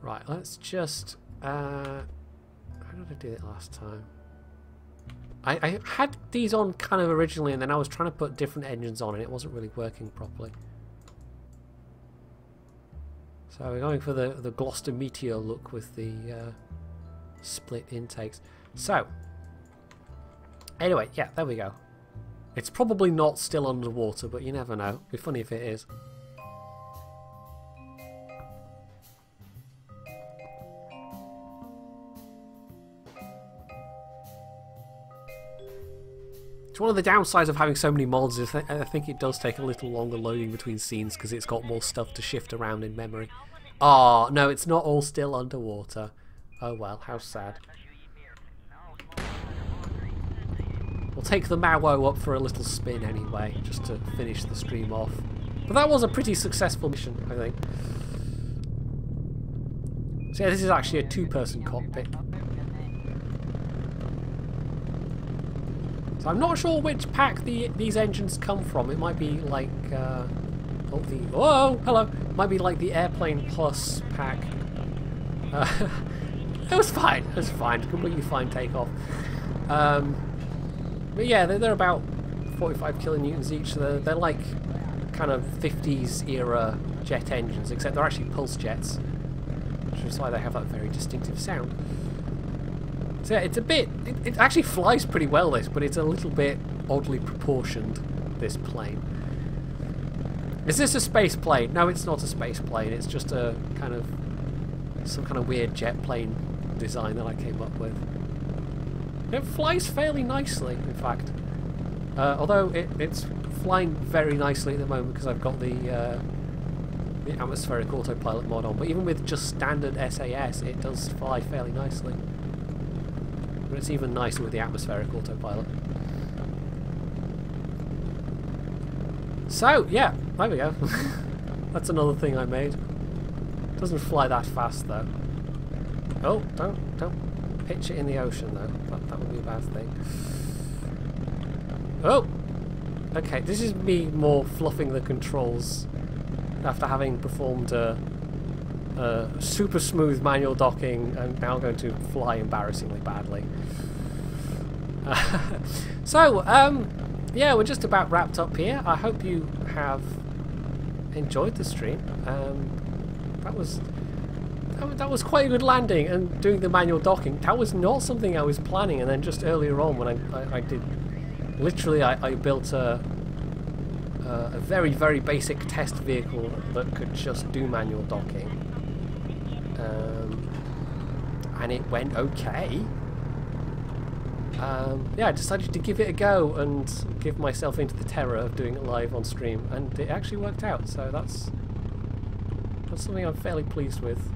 Right, let's just how did I do it last time? I had these on kind of originally, and then I was trying to put different engines on and it wasn't really working properly. So we're going for the Gloucester Meteor look with the split intakes. So anyway, yeah, there we go. It's probably not still underwater, but you never know. It'd be funny if it is. It's one of the downsides of having so many mods is I think it does take a little longer loading between scenes because it's got more stuff to shift around in memory. Oh, no, it's not all still underwater. Oh well, how sad. We'll take the Mao up for a little spin anyway, just to finish the stream off. But that was a pretty successful mission, I think. So yeah, this is actually a two-person cockpit. So I'm not sure which pack these engines come from. It might be like whoa, hello. It might be like the Airplane Plus pack. It was fine. It was fine. Completely fine takeoff. But yeah, they're about 45 kilonewtons each. So they're like kind of 50s era jet engines, except they're actually pulse jets, which is why they have that very distinctive sound. So yeah, it's a bit... It actually flies pretty well, this, but it's a little bit oddly proportioned, this plane. Is this a space plane? No, it's not a space plane. It's just a kind of... some kind of weird jet plane design that I came up with. It flies fairly nicely, in fact. Although it's flying very nicely at the moment because I've got the atmospheric autopilot mod on. But even with just standard SAS, it does fly fairly nicely. But it's even nicer with the atmospheric autopilot. So, yeah, there we go. That's another thing I made. Doesn't fly that fast, though. Oh, don't pitch it in the ocean, though. That would be a bad thing. Oh! Okay, this is me more fluffing the controls after having performed a super smooth manual docking, and now going to fly embarrassingly badly. So, yeah, we're just about wrapped up here. I hope you have enjoyed the stream. That was quite a good landing, and doing the manual docking. That was not something I was planning, and then just earlier on when I did, literally I built a very, very basic test vehicle that could just do manual docking. And it went okay. Yeah, I decided to give it a go and give myself into the terror of doing it live on stream, and it actually worked out, so that's something I'm fairly pleased with.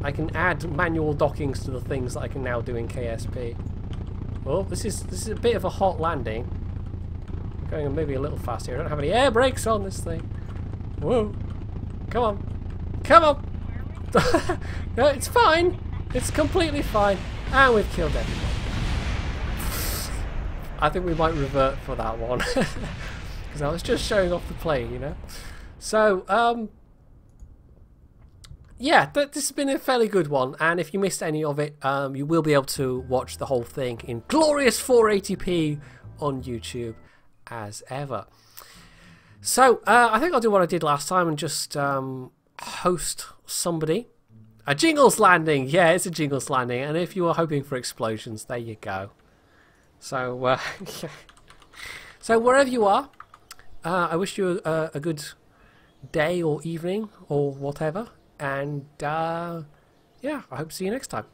I can add manual dockings to the things that I can now do in KSP. Well, this is a bit of a hot landing. I'm going maybe a little fast here. I don't have any air brakes on this thing. Whoa. Come on. Come on. No, it's fine. It's completely fine. And we've killed everyone. I think we might revert for that one. Because I was just showing off the plane, you know. So, yeah, this has been a fairly good one, and if you missed any of it, you will be able to watch the whole thing in glorious 480p on YouTube as ever. So, I think I'll do what I did last time and just host somebody. A Jingles landing! Yeah, it's a Jingles landing, and if you are hoping for explosions, there you go. So, so wherever you are, I wish you a good day or evening or whatever. And, yeah, I hope to see you next time.